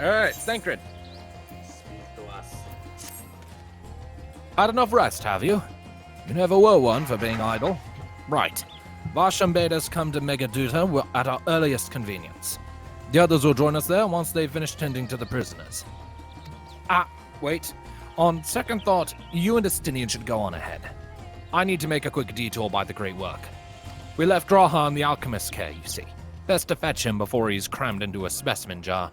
Alright, Sankrid. Speak to us. Had enough rest, have you? You never were one for being idle. Right. Vasham bade us come to Megaduta at our earliest convenience. The others will join us there once they've finished tending to the prisoners. Wait. On second thought, you and Estinian should go on ahead. I need to make a quick detour by the Great Work. We left Graha in the alchemist's care, you see. Best to fetch him before he's crammed into a specimen jar.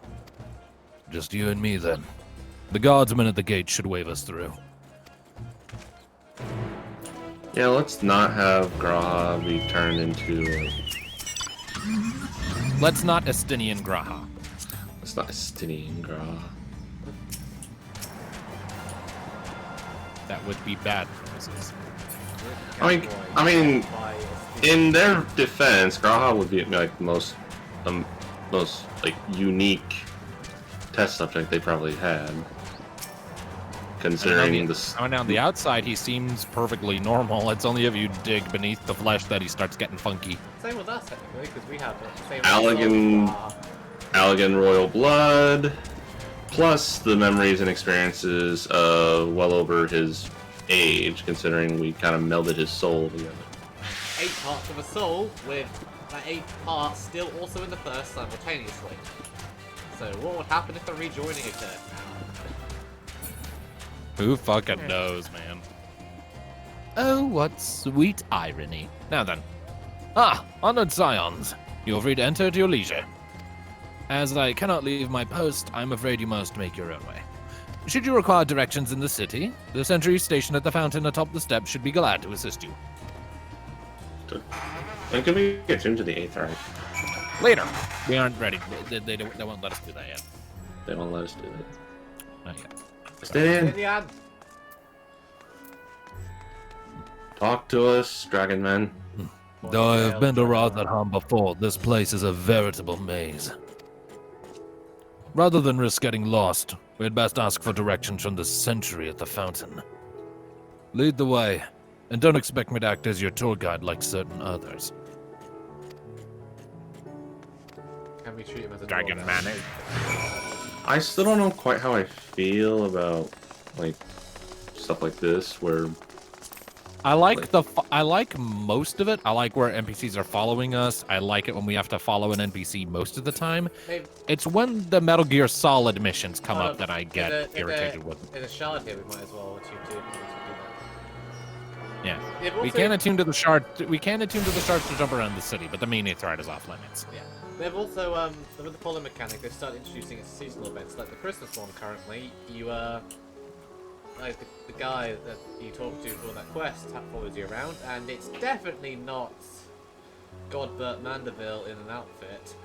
Just you and me, then. The guardsmen at the gate should wave us through. Yeah, let's not have Graha be turned into... Let's not Estinian Graha. It's not Estinian Graha. That would be bad noises. I mean, in their defense, Graha would be like most like unique test subject they probably had. Considering this, on the outside, he seems perfectly normal. It's only if you dig beneath the flesh that he starts getting funky. Same with us, technically, because we have the same. Allegan royal blood, plus the memories and experiences well over his age, considering we kind of melded his soul together. 8 parts of a soul, with that 8 parts still also in the first simultaneously. So what would happen if the rejoining occurred now? Who fucking knows, man? Oh, what sweet irony. Now then. Honored scions. You're free to enter at your leisure. As I cannot leave my post, I'm afraid you must make your own way. Should you require directions in the city, the sentry stationed at the fountain atop the steps should be glad to assist you. When can we get tuned to the 8th rank? Later. We aren't ready. They won't let us do that yet. They won't let us do that. Not yet. Stay in. the end. Talk to us, dragon men. Though I have been to Rotherham before, this place is a veritable maze. Rather than risk getting lost, we'd best ask for directions from the sentry at the fountain. Lead the way, and don't expect me to act as your tour guide like certain others. Can we treat him as a Dragon dog? man. I still don't know quite how I feel about like stuff like this, where I like most of it. I like where NPCs are following us. I like it when we have to follow an NPC most of the time. Maybe, It's when the Metal Gear Solid missions come up that I get irritated with. There's a shard here, we might as well attune to. Yeah. They've We also- can attune to the shard. We can attune to the shards to jump around the city, but the main Aetherite is off limits. Yeah. They've also, with the polar mechanic, they've started introducing seasonal events, like the Christmas one currently. You, like the guy that you talk to for that quest follows you around, and it's definitely not Godbert Mandeville in an outfit.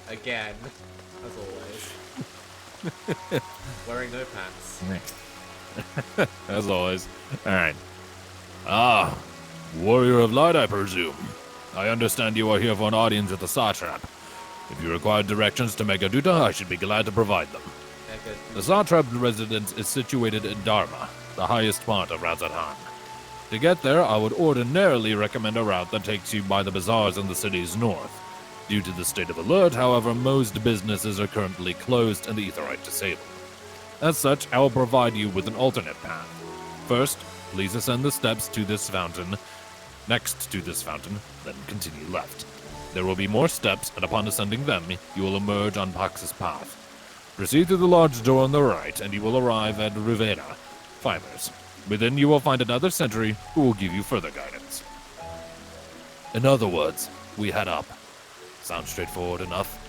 Again, as always. Wearing no pants. As always. Alright. Warrior of Light, I presume. I understand you are here for an audience with the Satrap. If you require directions to Megaduta, I should be glad to provide them. The Satrap's residence is situated in Dharma, the highest part of Razadhan. To get there, I would ordinarily recommend a route that takes you by the bazaars in the city's north. Due to the state of alert, however, most businesses are currently closed and the Aetherite disabled. As such, I will provide you with an alternate path. First, please ascend the steps to this fountain. Next to this fountain, then continue left. There will be more steps, and upon ascending them, you will emerge on Pax's path. Proceed through the large door on the right, and you will arrive at Rivera, Fibers. Within you will find another sentry who will give you further guidance. In other words, we head up. Sounds straightforward enough.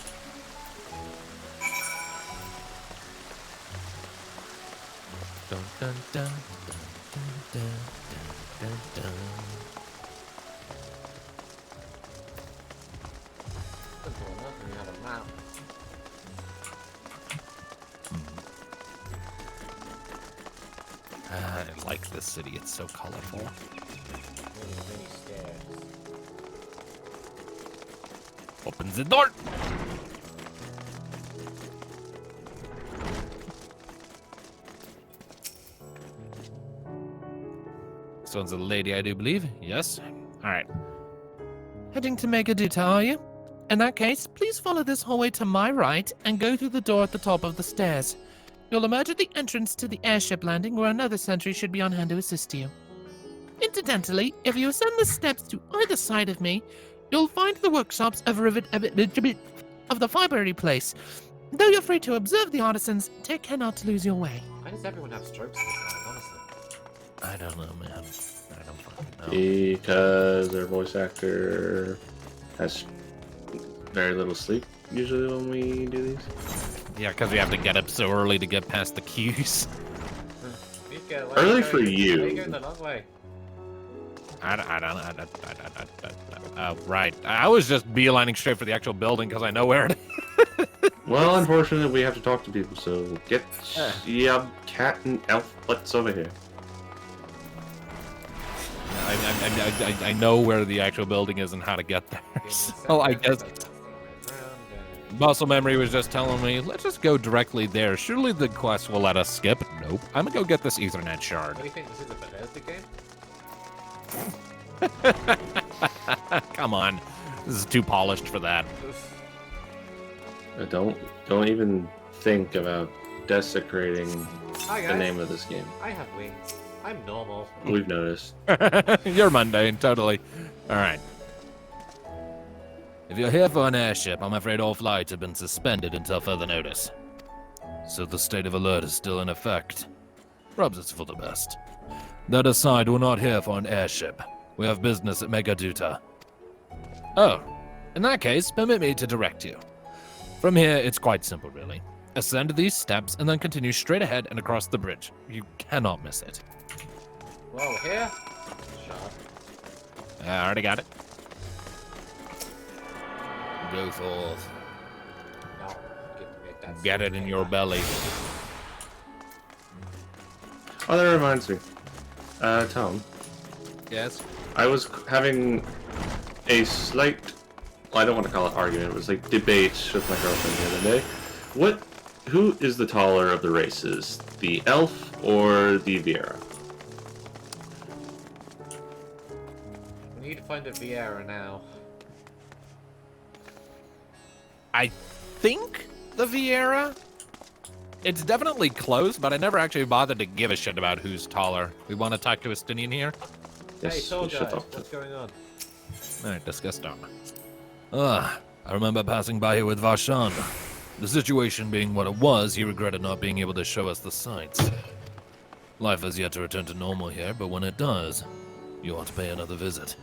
Dun, dun, dun, dun, dun, dun, dun, dun. Simple enough, and you have a map. I like this city, it's so colorful. Many stairs. Open the door! This one's a lady, I do believe. Yes? Alright. Heading to Megaduta, are you? In that case, please follow this hallway to my right and go through the door at the top of the stairs. You'll emerge at the entrance to the airship landing where another sentry should be on hand to assist you. Incidentally, if you ascend the steps to either side of me, you'll find the workshops of the library place. Though you're free to observe the artisans, take care not to lose your way. Why does everyone have strokes in this line, honestly? I don't know, man. I don't fucking know. Because their voice actor has very little sleep usually when we do these. Yeah, because we have to get up so early to get past the queues. Mika, why Early are you for going- you. Why are you going the long way? Right. I was just beelining straight for the actual building because I know where it is. Well, unfortunately, we have to talk to people, so get cat and elf butts over here. I know where the actual building is and how to get there. So I guess muscle memory was just telling me, let's just go directly there. Surely the quest will let us skip. Nope. I'm gonna go get this Ethernet shard. What do you think? This is a Bethesda game? Come on. This is too polished for that. Don't even think about desecrating Hi guys. the name of this game. I have wings. I'm normal. We've noticed. You're mundane, totally. Alright. If you're here for an airship, I'm afraid all flights have been suspended until further notice. So the state of alert is still in effect. Perhaps it's for the best. That aside, we're not here for an airship. We have business at Megaduta. Oh, in that case, permit me to direct you. From here, it's quite simple, really. Ascend these steps and then continue straight ahead and across the bridge. You cannot miss it. Whoa, here? Shut up. I already got it. Go forth. No. That Get it in your belly. Oh, that reminds me. Tom, Yes? I was having a slight, well, I don't want to call it argument, it was like debate with my girlfriend the other day. Who is the taller of the races? The elf or the Viera? We need to find a Vieira now. I think the Vieira. It's definitely close, but I never actually bothered to give a shit about who's taller. We want to talk to Estinian here? Hey, Yes, tall we should guy, talk to what's going on? Alright, discuss Dharma. I remember passing by here with Varshan. The situation being what it was, he regretted not being able to show us the sights. Life has yet to return to normal here, but when it does, you ought to pay another visit.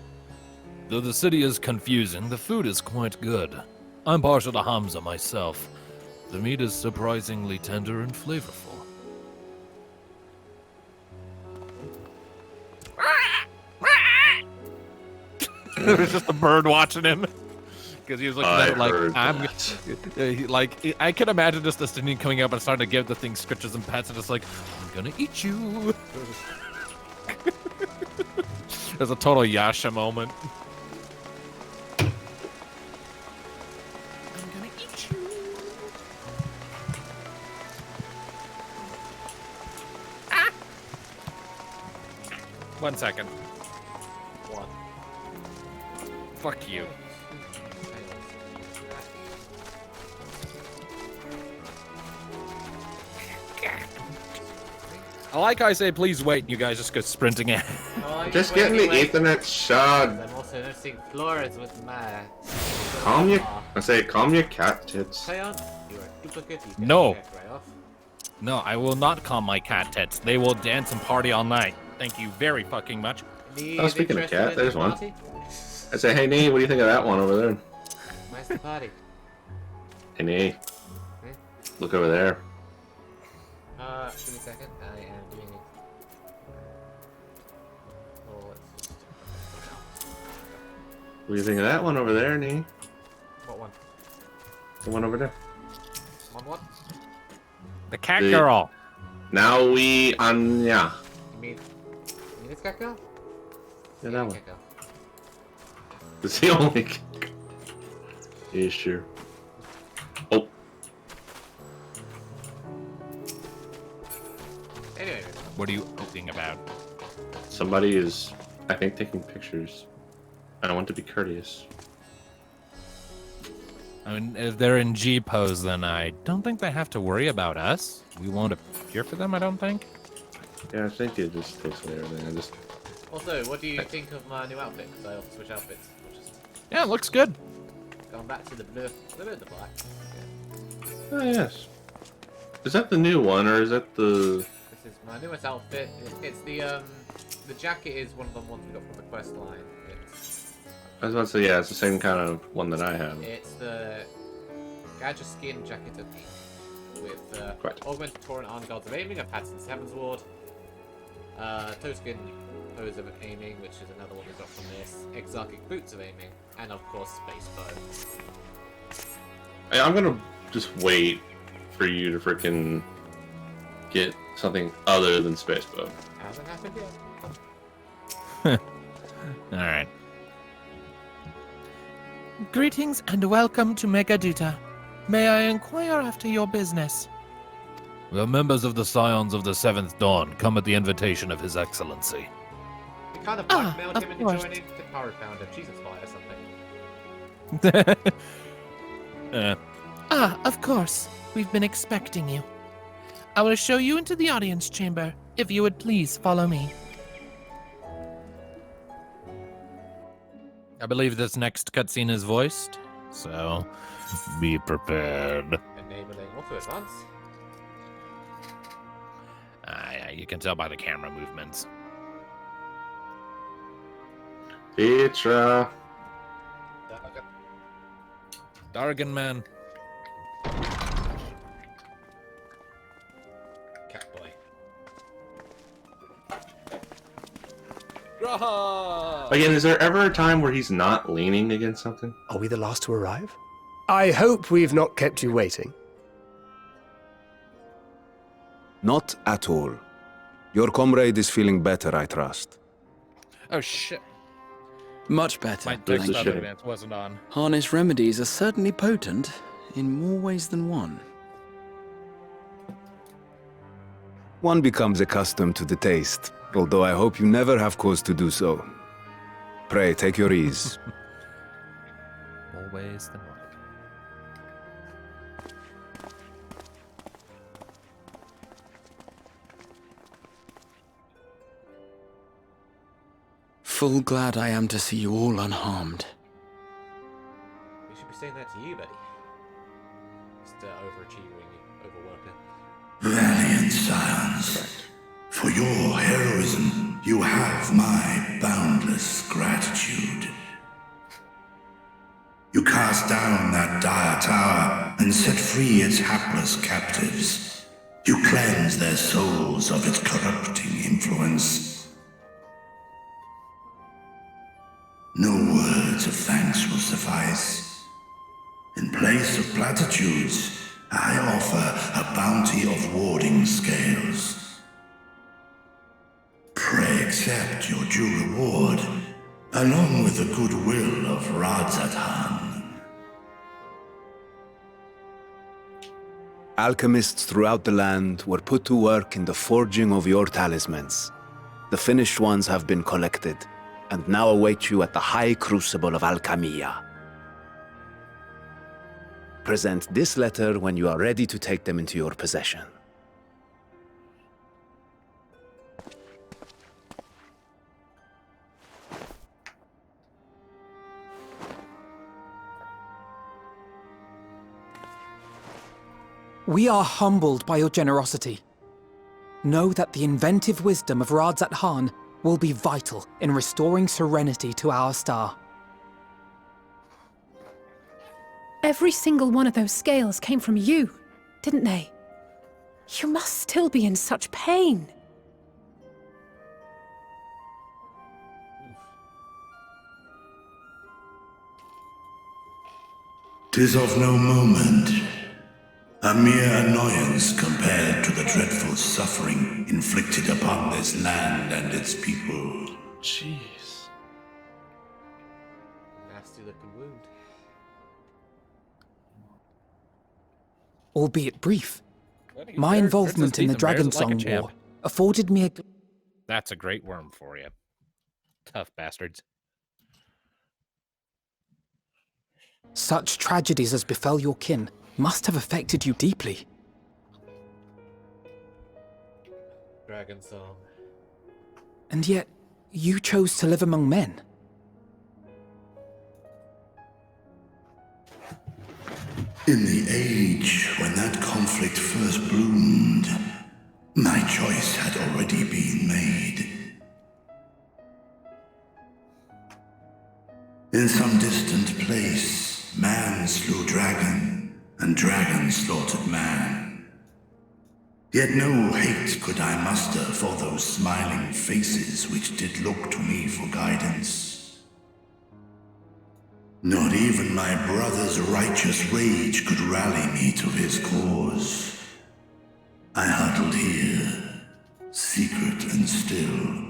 Though the city is confusing, the food is quite good. I'm partial to Hamza myself. The meat is surprisingly tender and flavorful. There was just a bird watching him. Because he was looking at it like, I can imagine just this thing coming up and starting to give the thing scritches and pets and just like, I'm gonna eat you. There's a total Yasha moment. I'm gonna eat you. Ah! 1 second. What? Fuck you. I like how I say please wait and you guys just go sprinting in. Oh, Just getting the wait. Ethernet shard. I'm also noticing floors with my... Calm your cat tits. Tayon, you are duplicate. You can No. check right off. No, I will not calm my cat tits. They will dance and party all night. Thank you very fucking much. Oh, speaking of cat, Interested in there's the one. party? I say, hey, Nee, what do you think of that one over there? Where's the party? Hey, Nee, Hmm? look over there. Give me a second. I am doing it. Oh, let's just... What do you think of that one over there, Nee? What one? The one over there. What? The cat The- girl. Now we Anya. You mean this cat girl? Yeah, that one. Cat girl. It's the only. Yeah, sure. Oh, Anyway, What are you thinking about? somebody is, I think, taking pictures. I want to be courteous. I mean, if they're in G pose, then I don't think they have to worry about us. We won't appear for them, I don't think. Yeah, I think it just takes away everything. Also, what do you think of my new outfit? Because I switch outfits. Yeah, it looks good. Going back to the blue, the black. Oh, yes. Is that the new one, or is that the... This is my newest outfit. It's the jacket is one of the ones we got from the quest line. I was about to say, yeah, it's the same kind of one that I have. It's the Gadget skin jacket of me with Correct. augmented torrent on guards of aiming, a Patterson's Heaven's Ward, toe skin pose of aiming, which is another one we got from this, exotic boots of aiming, and of course space bow. Hey, I'm gonna just wait for you to frickin' get something other than space bow. Hasn't happened yet. Alright. Greetings and welcome to Megaduta. May I inquire after your business? The members of the Scions of the Seventh Dawn come at the invitation of His Excellency. We kind of blackmailed him into joining. The power found him. Jesus fire something. Of course. We've been expecting you. I will show you into the audience chamber, if you would please follow me. I believe this next cutscene is voiced, so be prepared. Enabling auto advance. Yeah, you can tell by the camera movements. Petra. Dargan man. Cat boy. Again, is there ever a time where he's not leaning against something? Are we the last to arrive? I hope we've not kept you waiting. Not at all. Your comrade is feeling better, I trust. Oh shit. Much better, My Thanks text for on sharing. advance wasn't on. Harness remedies are certainly potent, in more ways than one. One becomes accustomed to the taste, although I hope you never have cause to do so. Pray, take your ease. More ways than one. Full glad I am to see you all unharmed. We should be saying that to you, buddy. Mr. Overachieving overworker. Valiant scions, for your heroism, you have my boundless gratitude. You cast down that dire tower and set free its hapless captives. You cleanse their souls of its corrupting influence. No words of thanks will suffice. In place of platitudes, I offer a bounty of warding scales. Pray accept your due reward, along with the goodwill of Radzatan. Alchemists throughout the land were put to work in the forging of your talismans. The finished ones have been collected, and now await you at the High Crucible of Alchemia. Present this letter when you are ready to take them into your possession. We are humbled by your generosity. Know that the inventive wisdom of Radzat Han will be vital in restoring serenity to our star. Every single one of those scales came from you, didn't they? You must still be in such pain. 'Tis of no moment. A mere annoyance compared to the dreadful suffering inflicted upon this land and its people. Jeez. Nasty looking wound. Albeit brief, my involvement in the Dragon Song War afforded me a... That's a great worm for you. Tough bastards. Such tragedies as befell your kin must have affected you deeply. Dragon Song. And yet, you chose to live among men. In the age when that conflict first bloomed, my choice had already been made. In some distant place, man slew dragon, and dragon slaughtered man. Yet no hate could I muster for those smiling faces which did look to me for guidance. Not even my brother's righteous rage could rally me to his cause. I huddled here, secret and still,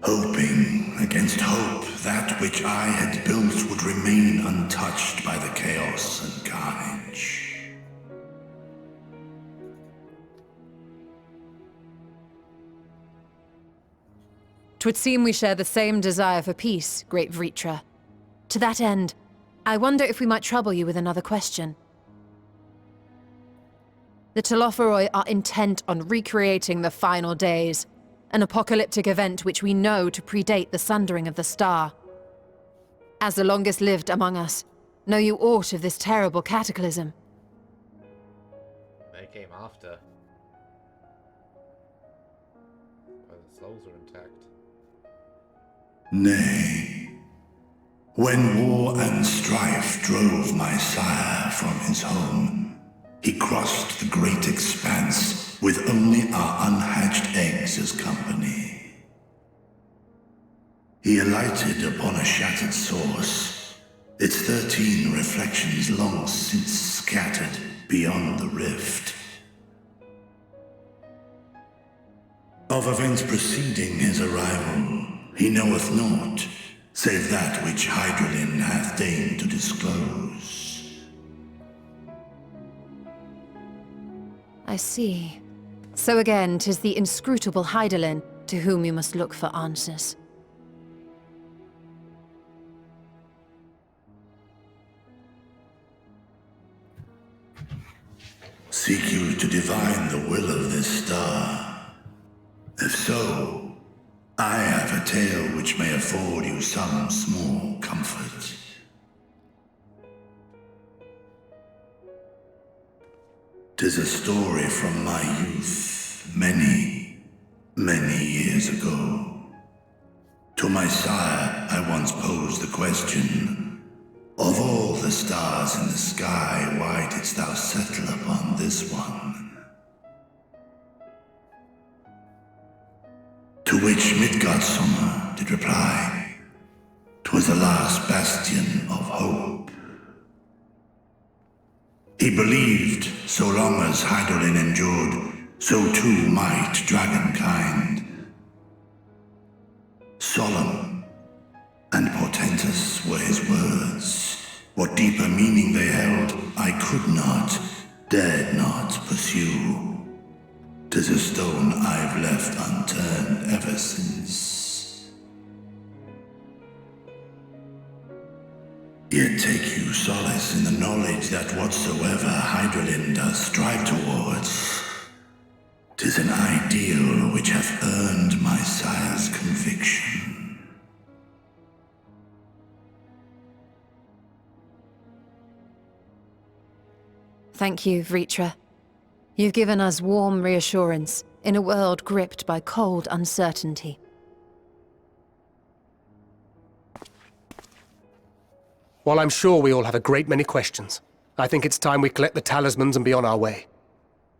hoping against hope that which I had built would remain untouched by the chaos and carnage. Twould seem we share the same desire for peace, great Vritra. To that end, I wonder if we might trouble you with another question. The Telophoroi are intent on recreating the final days, an apocalyptic event which we know to predate the sundering of the star. As the longest lived among us, know you aught of this terrible cataclysm? They came after. Well, the souls are intact. Nay. When war and strife drove my sire from his home, he crossed the great expanse with only our unhatched eggs as company. He alighted upon a shattered source, its 13 reflections long since scattered beyond the rift. Of events preceding his arrival, he knoweth naught, save that which Hydralin hath deigned to disclose. I see. So again, 'tis the inscrutable Hydaelyn to whom you must look for answers. Seek you to divine the will of this star? If so, I have a tale which may afford you some small comfort. 'Tis a story from my youth, many, many years ago. To my sire, I once posed the question, of all the stars in the sky, why didst thou settle upon this one? To which Midgardsormr did reply, 'twas the last bastion of hope. He believed so long as Hydaelyn endured, so too might dragonkind. Solemn and portentous were his words. What deeper meaning they held, I could not, dared not pursue. 'Tis a stone I've left unturned ever since. Yet take you solace in the knowledge that whatsoever Hydralyn does strive towards, 'tis an ideal which hath earned my sire's conviction. Thank you, Vritra. You've given us warm reassurance in a world gripped by cold uncertainty. While I'm sure we all have a great many questions, I think it's time we collect the talismans and be on our way.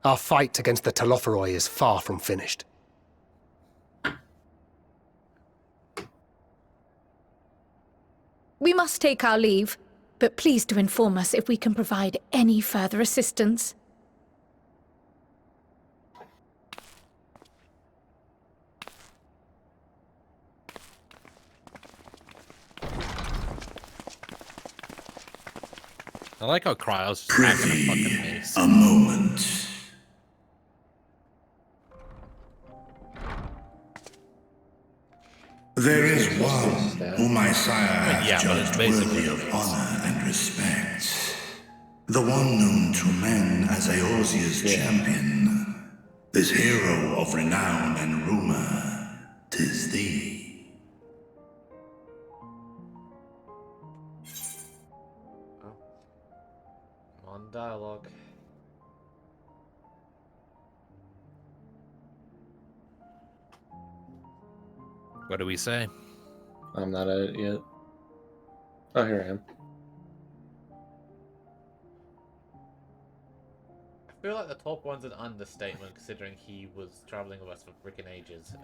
Our fight against the Telophoroi is far from finished. We must take our leave, but please do inform us if we can provide any further assistance. I like how Cryos just cracking a fucking Prithee, mace. a moment. There is one whom my sire hath Yeah, but it's judged basically worthy of honor and respect. The one known to men as Eorzea's champion. This hero of renown and rumor. 'Tis thee. Oh. I'm on dialogue. What do we say? I'm not at it yet. Oh, here I am. I feel like the top one's an understatement considering he was traveling with us for freaking ages.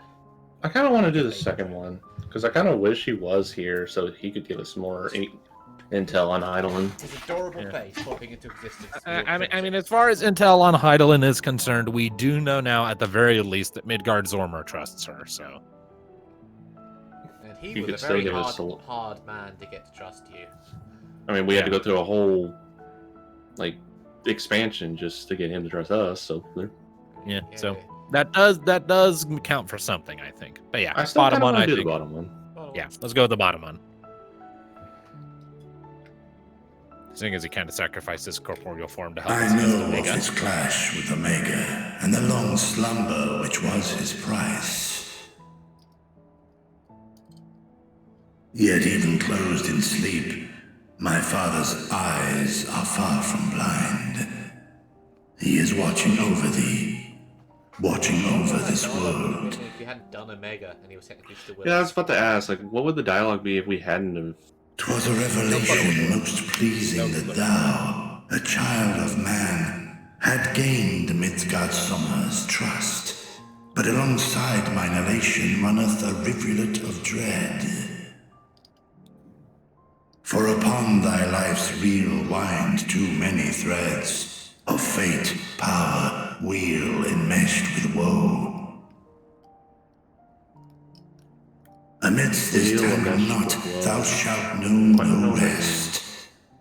I kind of want to do the second one because I kind of wish he was here so he could give us more intel on Eidolon. His adorable face popping into existence. I mean, as far as intel on Eidolon is concerned, we do know now at the very least that Midgard Zormer trusts her. So. And he You was could a still very give us a hard man to get to trust you. I mean, we had to go through a whole like expansion just to get him to trust us. So yeah. So that does count for something, I think. But yeah, I still bottom one. want to I do think. the bottom one. Yeah, let's go with the bottom one. Seeing as he kind of sacrificed his corporeal form to help us I against know of Omega. his clash with Omega, and the long slumber which was his price. Yet even closed in sleep, my father's eyes are far from blind. He is watching over thee, watching over this world. If you hadn't done Omega and he was technically still with Yeah, I us. was about to ask, like, what would the dialogue be if we hadn't have? 'Twas a revelation most pleasing that thou, a child of man, had gained Midgardsormr's trust. But alongside mine elation runneth a rivulet of dread. For upon thy life's reel wind too many threads of fate, power, wheel enmeshed with woe. Amidst this tangle knot, thou shalt know no rest.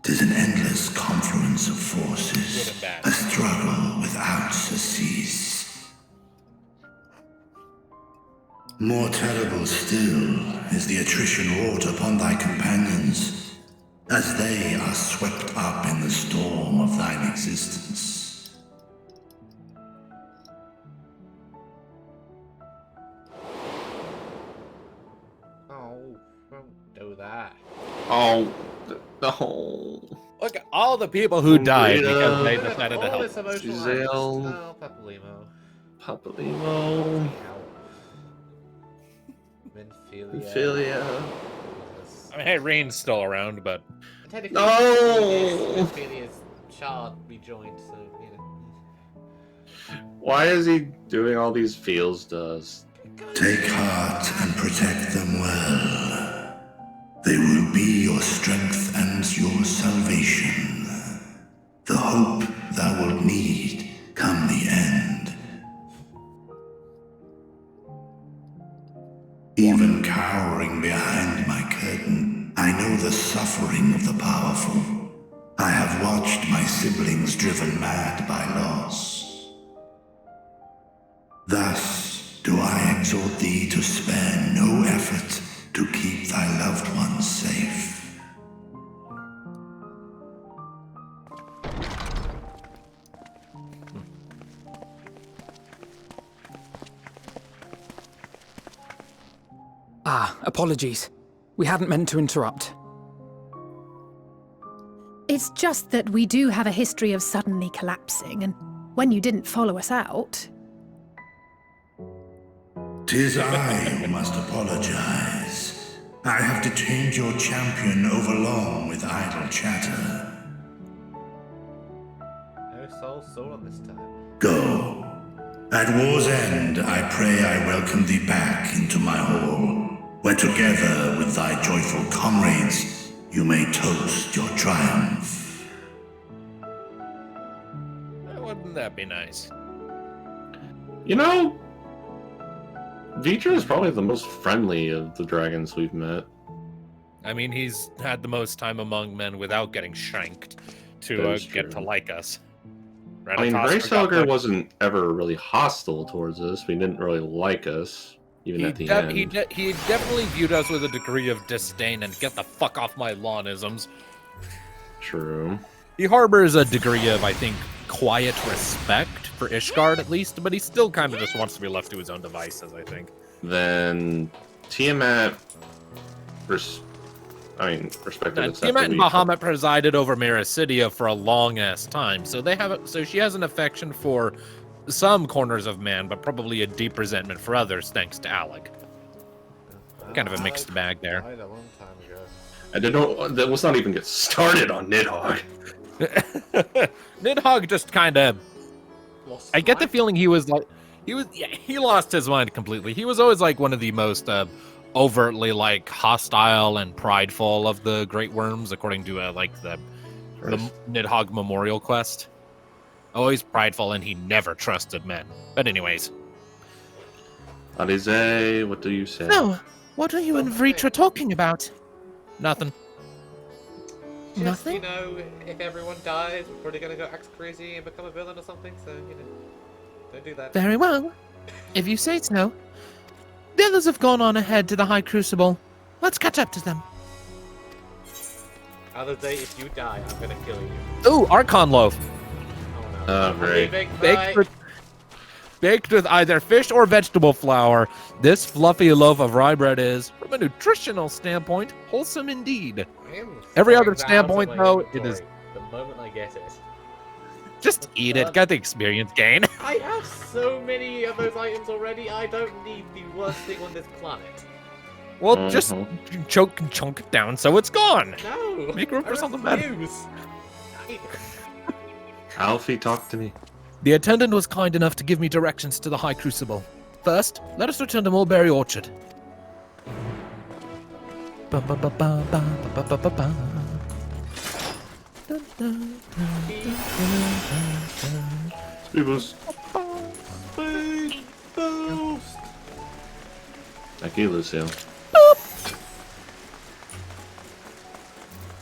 'Tis an endless confluence of forces, a struggle without surcease. More terrible still is the attrition wrought upon thy companions, as they are swept up in the storm of thine existence. Oh, don't do that. Oh, no. Look at all the people who died because they decided to All help. this emotional Giselle. angst. Oh, Papalimo. Papalimo. Minfilia. Ophelia. I mean, hey, Rain's still around, but Technically, No! Minfilia's shard rejoined, so, you know. Why is he doing all these feels to us? Take heart and protect them well. They will be your strength and your salvation. The hope thou wilt need come the end. Even cowering behind my curtain, I know the suffering of the powerful. I have watched my siblings driven mad by loss. Thus do I exhort thee to spare no effort to keep thy loved ones safe. Ah, apologies. We hadn't meant to interrupt. It's just that we do have a history of suddenly collapsing, and when you didn't follow us out... 'Tis I who must apologize. I have detained your champion overlong with idle chatter. No soul on this time. Go. At war's end, I pray I welcome thee back into my hall, where together with thy joyful comrades, you may toast your triumph. wouldn't that be nice? You know, Vitra is probably the most friendly of the dragons we've met. I mean, he's had the most time among men without getting shanked to get to like us. I mean, Graystalker wasn't ever really hostile towards us. He didn't really like us. even at the end. He definitely viewed us with a degree of disdain and get the fuck off my lawn-isms. True. He harbors a degree of, I think, quiet respect for Ishgard at least, but he still kind of just wants to be left to his own devices, I think. Then Tiamat, respected. Tiamat and Bahamut presided over Miracidia for a long-ass time, so she has an affection for some corners of man, but probably a deep resentment for others, thanks to Alec. Kind of a mixed bag there. Died a long time ago. I don't know. Let's not even get started on Nidhogg. Nidhogg just kind of. I get the feeling he lost his mind completely. He was always like one of the most overtly like hostile and prideful of the Great Worms, according to the Nidhogg Memorial Quest. Always prideful, and he never trusted men. But anyways. Alize, what do you say? No, what are you and Vritra talking about? Nothing. Just, Nothing? you know, if everyone dies, we're probably gonna go act crazy and become a villain or something, so, you know, don't do that. Very well. If you say so. The others have gone on ahead to the High Crucible. Let's catch up to them. Other day, if you die, I'm gonna kill you. Ooh, Archon Loaf. Oh no. I'm great. leaving. Baked with either fish or vegetable flour, this fluffy loaf of rye bread is, from a nutritional standpoint, wholesome indeed. Every other standpoint, though, it is. The moment I get it. Just eat it. Get the experience gain. I have so many of those items already. I don't need the worst thing on this planet. Well, just choke and chunk it down so it's gone. No. Make room for something better. Alfie, talk to me. The attendant was kind enough to give me directions to the High Crucible. First, let us return to Mulberry Orchard. Speedboost. Thank you, Lucille.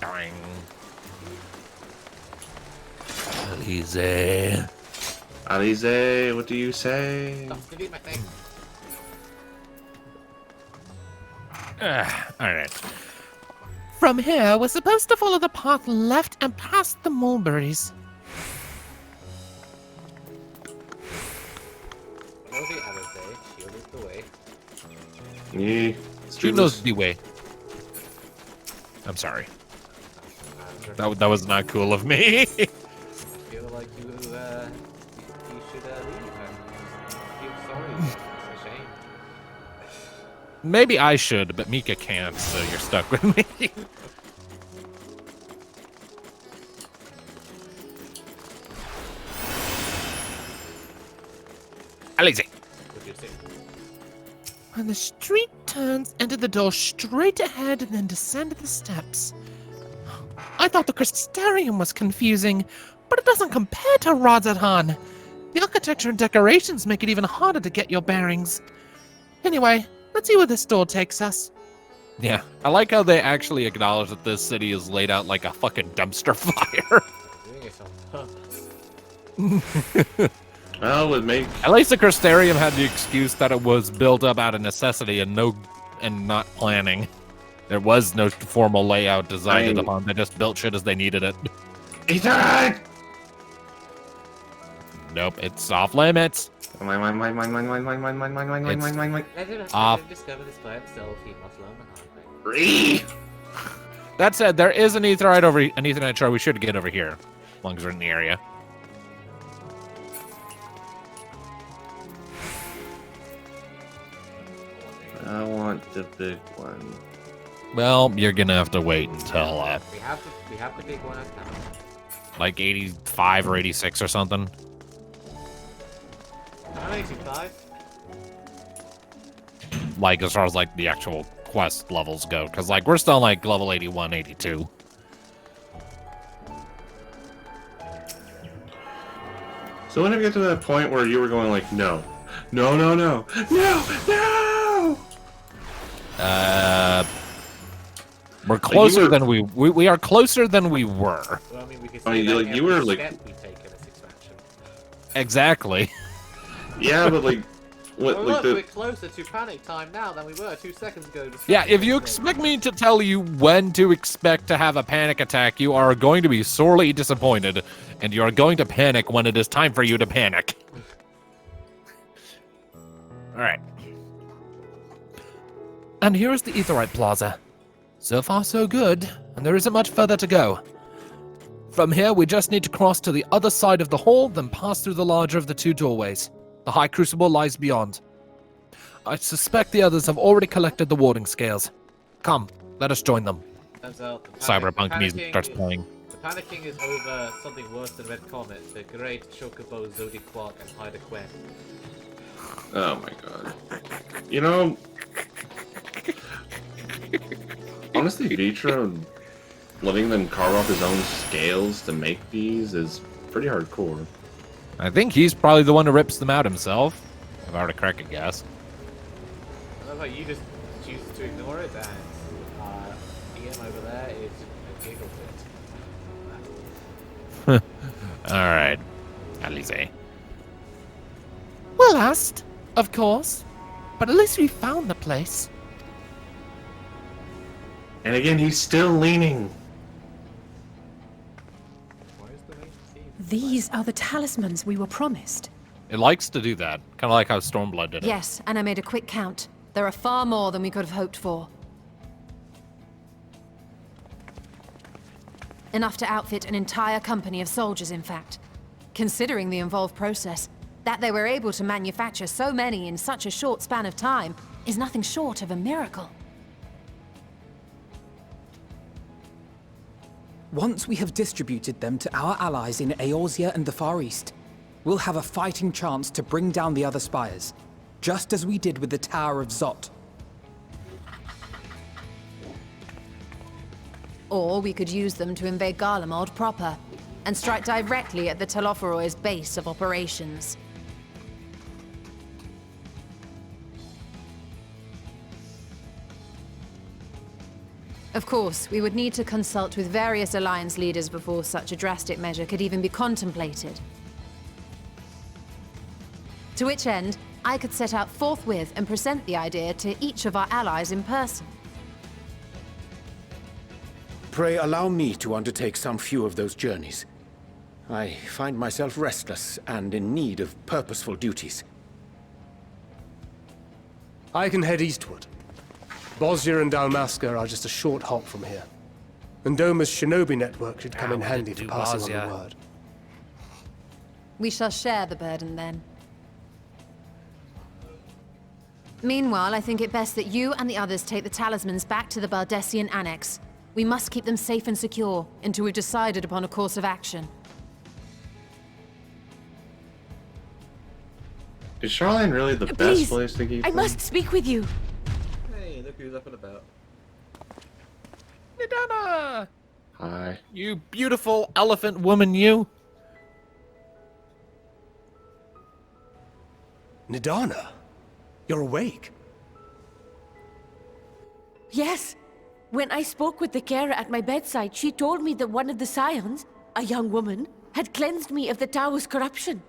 Dang. Alize. Alize, what do you say? Stop, delete my thing. Alright. From here, we're supposed to follow the path left and past the mulberries. Know the other day, she knows the way. Yeah. She knows the way. I'm sorry. That was not cool of me. I feel like you should leave and feel sorry. It's a shame. Maybe I should, but Mika can't, so you're stuck with me. Alize. What do you think? When the street turns, enter the door straight ahead and then descend the steps. I thought the Crystarium was confusing, but it doesn't compare to Radzadhan. The architecture and decorations make it even harder to get your bearings. Anyway, let's see where this door takes us. Yeah, I like how they actually acknowledge that this city is laid out like a fucking dumpster fire. Doing it on purpose. Well, it make At least the Crystarium had the excuse that it was built up out of necessity and not planning. There was no formal layout designed upon. They just built shit as they needed it. Ethan! Nope, it's off limits. Mine. Let him Off. discover this by himself. He must learn the hard way. That said, there is an Etherite shard we should get over here, as long as we're in the area. I want the big one. Well, you're gonna have to wait until We have the big one at now. like 85 or 86 or something. I'm 85. Like as far as like the actual quest levels go, because like we're still like level 81, 82. So when did we get to that point where you were going like, no, no, no, no, no, no? We're closer than we are closer than we were. Well, I mean, we could I mean, see like, that you were every like, step we take in this expansion. Exactly. yeah, but like, What, Oh, like look, we're closer to panic time now than we were 2 seconds ago. Yeah, if you expect me to tell you when to expect to have a panic attack, you are going to be sorely disappointed, and you are going to panic when it is time for you to panic. Alright. And here is the Aetherite Plaza. So far, so good, and there isn't much further to go. From here, we just need to cross to the other side of the hall, then pass through the larger of the 2 doorways. The High Crucible lies beyond. I suspect the others have already collected the warding scales. Come, let us join them. Cyberpunk music starts playing. The panicking is over something worse than Red Comet, the Great Chocobo, Zodi Quark, and Hyder Quen. Oh my god. You know... honestly, Vitra letting them carve off his own scales to make these is pretty hardcore. I think he's probably the one who rips them out himself, if I were to crack a guess. I love how you just choose to ignore it, and Ian over there is a giggle fit. Alright, Alize. Well asked, of course. But at least we found the place. And again, he's still leaning. These are the talismans we were promised. It likes to do that, kind of like how Stormblood did it. Yes, and I made a quick count. There are far more than we could have hoped for. Enough to outfit an entire company of soldiers, in fact. Considering the involved process, that they were able to manufacture so many in such a short span of time is nothing short of a miracle. Once we have distributed them to our allies in Eorzea and the Far East, we'll have a fighting chance to bring down the other spires, just as we did with the Tower of Zot. Or we could use them to invade Garlemald proper, and strike directly at the Telophoroid's base of operations. Of course, we would need to consult with various Alliance leaders before such a drastic measure could even be contemplated. To which end, I could set out forthwith and present the idea to each of our allies in person. Pray allow me to undertake some few of those journeys. I find myself restless and in need of purposeful duties. I can head eastward. Bosnia and Dalmasca are just a short hop from here. And Doma's shinobi network should come in handy for passing on the word. We shall share the burden then. Meanwhile, I think it best that you and the others take the talismans back to the Baldessian Annex. We must keep them safe and secure until we've decided upon a course of action. Is Charlene really the best place to keep I them? must speak with you. Hey, look who's up and about. Nidana! Hi. You beautiful elephant woman, you. Nidana, you're awake. Yes. When I spoke with the carer at my bedside, she told me that one of the scions, a young woman, had cleansed me of the tower's corruption.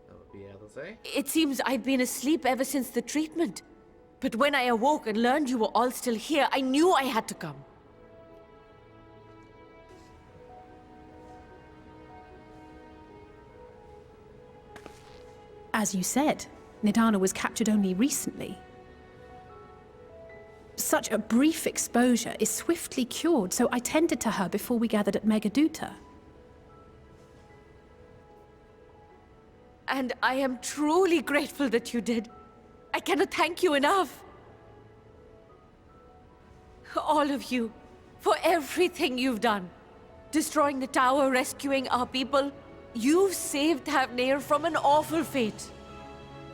That would be Alize. It seems I've been asleep ever since the treatment. But when I awoke and learned you were all still here, I knew I had to come. As you said, Nidana was captured only recently. Such a brief exposure is swiftly cured, so I tended to her before we gathered at Megaduta. And I am truly grateful that you did. I cannot thank you enough. All of you, for everything you've done. Destroying the tower, rescuing our people. You've saved Havnir from an awful fate.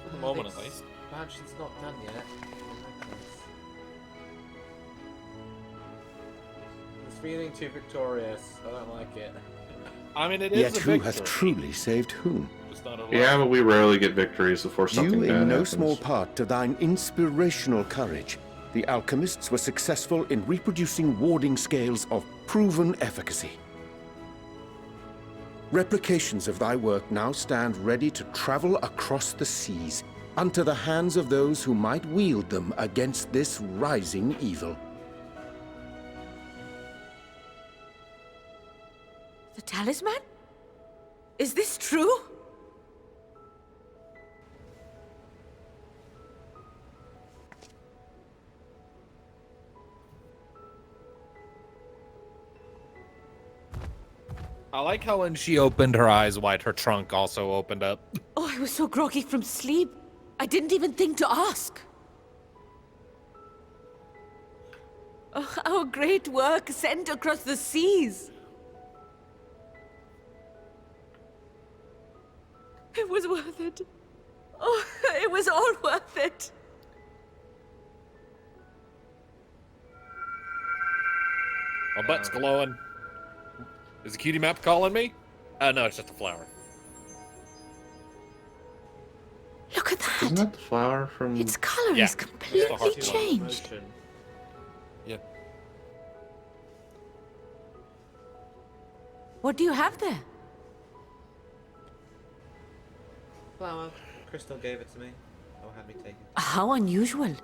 For the moment, at least. Expansion's not done yet. It's feeling too victorious. I don't like it. I mean, it is Yet a who victory. hath truly saved whom? Just not a lot. Yeah, but we rarely get victories before something Due bad in no happens. small part to thine inspirational courage, the alchemists were successful in reproducing warding scales of proven efficacy. Replications of thy work now stand ready to travel across the seas, unto the hands of those who might wield them against this rising evil. The talisman? Is this true? I like how when she opened her eyes wide, her trunk also opened up. Oh, I was so groggy from sleep. I didn't even think to ask. Oh, our great work sent across the seas. It was worth it. Oh, it was all worth it. My butt's glowing. Is the cutie map calling me? No, it's just a flower. Look at that. Isn't that the flower from... Its color is completely changed. Yeah. What do you have there? Flower. Crystal gave it to me. Or had me take it. How unusual.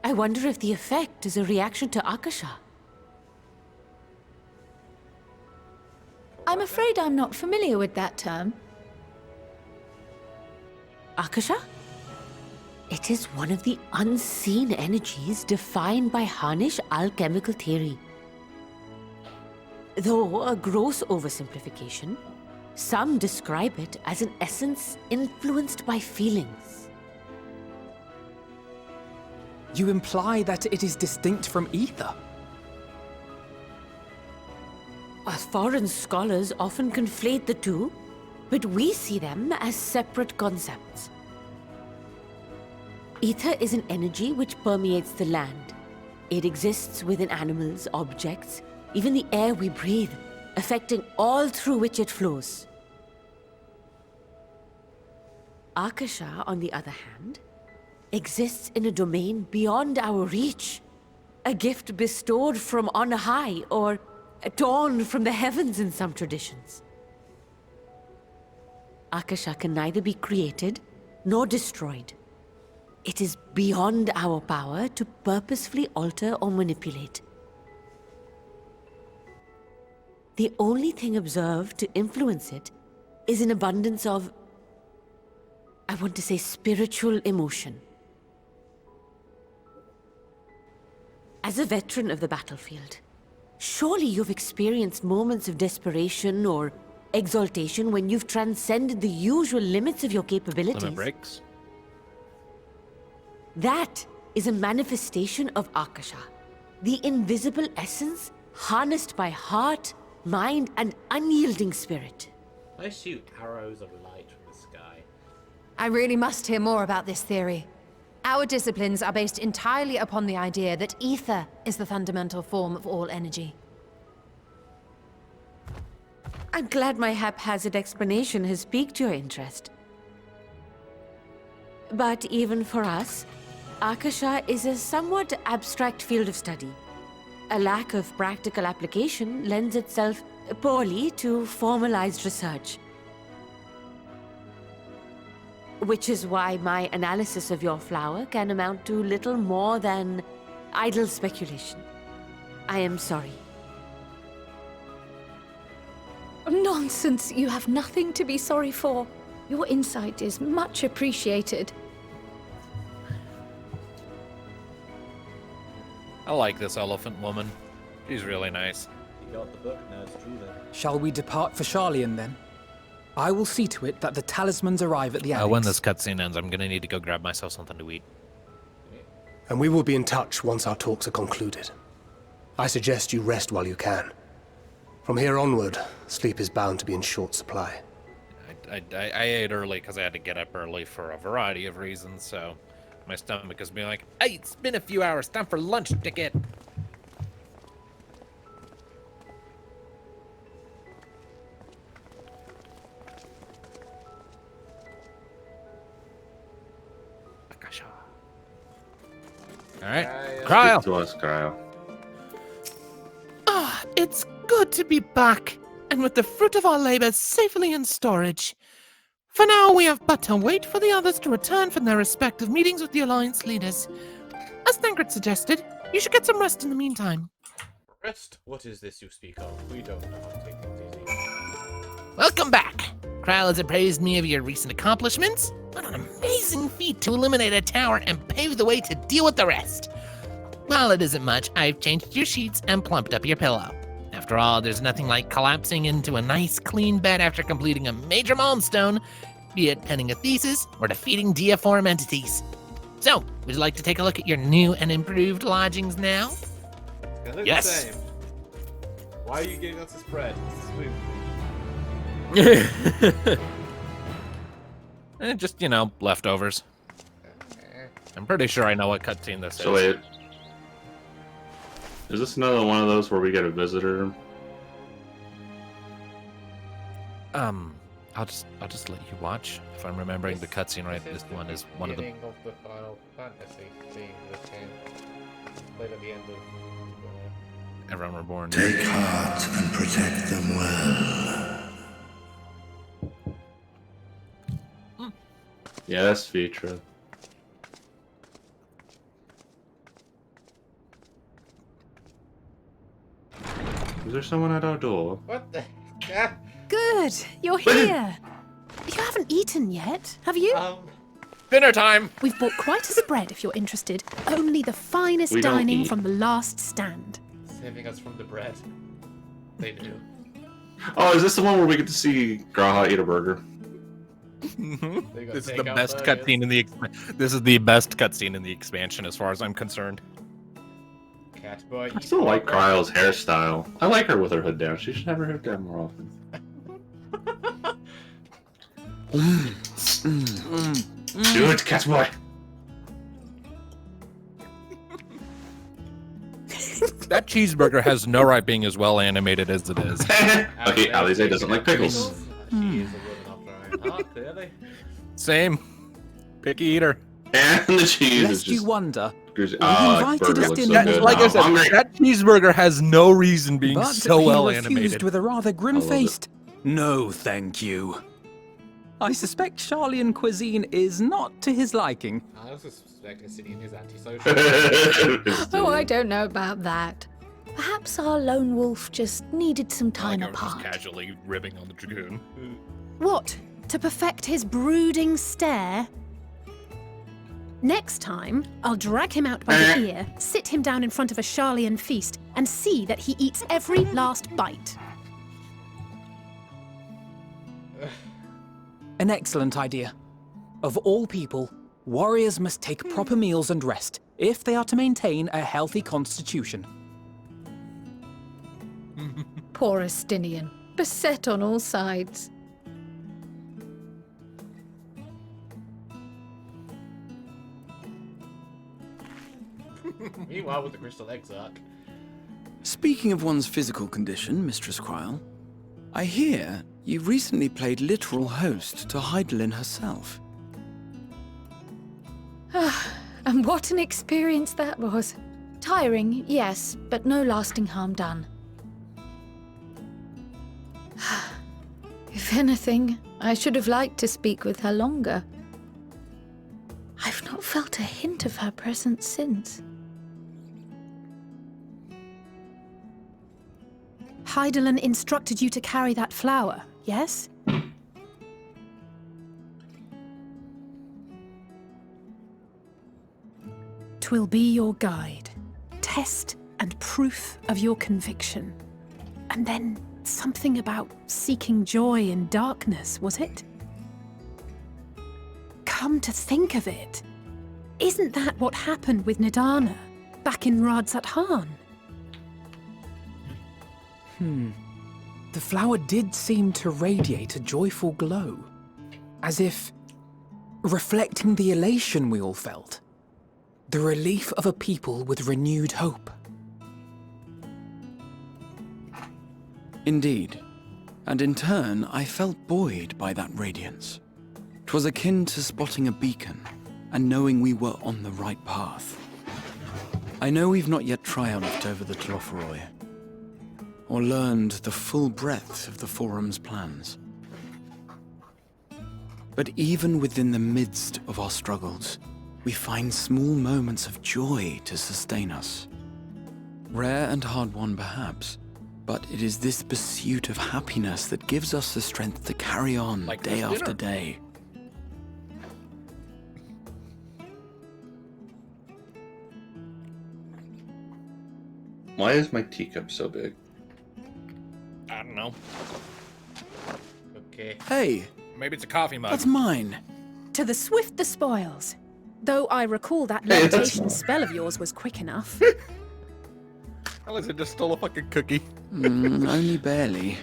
I wonder if the effect is a reaction to Akasha. I'm afraid I'm not familiar with that term. Akasha? It is one of the unseen energies defined by Harnish alchemical theory. Though a gross oversimplification, some describe it as an essence influenced by feelings. You imply that it is distinct from ether? Foreign scholars often conflate the two, but we see them as separate concepts. Ether is an energy which permeates the land. It exists within animals, objects, even the air we breathe, affecting all through which it flows. Akasha, on the other hand, exists in a domain beyond our reach. A gift bestowed from on high, or torn from the heavens in some traditions. Akasha can neither be created nor destroyed. It is beyond our power to purposefully alter or manipulate. The only thing observed to influence it is an abundance of, I want to say, spiritual emotion. As a veteran of the battlefield, surely you've experienced moments of desperation or exaltation when you've transcended the usual limits of your capabilities. Limit breaks. That is a manifestation of Akasha, the invisible essence harnessed by heart, mind, and unyielding spirit. I shoot arrows of light from the sky. I really must hear more about this theory. Our disciplines are based entirely upon the idea that ether is the fundamental form of all energy. I'm glad my haphazard explanation has piqued your interest. But even for us, Akasha is a somewhat abstract field of study. A lack of practical application lends itself poorly to formalized research. Which is why my analysis of your flower can amount to little more than idle speculation. I am sorry. Nonsense! You have nothing to be sorry for. Your insight is much appreciated. I like this elephant woman. She's really nice. You got the book, now it's true then. Shall we depart for Sharlayan then? I will see to it that the talismans arrive at the annex. When this cutscene ends, I'm gonna need to go grab myself something to eat. And we will be in touch once our talks are concluded. I suggest you rest while you can. From here onward, sleep is bound to be in short supply. I ate early because I had to get up early for a variety of reasons, so my stomach is being like, hey, it's been a few hours, time for lunch, dickhead. Alright, Cryo! Speak to us, Cryo. Ah, it's good to be back. and with the fruit of our labors safely in storage. For now, we have but to wait for the others to return from their respective meetings with the Alliance leaders. As Thancred suggested, you should get some rest in the meantime. Rest? What is this you speak of? We don't know how to take things easy. Welcome back. Kral has appraised me of your recent accomplishments. What an amazing feat to eliminate a tower and pave the way to deal with the rest. While it isn't much, I've changed your sheets and plumped up your pillow. After all, there's nothing like collapsing into a nice clean bed after completing a major milestone, be it penning a thesis or defeating deiform entities. So, would you like to take a look at your new and improved lodgings now? They look Yes. the same. Why are you giving us this bread? This is weird. Just, leftovers. I'm pretty sure I know what cutscene this So is. wait. Is this another one of those where we get a visitor? I'll just let you watch. If I'm remembering the cutscene right, this one is one of the... beginning of the Final Fantasy theme that came played at the end of A Realm Reborn. Take heart and protect them well. Yes, Vitra. Is there someone at our door? What the? Good, you're here. You haven't eaten yet, have you? Dinner time! We've bought quite a spread if you're interested. Only the finest We don't dining eat. from the last stand. Saving us from the bread. They do. Oh, is this the one where we get to see Graha eat a burger? They got This is the takeout best burgers. cutscene in the This is the best cutscene in the expansion, as far as I'm concerned. Cat boy. I still like Kryle's hairstyle. I like her with her hood down. She should have her hood down more often. Do it, Catboy! That cheeseburger has no right being as well animated as it is. Okay, Alize doesn't like pickles. She is a woman after her own heart, clearly. Same. Picky eater. And the cheese is Lest you just... wonder, Oh, that invited burger us looks to so dinner. good. Like I I'm said, hungry. that cheeseburger has no reason being but so he well refused animated. with a rather I love grim-faced, "No, thank you." I suspect Charlian cuisine is not to his liking. I also suspect Acidian is antisocial. Oh, I don't know about that. Perhaps our lone wolf just needed some I time like how we're apart. just casually ribbing on the dragoon. What? To perfect his brooding stare? Next time, I'll drag him out by the ear, sit him down in front of a Charlian feast, and see that he eats every last bite. An excellent idea. Of all people, warriors must take proper meals and rest if they are to maintain a healthy constitution. Poor Estinian, beset on all sides. Meanwhile, with the Crystal Exarch. Speaking of one's physical condition, Mistress Kryle, I hear you recently played literal host to Heidelin herself. And what an experience that was. Tiring, yes, but no lasting harm done. If anything, I should have liked to speak with her longer. I've not felt a hint of her presence since. Heidelin instructed you to carry that flower, yes? Twill be your guide, test and proof of your conviction. And then something about seeking joy in darkness, was it? Come to think of it, isn't that what happened with Nidana back in Radzat Han? The flower did seem to radiate a joyful glow, as if reflecting the elation we all felt, the relief of a people with renewed hope. Indeed, and in turn I felt buoyed by that radiance. 'Twas akin to spotting a beacon and knowing we were on the right path. I know we've not yet triumphed over the Telophoroi, or learned the full breadth of the Forum's plans. But even within the midst of our struggles, we find small moments of joy to sustain us. Rare and hard-won perhaps, but it is this pursuit of happiness that gives us the strength to carry on Like day this after dinner. day. Why is my teacup so big? I don't know. Okay. Hey, Maybe it's a coffee mug. that's mine. To the swift the spoils. Though I recall that Hey, that's levitation mine. spell of yours was quick enough. Alex just stole a fucking cookie. Only barely.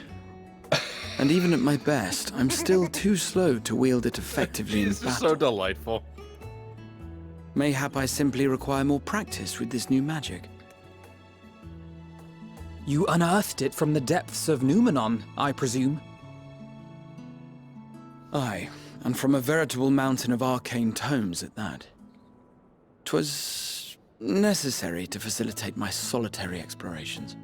And even at my best, I'm still too slow to wield it effectively in This is battle. so delightful. Mayhap I simply require more practice with this new magic. You unearthed it from the depths of Numenon, I presume. Aye, and from a veritable mountain of arcane tomes at that. 'Twas necessary to facilitate my solitary explorations.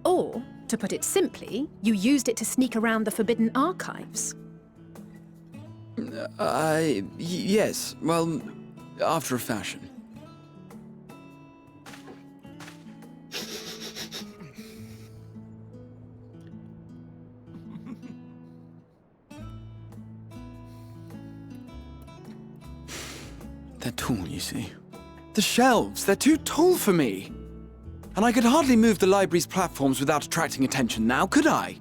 Or, to put it simply, you used it to sneak around the Forbidden Archives. Yes, well, after a fashion. They're tall, you see. The shelves, they're too tall for me. And I could hardly move the library's platforms without attracting attention now, could I?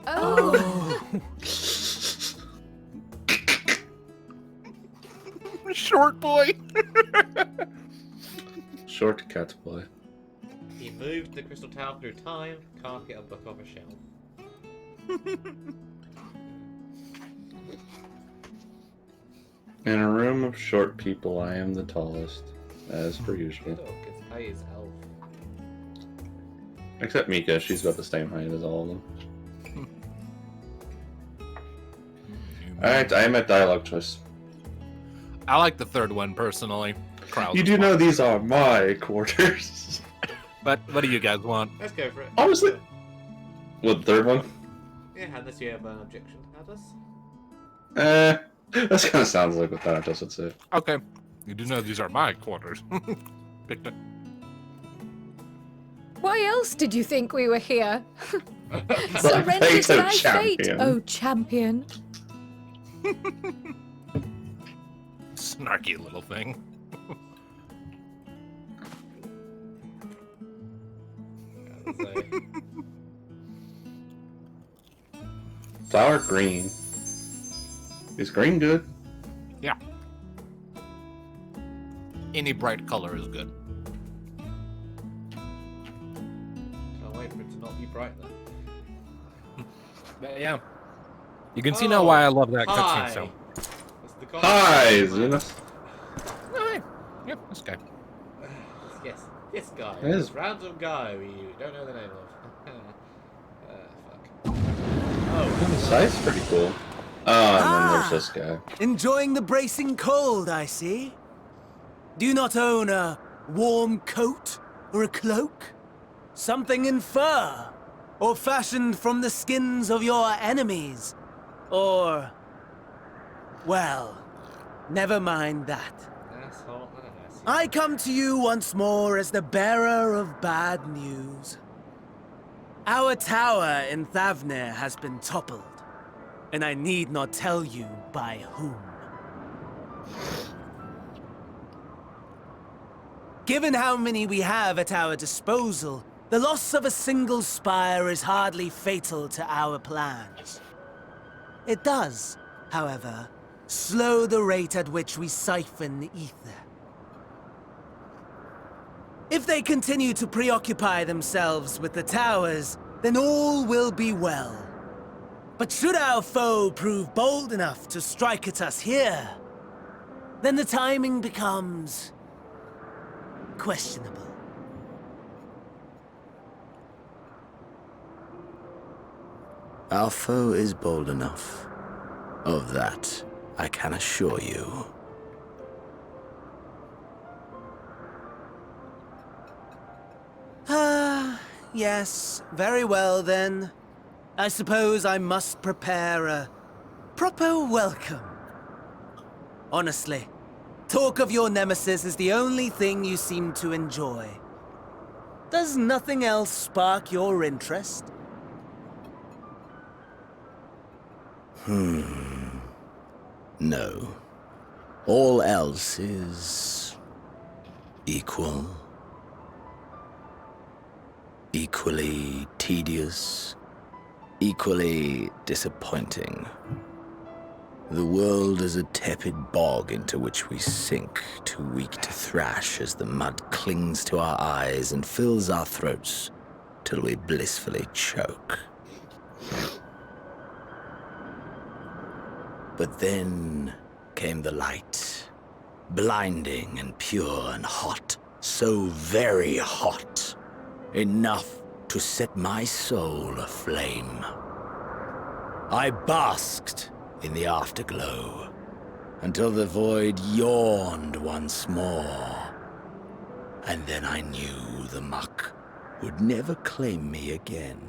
Oh! Short boy. Short cat boy. He moved the crystal tower through time, can't get a book off a shelf. In a room of short people, I am the tallest, as per usual. Look, it's high as elf. Except Mika, she's about the same height as all of them. Alright, I am at dialogue choice. I like the third one personally. Krauss You is do know fine. these are my quarters. But what do you guys want? Let's go for it. Honestly. What, the third one? Yeah, unless you have an objection, Atlas. That kind of sounds like what Thanatos would say. Okay. You do know these are my quarters. Why else did you think we were here? Fate Surrender of to thy fate, champion. oh champion. Snarky little thing. Flower green. Is green good? Yeah. Any bright color is good. Can't wait for it to not be bright then. But yeah. You can see now why I love that Hi. cutscene so. That's the Hi, Xenos. Hi. Yep, this guy. Yes, guy. It is. This random guy we don't know the name of. Fuck. Oh, The site's pretty cool. And then there's this guy. Enjoying the bracing cold, I see. Do you not own a warm coat or a cloak? Something in fur? Or fashioned from the skins of your enemies? Or... well, never mind that. asshole. I come to you once more as the bearer of bad news. Our tower in Thavnir has been toppled, and I need not tell you by whom. Given how many we have at our disposal, the loss of a single spire is hardly fatal to our plans. It does, however, slow the rate at which we siphon the ether. If they continue to preoccupy themselves with the towers, then all will be well. But should our foe prove bold enough to strike at us here, then the timing becomes... questionable. Our foe is bold enough. Of that, I can assure you. yes, very well then. I suppose I must prepare a proper welcome. Honestly, talk of your nemesis is the only thing you seem to enjoy. Does nothing else spark your interest? No. All else is equal. Equally tedious. Equally disappointing. The world is a tepid bog into which we sink, too weak to thrash as the mud clings to our eyes and fills our throats till we blissfully choke. But then came the light, blinding and pure and hot, so very hot, enough to set my soul aflame. I basked in the afterglow until the void yawned once more, and then I knew the muck would never claim me again.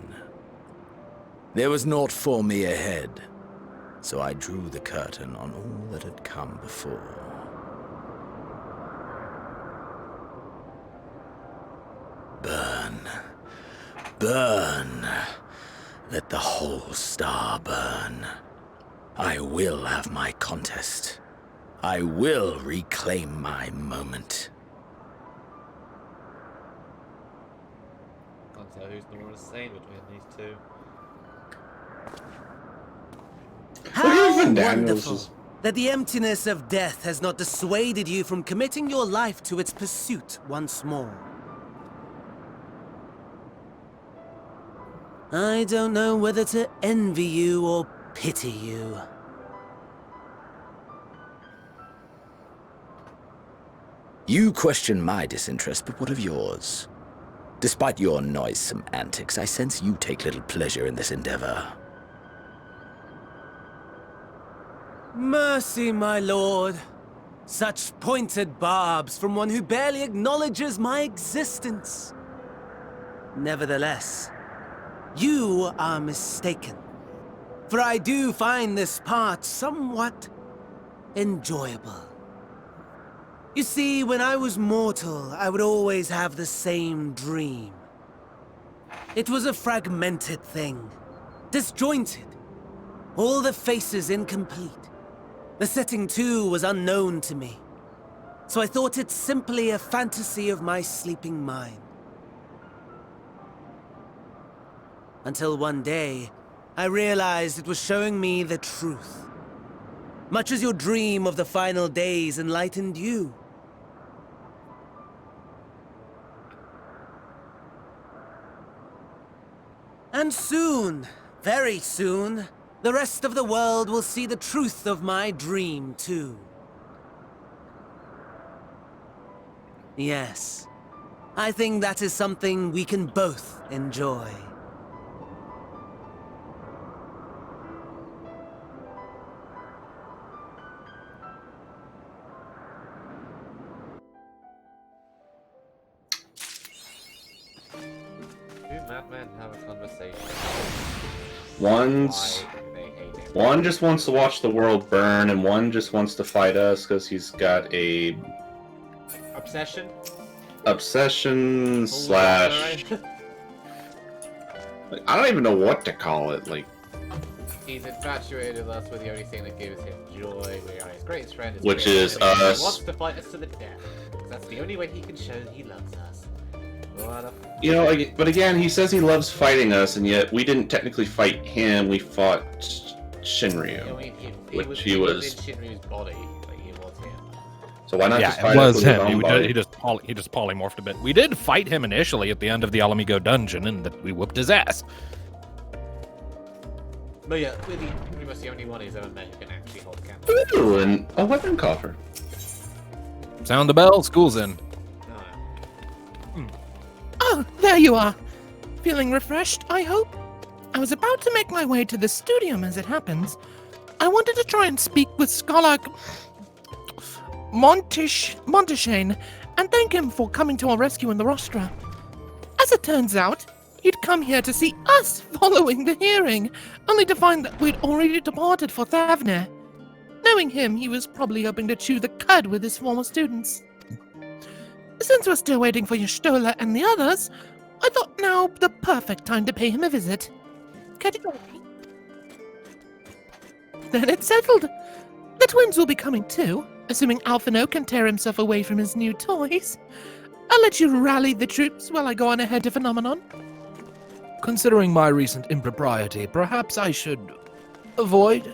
There was naught for me ahead, so I drew the curtain on all that had come before. Burn. Burn. Let the whole star burn. I will have my contest. I will reclaim my moment. Can't tell who's the more insane between these two. How Even Daniels wonderful is- that the emptiness of death has not dissuaded you from committing your life to its pursuit once more. I don't know whether to envy you or pity you. You question my disinterest, but what of yours? Despite your noisome antics, I sense you take little pleasure in this endeavor. Mercy, my lord. Such pointed barbs from one who barely acknowledges my existence. Nevertheless, you are mistaken. For I do find this part somewhat enjoyable. You see, when I was mortal, I would always have the same dream. It was a fragmented thing, disjointed, all the faces incomplete. The setting, too, was unknown to me, so I thought it simply a fantasy of my sleeping mind. Until one day, I realized it was showing me the truth. Much as your dream of the final days enlightened you. And soon, very soon, the rest of the world will see the truth of my dream, too. Yes, I think that is something we can both enjoy. Two madmen have a conversation. One just wants to watch the world burn, and one just wants to fight us because he's got a Obsession? obsession slash. Like, I don't even know what to call it. Like, He's infatuated with us with the only thing that gives him joy. We are his greatest friend. Which is us. He wants to fight us to the death. Because that's the only way he can show that he loves us. What a... you know, like, but again, he says he loves fighting us, and yet we didn't technically fight him. We fought Shinryu, I mean, he which was he was. in Shinryu's body. Like, he was him. So why not Yeah, just fight it us was with his him. own body? He just polymorphed a bit. We did fight him initially at the end of the Alamigo dungeon, and we whooped his ass. But yeah, we're pretty much the only one he's ever met who can actually hold a candle. Ooh, and a weapon coffer. Sound the bell. School's in. Oh, there you are. Feeling refreshed, I hope? I was about to make my way to the studium as it happens. I wanted to try and speak with Scholar Monteshane and thank him for coming to our rescue in the rostra. As it turns out, he'd come here to see us following the hearing, only to find that we'd already departed for Thavner. Knowing him, he was probably hoping to chew the cud with his former students. Since we're still waiting for Y'shtola and the others, I thought now the perfect time to pay him a visit. Catch it already? Then it's settled. The twins will be coming too, assuming Alphino can tear himself away from his new toys. I'll let you rally the troops while I go on ahead to Phenomenon. Considering my recent impropriety, perhaps I should avoid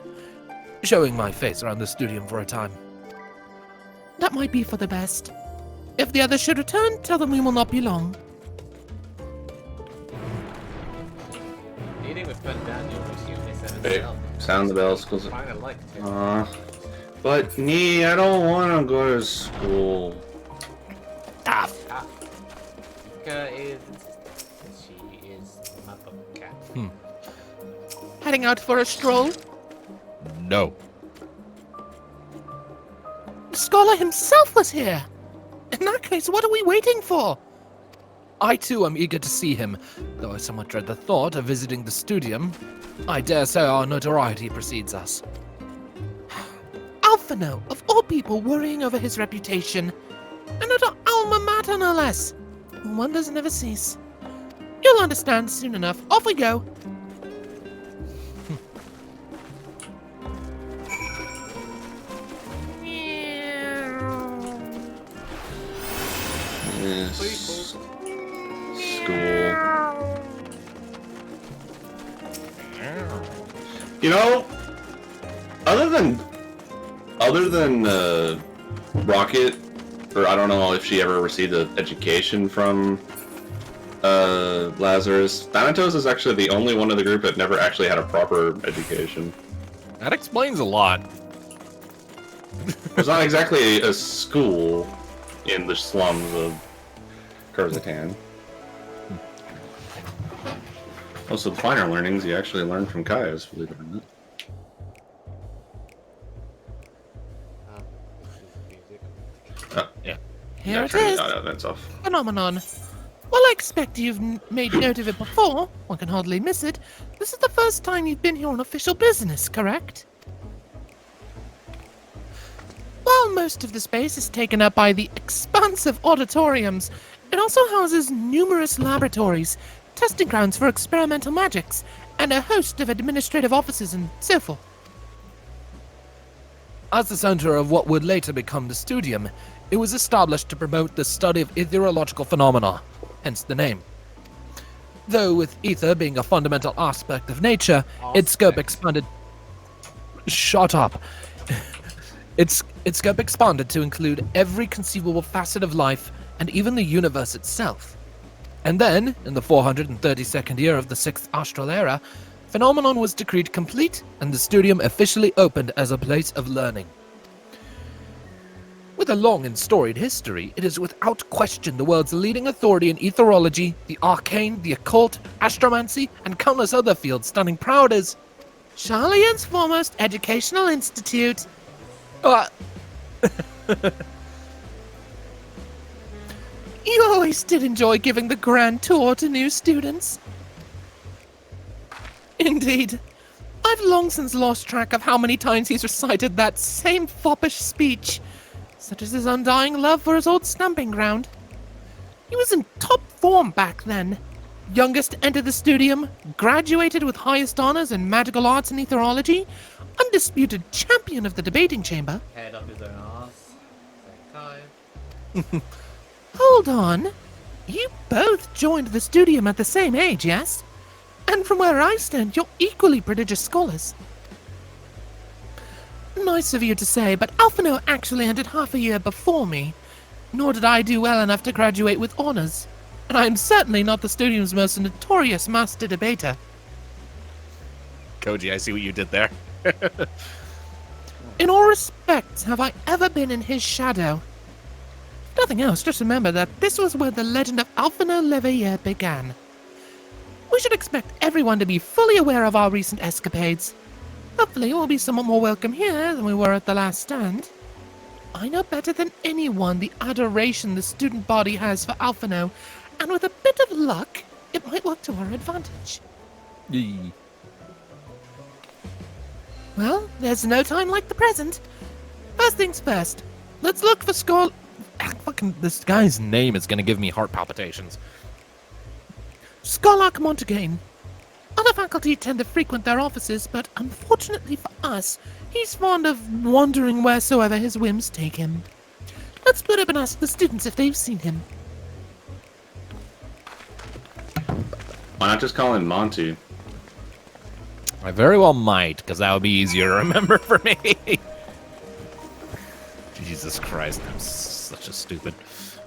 showing my face around the studium for a time. That might be for the best. If the others should return, tell them we will not be long. Meeting with Fred Daniel, excuse me, 7 Hey, sound the bells, cause Kinda like it. but nee, I don't want to go to school. She is my cat. Heading out for a stroll? No. The scholar himself was here! In that case, what are we waiting for? I too am eager to see him, though I somewhat dread the thought of visiting the studium. I dare say our notoriety precedes us. Alphino, of all people, worrying over his reputation. And at our alma mater, no less. Wonders never cease. You'll understand soon enough. Off we go. School. You know, other than Rocket, or I don't know if she ever received an education from Lazarus, Thanatos is actually the only one of the group that never actually had a proper education. That explains a lot. There's not exactly a school in the slums of Kurzatan. Most of the finer learnings you actually learn from Caius, believe it or not. Yeah. Here it is. That's off. Phenomenon. While I expect you've made note of it before, one can hardly miss it, this is the first time you've been here on official business, correct? While most of the space is taken up by the expansive auditoriums, it also houses numerous laboratories, testing grounds for experimental magics, and a host of administrative offices and so forth. As the center of what would later become the studium, it was established to promote the study of etherological phenomena, hence the name. Though with ether being a fundamental aspect of nature, its scope expanded... Shut up. Its scope expanded to include every conceivable facet of life and even the universe itself. And then, in the 432nd year of the 6th Astral Era, Phenomenon was decreed complete and the studium officially opened as a place of learning. With a long and storied history, it is without question the world's leading authority in etherology, the arcane, the occult, astromancy, and countless other fields, standing proud as Charlian's foremost educational institute. You always did enjoy giving the grand tour to new students. Indeed. I've long since lost track of how many times he's recited that same foppish speech, such as his undying love for his old stamping ground. He was in top form back then. Youngest to enter the studium, graduated with highest honors in magical arts and etherology, undisputed champion of the debating chamber. Head up his own ass. Same time. Hold on. You both joined the studium at the same age, yes? And from where I stand, you're equally prodigious scholars. Nice of you to say, but Alphino actually ended half a year before me. Nor did I do well enough to graduate with honors. And I am certainly not the studium's most notorious master debater. Koji, I see what you did there. In all respects, have I ever been in his shadow? If nothing else, just remember that this was where the legend of Alphino Leveilleur began. We should expect everyone to be fully aware of our recent escapades. Hopefully we'll be somewhat more welcome here than we were at the last stand. I know better than anyone the adoration the student body has for Alphino, and with a bit of luck, it might work to our advantage. Well, there's no time like the present. First things first, let's look for Skull... Fucking, this guy's name is gonna give me heart palpitations. Scholar Montagain. Other faculty tend to frequent their offices, but unfortunately for us, he's fond of wandering wheresoever his whims take him. Let's split up and ask the students if they've seen him. Why not just call him Monty? I very well might, because that would be easier to remember for me. Jesus Christ, I'm such a stupid...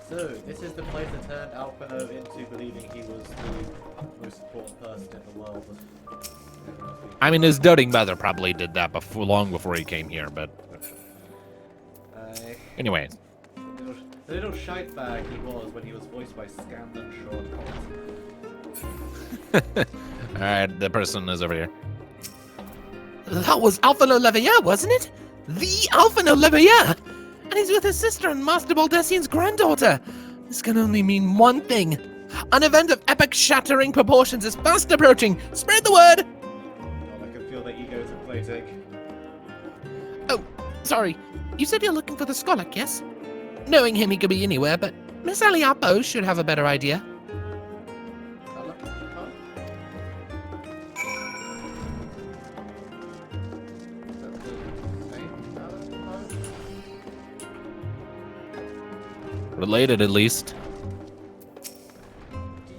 So, this is the place that turned Alphino into believing he was the most important person in the world. I mean, his doting mother probably did that long before he came here, but... Anyway. The little shite bag he was when he was voiced by Scandon Short. Alright, the person is over here. That was Alphino Leveilleur, wasn't it? The Alphino Leveilleur! And he's with his sister and Master Baldessian's granddaughter. This can only mean one thing. An event of epic-shattering proportions is fast approaching. Spread the word! I can feel the egos inflating. Oh, sorry. You said you're looking for the Skolak, yes? Knowing him, he could be anywhere, but Miss Aliapo should have a better idea. Related, at least.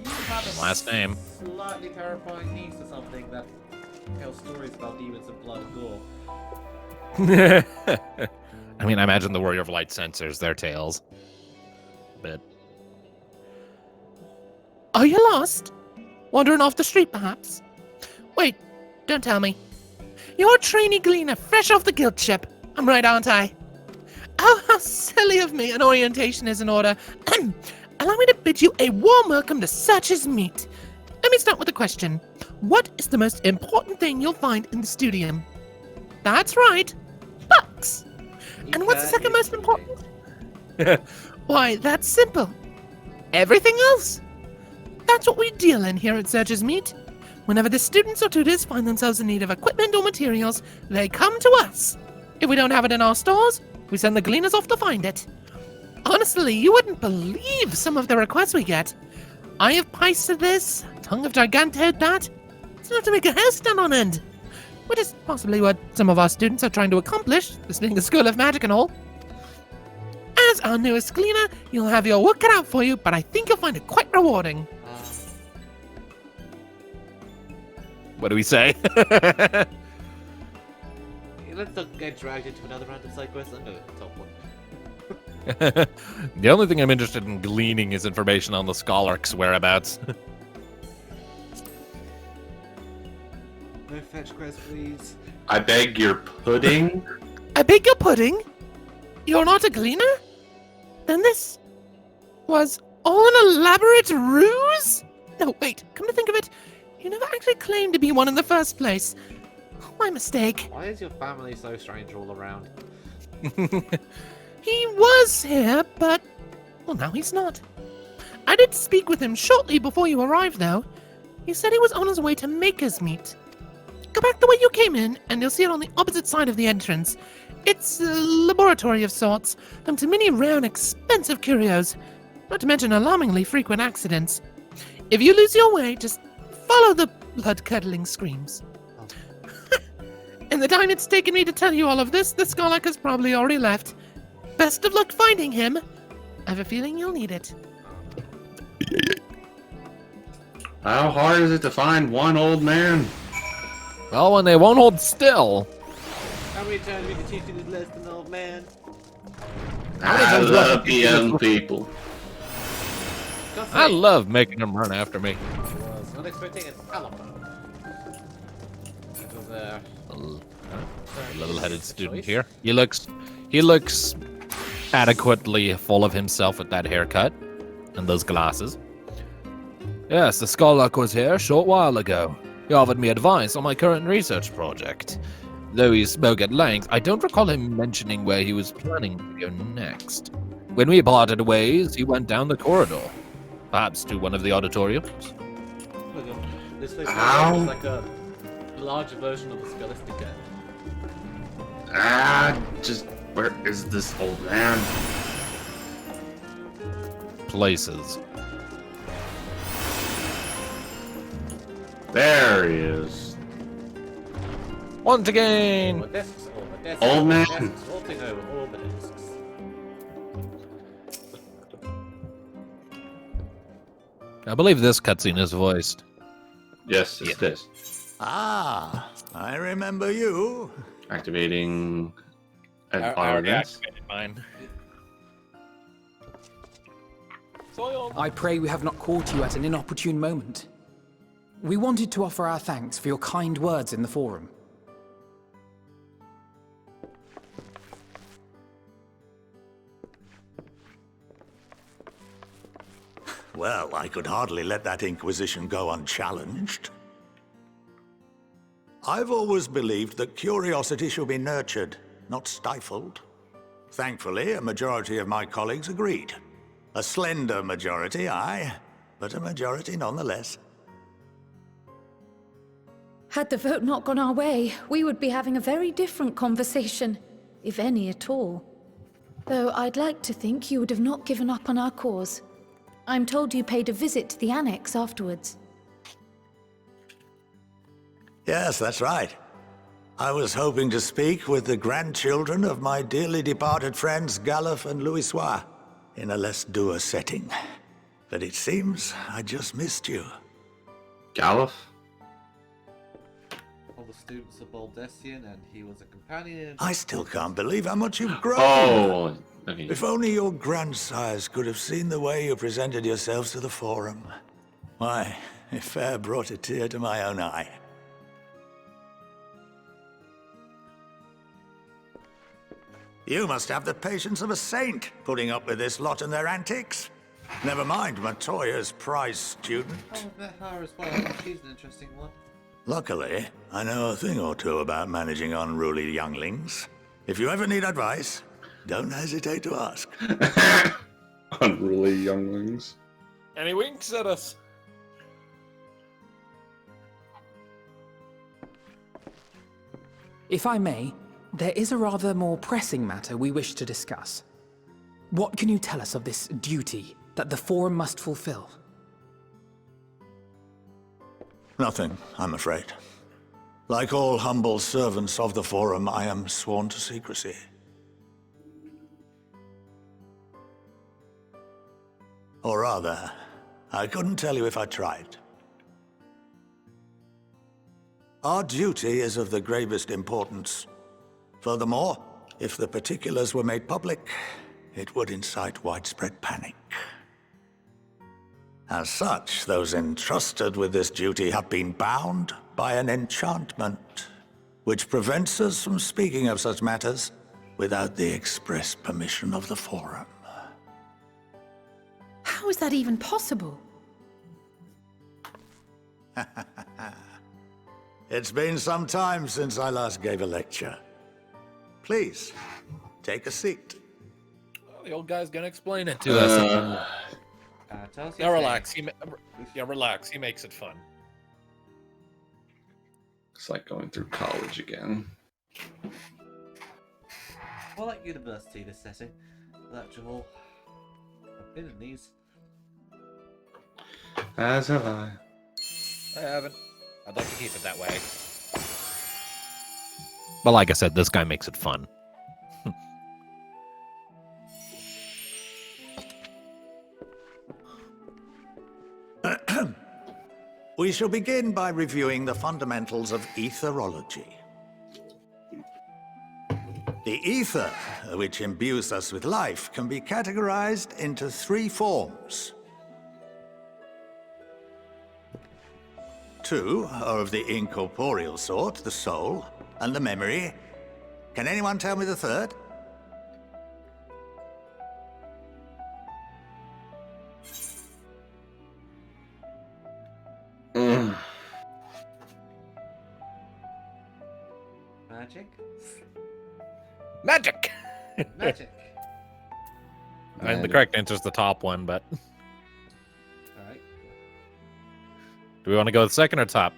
Do you have a Last name. slightly terrifying niece or something that tells stories about demons and blood and gore? I mean, I imagine the Warrior of Light censors their tales. But... Are you lost? Wandering off the street, perhaps? Wait, don't tell me. You're a trainee gleaner, fresh off the guild ship. I'm right, aren't I? Oh, how silly of me. An orientation is in order. Allow me to bid you a warm welcome to Searcher's Meet. Let me start with a question. What is the most important thing you'll find in the studium? That's right. Books. And what's the second most important? Why, that's simple. Everything else. That's what we deal in here at Searcher's Meet. Whenever the students or tutors find themselves in need of equipment or materials, they come to us. If we don't have it in our stores, we send the gleaners off to find it. Honestly, you wouldn't believe some of the requests we get. Eye of Pisces this, Tongue of Gigantoid that. It's enough to make a hair stand on end. Which is possibly what some of our students are trying to accomplish, this being a school of magic and all. As our newest gleaner, you'll have your work cut out for you, but I think you'll find it quite rewarding. What do we say? Let's not get dragged into another round of side quests. I'm going to top one. The only thing I'm interested in gleaning is information on the Scholark's whereabouts. No fetch quest, please. I beg your pudding? I beg your pudding? You're not a gleaner? Then this was all an elaborate ruse? No, wait, come to think of it, you never actually claimed to be one in the first place. My mistake. Why is your family so strange all around? He was here, but... well, now he's not. I did speak with him shortly before you arrived, though. He said he was on his way to Maker's Meet. Go back the way you came in, and you'll see it on the opposite side of the entrance. It's a laboratory of sorts, home to many rare and expensive curios, not to mention alarmingly frequent accidents. If you lose your way, just follow the blood-curdling screams. In the time it's taken me to tell you all of this, the Skolak has probably already left. Best of luck finding him. I have a feeling you'll need it. How hard is it to find one old man? Well, when they won't hold still. How many times we can teach you this lesson, old man? I love the young people. I love making them run after me. I was not expecting an elephant. It was A level-headed student here. He looks adequately full of himself with that haircut and those glasses. Yes, the Skolak was here a short while ago. He offered me advice on my current research project. Though he spoke at length, I don't recall him mentioning where he was planning to go next. When we parted ways, he went down the corridor. Perhaps to one of the auditoriums. This place Ow. is like a larger version of the Skullistic Den. Where is this old man? Places. There he is. Once again! All the desks, all the desks, Old all the man. desks, vaulting over all the desks. I believe this cutscene is voiced. Yes, it is. Ah, I remember you. Activating an I already audience. activated mine. I pray we have not caught you at an inopportune moment. We wanted to offer our thanks for your kind words in the forum. Well, I could hardly let that Inquisition go unchallenged. I've always believed that curiosity should be nurtured, not stifled. Thankfully, a majority of my colleagues agreed. A slender majority, aye, but a majority nonetheless. Had the vote not gone our way, we would be having a very different conversation, if any at all. Though I'd like to think you would have not given up on our cause. I'm told you paid a visit to the Annex afterwards. Yes, that's right. I was hoping to speak with the grandchildren of my dearly departed friends Galef and Louisoix in a less dour setting. But it seems I just missed you. Galef? All the students of Baldessian, and he was a companion. I still can't believe how much you've grown. Oh, okay. If only your grandsires could have seen the way you presented yourselves to the Forum. Why, it fair brought a tear to my own eye. You must have the patience of a saint, putting up with this lot and their antics. Never mind Matoya's prize student. Oh, I've met her as well. She's an interesting one. Luckily, I know a thing or two about managing unruly younglings. If you ever need advice, don't hesitate to ask. Unruly younglings. And he winks at us. If I may, there is a rather more pressing matter we wish to discuss. What can you tell us of this duty that the Forum must fulfill? Nothing, I'm afraid. Like all humble servants of the Forum, I am sworn to secrecy. Or rather, I couldn't tell you if I tried. Our duty is of the gravest importance. Furthermore, if the particulars were made public, it would incite widespread panic. As such, those entrusted with this duty have been bound by an enchantment, which prevents us from speaking of such matters without the express permission of the Forum. How is that even possible? It's been some time since I last gave a lecture. Please, take a seat. Well, the old guy's gonna explain it to us. Tell us Now your relax. thing. Relax. He makes it fun. It's like going through college again. Well, like university, this setting. Lecture hall. I've been in these. As have I. I haven't. I'd like to keep it that way. But like I said, this guy makes it fun. We shall begin by reviewing the fundamentals of Etherology. The ether, which imbues us with life, can be categorized into three forms. Two are of the incorporeal sort, the soul, and the memory. Can anyone tell me the third? Magic? Magic! Magic. And the correct answer is the top one, but... Alright. Do we want to go with second or top?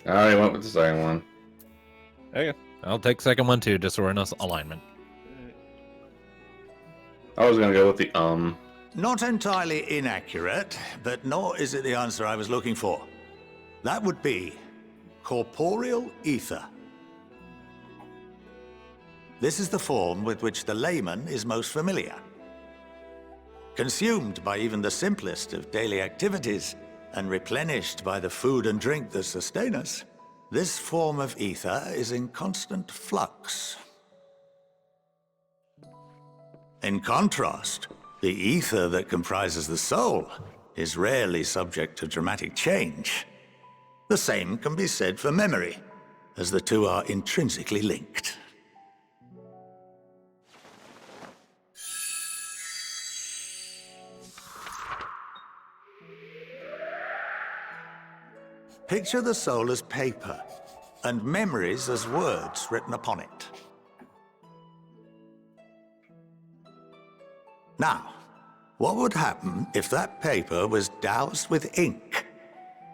I already went with the second one. Okay. I'll take second one too, just so we're in alignment. I was gonna go with the Not entirely inaccurate, but nor is it the answer I was looking for. That would be corporeal ether. This is the form with which the layman is most familiar. Consumed by even the simplest of daily activities, and replenished by the food and drink that sustain us, this form of ether is in constant flux. In contrast, the ether that comprises the soul is rarely subject to dramatic change. The same can be said for memory, as the two are intrinsically linked. Picture the soul as paper, and memories as words written upon it. Now, what would happen if that paper was doused with ink?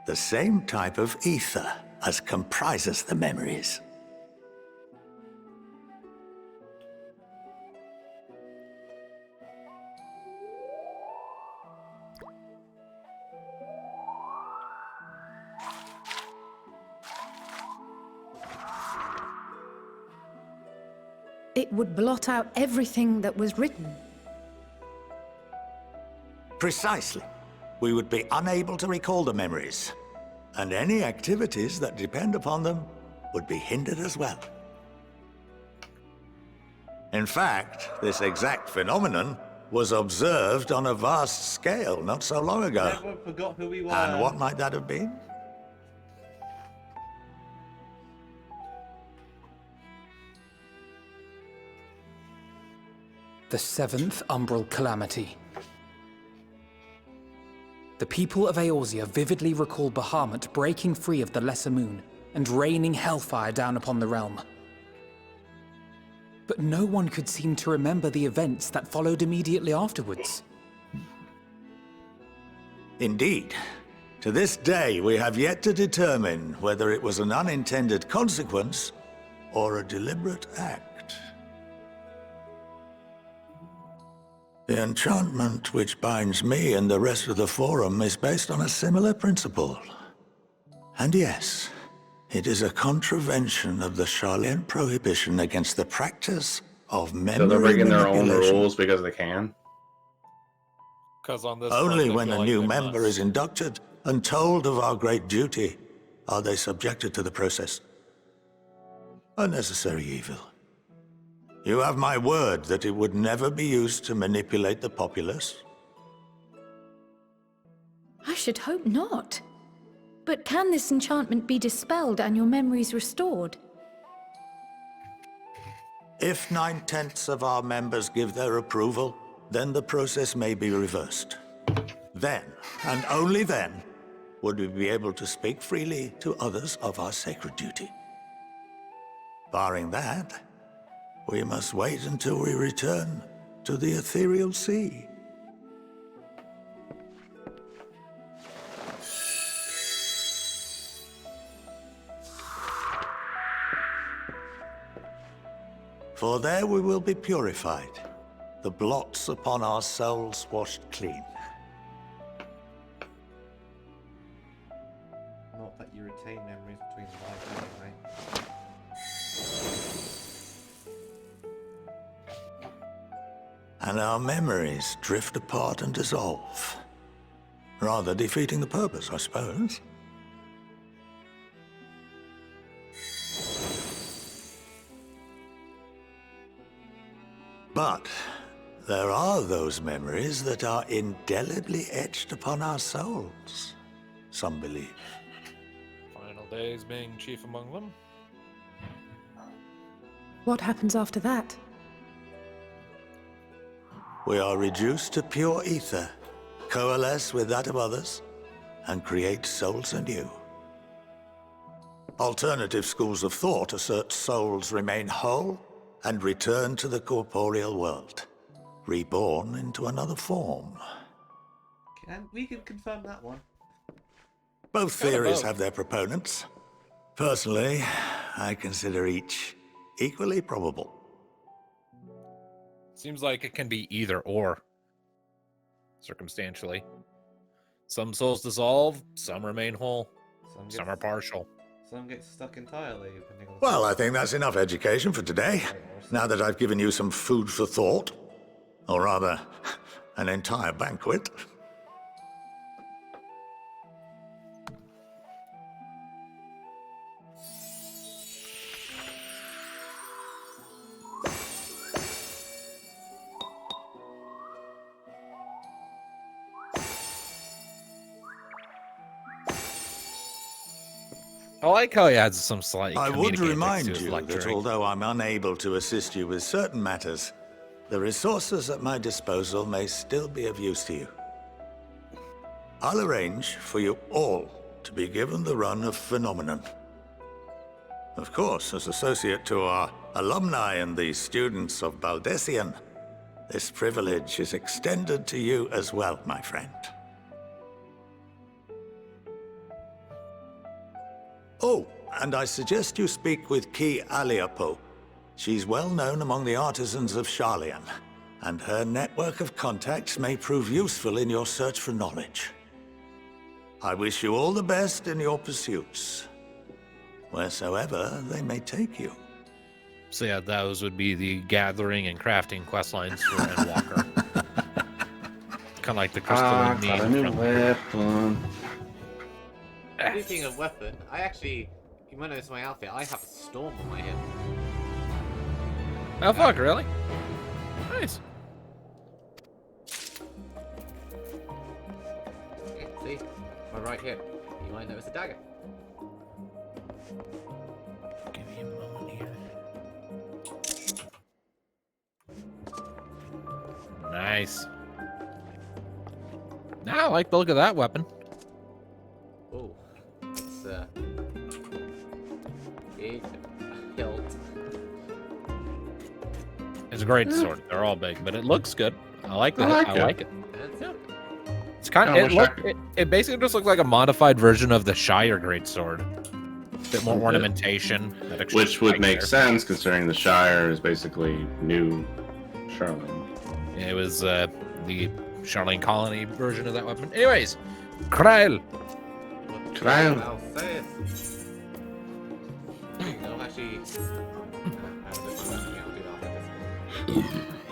The same type of ether as comprises the memories. It would blot out everything that was written. Precisely. We would be unable to recall the memories, and any activities that depend upon them would be hindered as well. In fact, this exact phenomenon was observed on a vast scale not so long ago. Everyone forgot who we were. And what might that have been? The 7th Umbral Calamity. The people of Eorzea vividly recall Bahamut breaking free of the Lesser Moon and raining hellfire down upon the realm. But no one could seem to remember the events that followed immediately afterwards. Indeed. To this day, we have yet to determine whether it was an unintended consequence or a deliberate act. The enchantment which binds me and the rest of the Forum is based on a similar principle. And yes, it is a contravention of the Charlian prohibition against the practice of memory So they're breaking their own manipulation. rules because they can? Because on this Only front, I when feel a like new they member must. is inducted and told of our great duty are they subjected to the process. A necessary evil. You have my word that it would never be used to manipulate the populace. I should hope not. But can this enchantment be dispelled and your memories restored? If 9/10 of our members give their approval, then the process may be reversed. Then, and only then, would we be able to speak freely to others of our sacred duty. Barring that, we must wait until we return to the ethereal sea. For there we will be purified, the blots upon our souls washed clean. Not that you retain memories between lives anyway. And our memories drift apart and dissolve. Rather defeating the purpose, I suppose. But there are those memories that are indelibly etched upon our souls, some believe. Final days being chief among them. What happens after that? We are reduced to pure ether, coalesce with that of others, and create souls anew. Alternative schools of thought assert souls remain whole and return to the corporeal world, reborn into another form. We can confirm that one. Both theories have their proponents. Personally, I consider each equally probable. Seems like it can be either or, circumstantially. Some souls dissolve, some remain whole, some are partial. Some get stuck entirely. Well, I think that's enough education for today. Now that I've given you some food for thought. Or rather, an entire banquet. I like how he adds some slight I would comedic remind antics to his you that lecturing. although I'm unable to assist you with certain matters, the resources at my disposal may still be of use to you. I'll arrange for you all to be given the run of Phenomenon. Of course, as associate to our alumni and the students of Baldessian, this privilege is extended to you as well, my friend. Oh, and I suggest you speak with Ki Aliapo. She's well known among the artisans of Sharlayan, and her network of contacts may prove useful in your search for knowledge. I wish you all the best in your pursuits, wheresoever they may take you. So yeah, those would be the gathering and crafting quest lines for Endwalker. Kind of like the crystalline got a new weapon. Speaking of weapon, you might notice my outfit, I have a storm on my hip. Oh fuck, really? Nice. See? My right hip. You might notice a dagger. Give me a moment here. Nice. Now I like the look of that weapon. Oh, it's big hilt. It's a great sword. They're all big, but it looks good. I like that. I like it. Yeah. It's kind of it basically just looks like a modified version of the Shire greatsword. A bit more ornamentation. Which would make sense considering the Shire is basically new Sharlayan. It was the Sharlayan colony version of that weapon. Anyways, Krail. Krail. I'll say it. No, actually,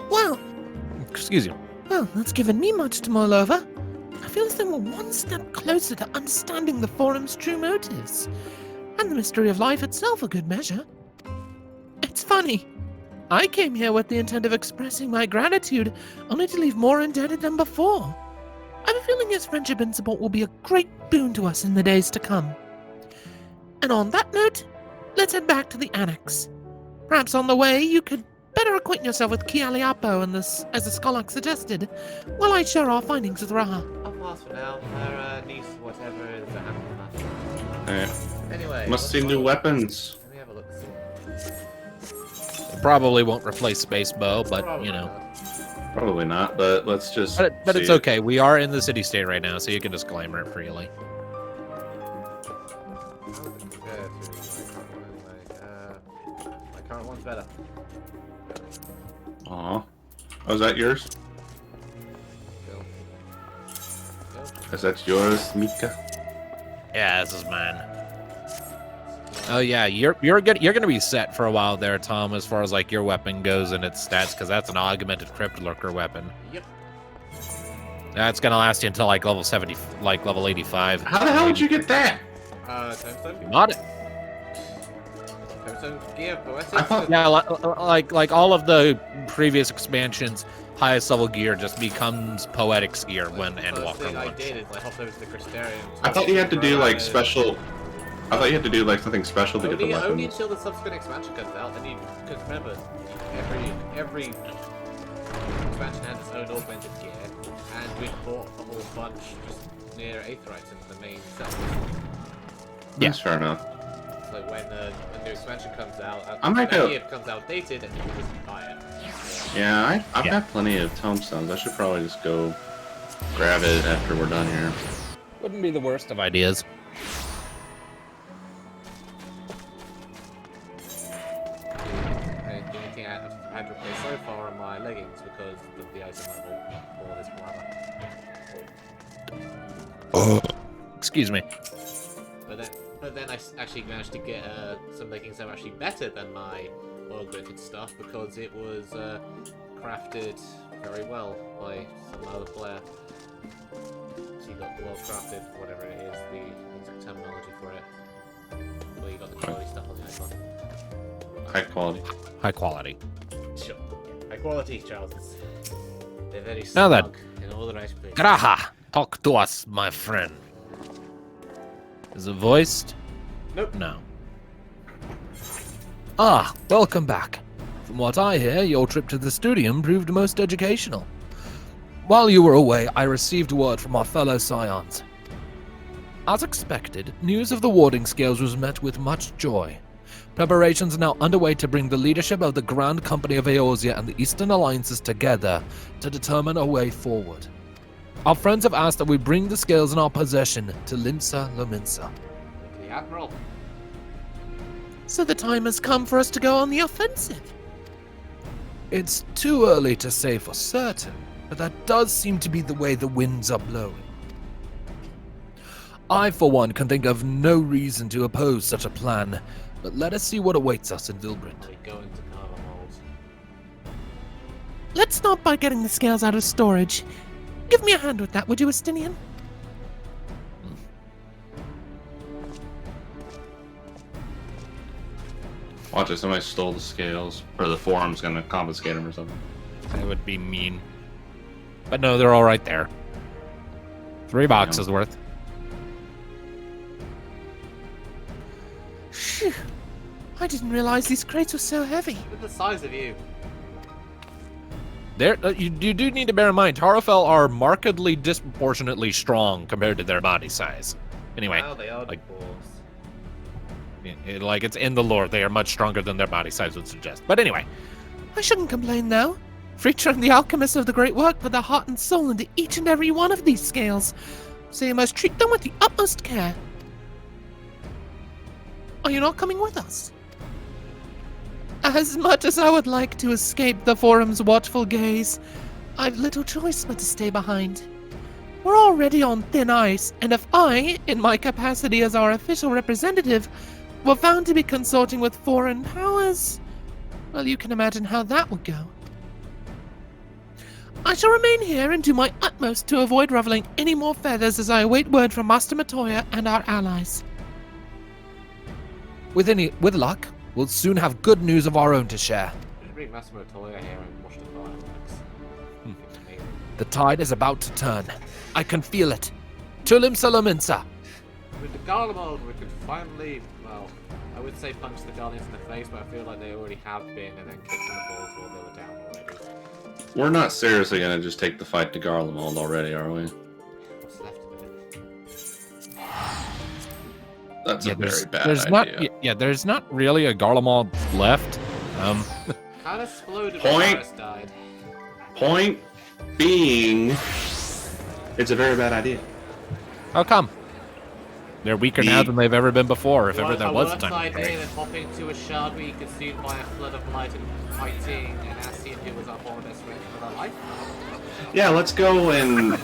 Well, excuse you. Well, that's given me much to mull over. I feel as though we're one step closer to understanding the Forum's true motives. And the mystery of life itself, a good measure. It's funny. I came here with the intent of expressing my gratitude, only to leave more indebted than before. I have a feeling his friendship and support will be a great boon to us in the days to come. And on that note, let's head back to the Annex. Perhaps on the way, you could better acquaint yourself with Kialiapo and as the Skolak suggested, while I share our findings with Raha. I'll pass for now. Her niece, whatever, is a handful of Yeah. Anyway. Must see new weapons. Let me have a look. It probably won't replace Space Bow, but you know. Probably not, but let's just. But it's okay. We are in the city state right now, so you can disclaimer it freely. My current one's better. Aw. Oh, is that yours? Is that yours, Mika? Yeah, this is mine. Oh yeah, you're gonna be set for a while there, Tom, as far as like your weapon goes and its stats, because that's an augmented Crypt Lurker weapon. Yep. That's gonna last you until like level 70, like level 85. How the hell did you get that? Tombstone? Not it. Tombstone gear, poetics. Yeah, like all of the previous expansions, highest level gear just becomes Poetics gear when Endwalker thing I launches. did is I hopped over to the Crystarium. I thought you had to do like special. I thought you had to do like something special to get the Only weapons. until the subsequent expansion comes out. Then because remember, every expansion has its own augmented gear, and we bought a whole bunch just near Aetherites in the main set. Yeah, fair enough. So when the new expansion comes out, I might go. it becomes outdated, and you can just buy it. Yeah, I've got plenty of tombstones. I should probably just go grab it after we're done here. Wouldn't be the worst of ideas. thing I've had to replace so far are my leggings because of the item level for this ladder. Excuse me. But then I actually managed to get some leggings that were actually better than my oil-gritted stuff because it was crafted very well by some other player. So you got the well-crafted, whatever it is, the exact terminology for it. Well, you got the quality stuff on the icon. High quality. High quality. Sure. High quality trousers. They're very Now then. snug in all the right places. Graha, talk to us, my friend. Is it voiced? Nope. No. Ah, welcome back. From what I hear, your trip to the studium proved most educational. While you were away, I received word from our fellow scions. As expected, news of the warding scales was met with much joy. Preparations are now underway to bring the leadership of the Grand Company of Eorzea and the Eastern Alliances together to determine a way forward. Our friends have asked that we bring the scales in our possession to Limsa Lominsa. The Admiral. So the time has come for us to go on the offensive. It's too early to say for certain, but that does seem to be the way the winds are blowing. I, for one, can think of no reason to oppose such a plan, but let us see what awaits us in Vilbrand. We go into Garlemald. Let's start by getting the scales out of storage. Give me a hand with that, would you, Estinian? Watch it, somebody stole the scales, or the forum's gonna confiscate them or something. That would be mean. But no, they're all right there. 3 boxes worth. Phew. I didn't realize these crates were so heavy. Look at the size of you. There, you do need to bear in mind, Tarafel are markedly disproportionately strong compared to their body size. Anyway, Wow, they are like, dwarves. like it's in the lore, they are much stronger than their body size would suggest. But anyway, I shouldn't complain, though. Fritra and the alchemists of the great work put their heart and soul into each and every one of these scales, so you must treat them with the utmost care. Are you not coming with us? As much as I would like to escape the forum's watchful gaze, I've little choice but to stay behind. We're already on thin ice, and if I, in my capacity as our official representative, were found to be consorting with foreign powers, well, you can imagine how that would go. I shall remain here and do my utmost to avoid ruffling any more feathers as I await word from Master Matoya and our allies. with luck, we'll soon have good news of our own to share. Just bring Massimo Toya here and watch the fireworks. The tide is about to turn. I can feel it. Tulim Salaminsa. With the Garlemald, we could finally, well, I would say punch the Guardians in the face, but I feel like they already have been, and then kicked in the balls while they were down already. We're not seriously gonna just take the fight to Garlemald already, are we? What's left of it? That's a very bad there's idea. There's not really a Garlemald left. Kind of exploded Point. when Varus died. Point being, it's a very bad idea. How come? They're weaker now than they've ever been before, if ever there was a a time. idea than hopping to a shard where you consumed by a flood of light and fighting an Ascian who was up on this range for their life. Yeah, let's go and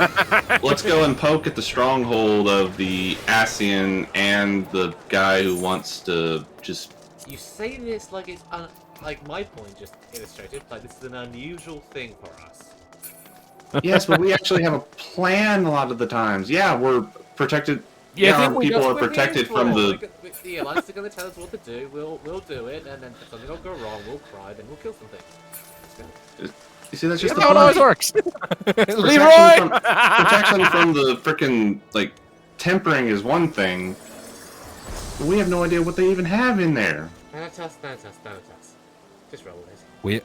poke at the stronghold of the Ascian and the guy who wants to just. You say this like it's like my point just illustrated. Like this is an unusual thing for us. Yes, but we actually have a plan a lot of the times. Yeah, we're protected. Yeah, our people are protected from the. The Alliance are going to tell us what to do. We'll do it, and then if something will go wrong, we'll cry. Then we'll kill something. You see, that's just how it always works. Leroy. Protection from the frickin' like tempering is one thing. But we have no idea what they even have in there. Thanatos. Just roll this. We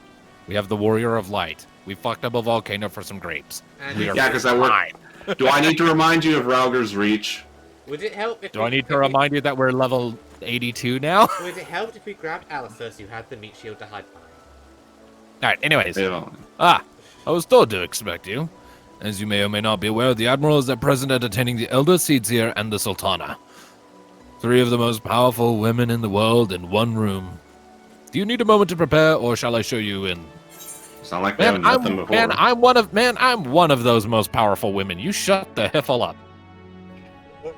have the Warrior of Light. We fucked up a volcano for some grapes. And We are Yeah, because that worked. Do I need to remind you of Rauger's Reach? Would it help if Do I need to remind you that we're level 82 now? Would it help if we grabbed Alistair so you had the meat shield to hide behind? Alright, anyways. Yeah. I was told to expect you. As you may or may not be aware, the Admiral is at present entertaining the Elder Seedsir and the Sultana. 3 of the most powerful women in the world in one room. Do you need a moment to prepare, or shall I show you in? It's not like we haven't met them before. I'm one of those most powerful women. You shut the hell up.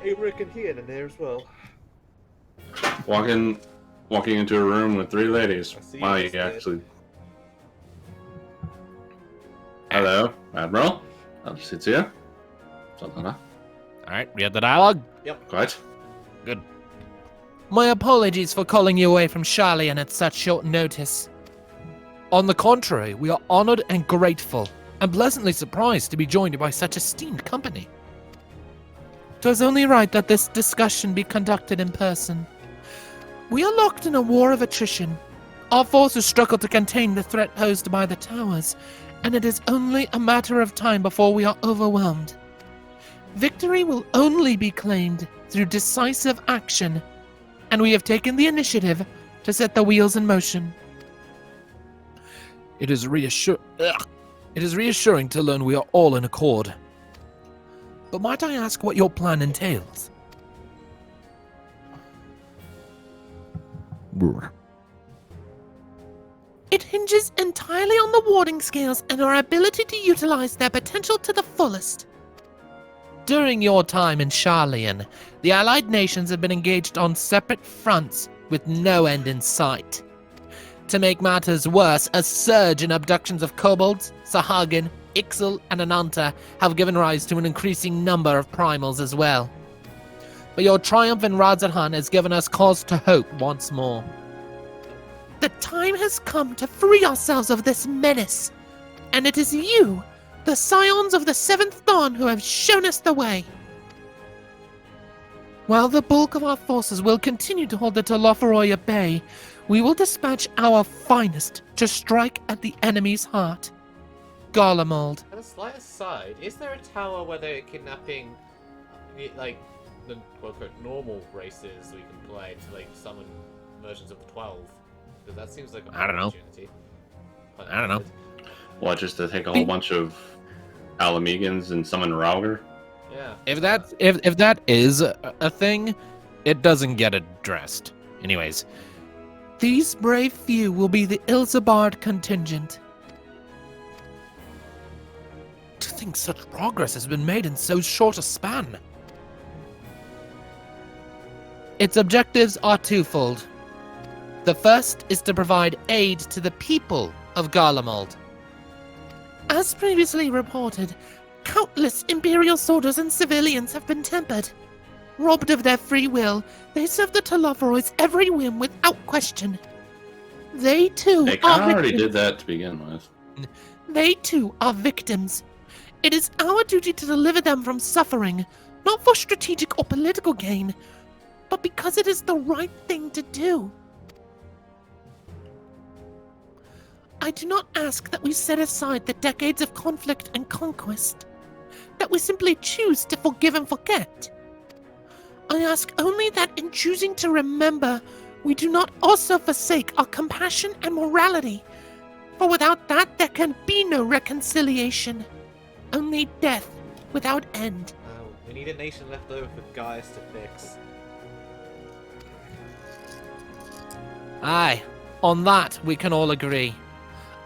Eric and Ian in there as well. Walking into a room with 3 ladies. Wow, you instead. actually. Hello, Admiral. I'll sit here. All right, we had the dialogue. Yep. Quite. Good. My apologies for calling you away from Charlian at such short notice. On the contrary, we are honored and grateful, and pleasantly surprised to be joined by such esteemed company. 'Twas only right that this discussion be conducted in person. We are locked in a war of attrition. Our forces struggle to contain the threat posed by the towers, and it is only a matter of time before we are overwhelmed. Victory will only be claimed through decisive action, and we have taken the initiative to set the wheels in motion. It is reassuring to learn we are all in accord. But might I ask what your plan entails? It hinges entirely on the warding scales and our ability to utilize their potential to the fullest. During your time in Charlian, the allied nations have been engaged on separate fronts with no end in sight. To make matters worse, a surge in abductions of kobolds, Sahagin, Ixal, and Ananta have given rise to an increasing number of primals as well. But your triumph in Radzarhan has given us cause to hope once more. The time has come to free ourselves of this menace, and it is you, the scions of the Seventh Dawn, who have shown us the way. While the bulk of our forces will continue to hold the Telophoroi at bay, we will dispatch our finest to strike at the enemy's heart. Garlemald. On a slight aside, is there a tower where they're kidnapping, like, the quote-unquote normal races we can play to, like, summon versions of the 12? Because that seems like I don't know. I don't know. What, just to take a whole bunch of Alamegans and summon Rauger? Yeah. If that is a thing, it doesn't get addressed. Anyways. These brave few will be the Ilzabard contingent. To think such progress has been made in so short a span. Its objectives are twofold. The first is to provide aid to the people of Garlemald. As previously reported, countless Imperial soldiers and civilians have been tempered. Robbed of their free will, they serve the Telophoroids every whim without question. They too They are already victims. did that to begin with. They too are victims. It is our duty to deliver them from suffering, not for strategic or political gain, but because it is the right thing to do. I do not ask that we set aside the decades of conflict and conquest, that we simply choose to forgive and forget. I ask only that in choosing to remember, we do not also forsake our compassion and morality, for without that there can be no reconciliation, only death without end. We need a nation left over for Gaius to fix. Aye, on that we can all agree.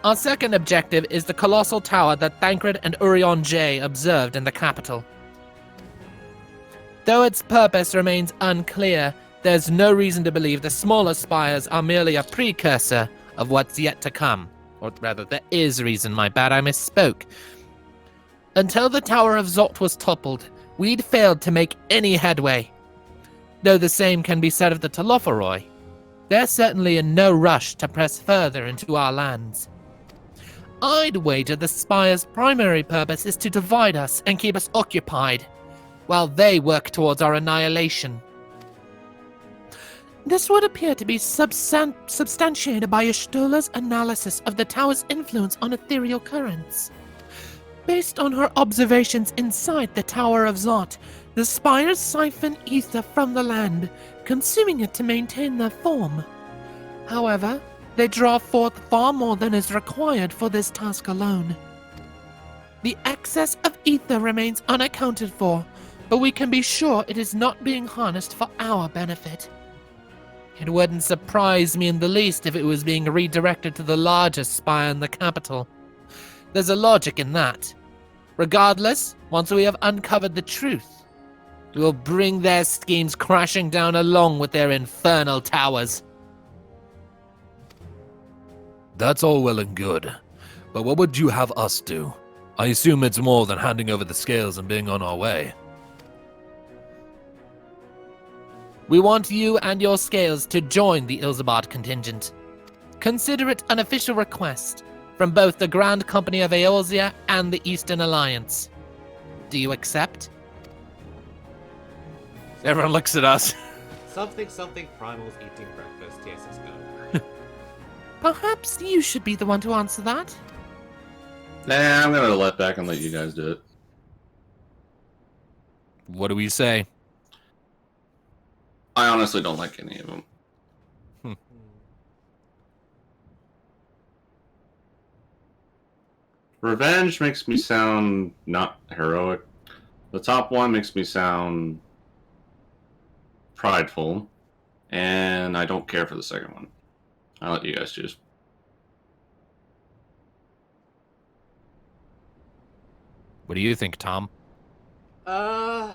Our second objective is the colossal tower that Thancred and Urion J observed in the capital. Though its purpose remains unclear, there's no reason to believe the smaller spires are merely a precursor of what's yet to come. Or rather, there is reason, my bad, I misspoke. Until the Tower of Zot was toppled, we'd failed to make any headway. Though the same can be said of the Telophoroi, they're certainly in no rush to press further into our lands. I'd wager the Spire's primary purpose is to divide us and keep us occupied, while they work towards our annihilation. This would appear to be substantiated by Ishtola's analysis of the tower's influence on ethereal currents. Based on her observations inside the Tower of Zot, the spires siphon ether from the land, consuming it to maintain their form. However, they draw forth far more than is required for this task alone. The excess of ether remains unaccounted for, but we can be sure it is not being harnessed for our benefit. It wouldn't surprise me in the least if it was being redirected to the largest spire in the capital. There's a logic in that. Regardless, once we have uncovered the truth, we will bring their schemes crashing down along with their infernal towers. That's all well and good. But what would you have us do? I assume it's more than handing over the scales and being on our way. We want you and your scales to join the Ilzabad contingent. Consider it an official request from both the Grand Company of Eorzea and the Eastern Alliance. Do you accept? Everyone looks at us. Something primal's eating breakfast. Yes, let's go. Perhaps you should be the one to answer that. Nah, I'm gonna let back and let you guys do it. What do we say? I honestly don't like any of them. Revenge makes me sound not heroic. The top one makes me sound prideful. And I don't care for the second one. I'll let you guys choose. What do you think, Tom? The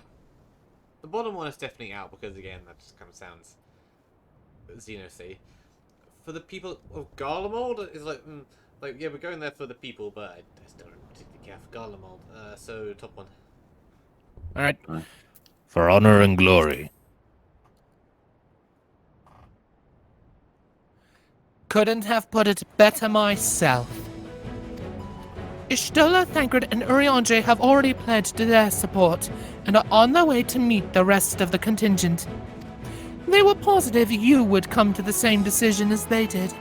bottom one is definitely out because, again, that just kind of sounds Xenosy. For the people of Garlemald, is like, yeah, we're going there for the people, but I just don't particularly care for Garlemald. So top one. All right. For honor and glory. Couldn't have put it better myself. Ishtola, Thancred, and Urianger have already pledged their support and are on their way to meet the rest of the contingent. They were positive you would come to the same decision as they did.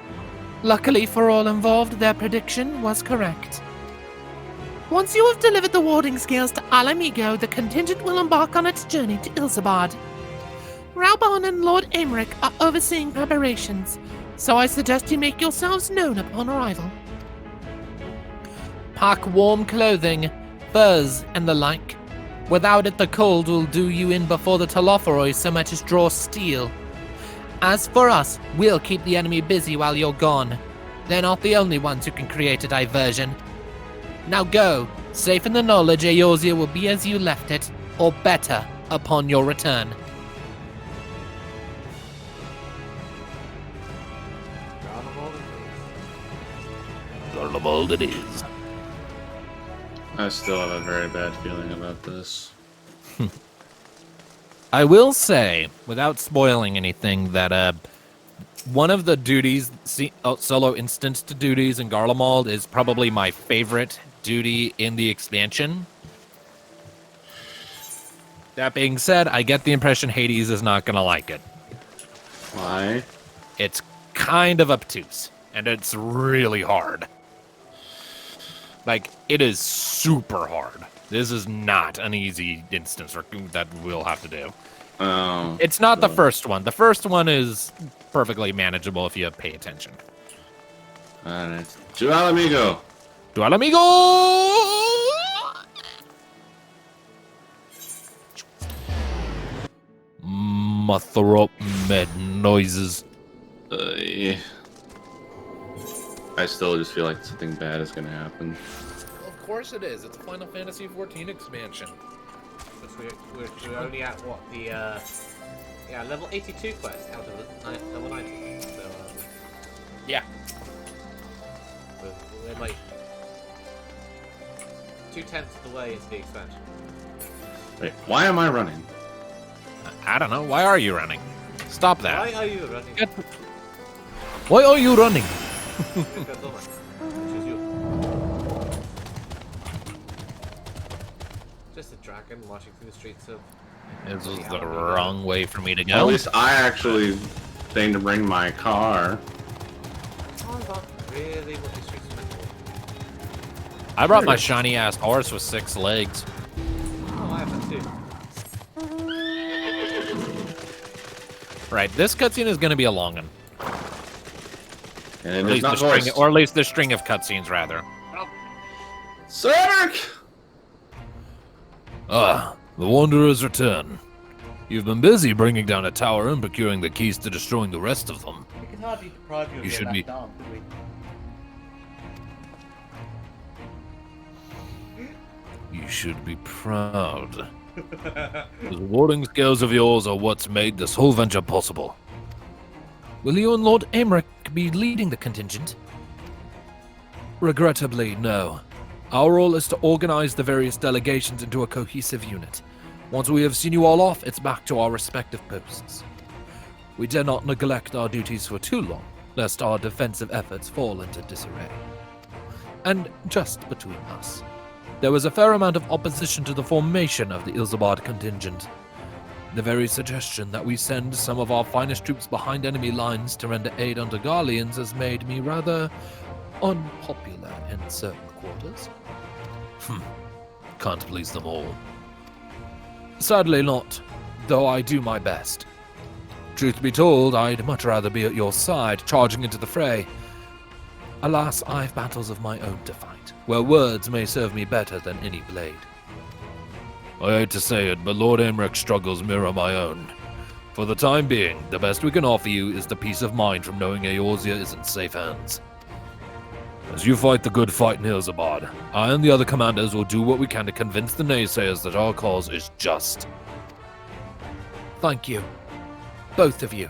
Luckily for all involved, their prediction was correct. Once you have delivered the warding scales to Alamigo, the contingent will embark on its journey to Ilzabad. Raubon and Lord Aymeric are overseeing preparations, so I suggest you make yourselves known upon arrival. Pack warm clothing, furs, and the like. Without it, the cold will do you in before the Talotheroi so much as draw steel. As for us, we'll keep the enemy busy while you're gone. They're not the only ones who can create a diversion. Now go, safe in the knowledge Eorzea will be as you left it, or better, upon your return. Garlemald it is. I still have a very bad feeling about this. I will say, without spoiling anything, that one of the duties, solo instance duties in Garlemald is probably my favorite duty in the expansion. That being said, I get the impression Hades is not going to like it. Why? It's kind of obtuse, and it's really hard. Like, it is super hard. This is not an easy instance that we'll have to do. It's not the first one. The first one is perfectly manageable if you pay attention. Alright. Dual amigo! Dual amigo! My throat made noises. Yeah. I still just feel like something bad is gonna happen. Of course it is. It's a Final Fantasy XIV expansion. We're only at, what, the, level 82 quest out of level 90. So, yeah. We're like 2/10 of the way into the expansion. Wait, why am I running? I don't know. Why are you running? Stop that. Why are you running? Why are you running? Just a dragon marching through the streets of... This is the wrong way for me to go. At least I actually think to bring my car. Really what these streets are meant for? I brought my shiny ass horse with 6 legs. Oh, I have that too. Right, this cutscene is going to be a long one. And or, at least the string of cutscenes, rather. Sir! The Wanderer's return. You've been busy bringing down a tower and procuring the keys to destroying the rest of them. We can hardly deprive you of You your should be- left arm, could we? You should be proud. Those warding skills of yours are what's made this whole venture possible. Will you and Lord Aymeric be leading the contingent? Regrettably, no. Our role is to organize the various delegations into a cohesive unit. Once we have seen you all off, it's back to our respective posts. We dare not neglect our duties for too long, lest our defensive efforts fall into disarray. And just between us, there was a fair amount of opposition to the formation of the Ilzabard contingent. The very suggestion that we send some of our finest troops behind enemy lines to render aid unto Garleans has made me rather unpopular in certain quarters. Can't please them all. Sadly not, though I do my best. Truth be told, I'd much rather be at your side, charging into the fray. Alas, I've battles of my own to fight, where words may serve me better than any blade. I hate to say it, but Lord Aymric's struggles mirror my own. For the time being, the best we can offer you is the peace of mind from knowing Eorzea is in safe hands. As you fight the good fight in Ilzabard, I and the other commanders will do what we can to convince the naysayers that our cause is just. Thank you. Both of you.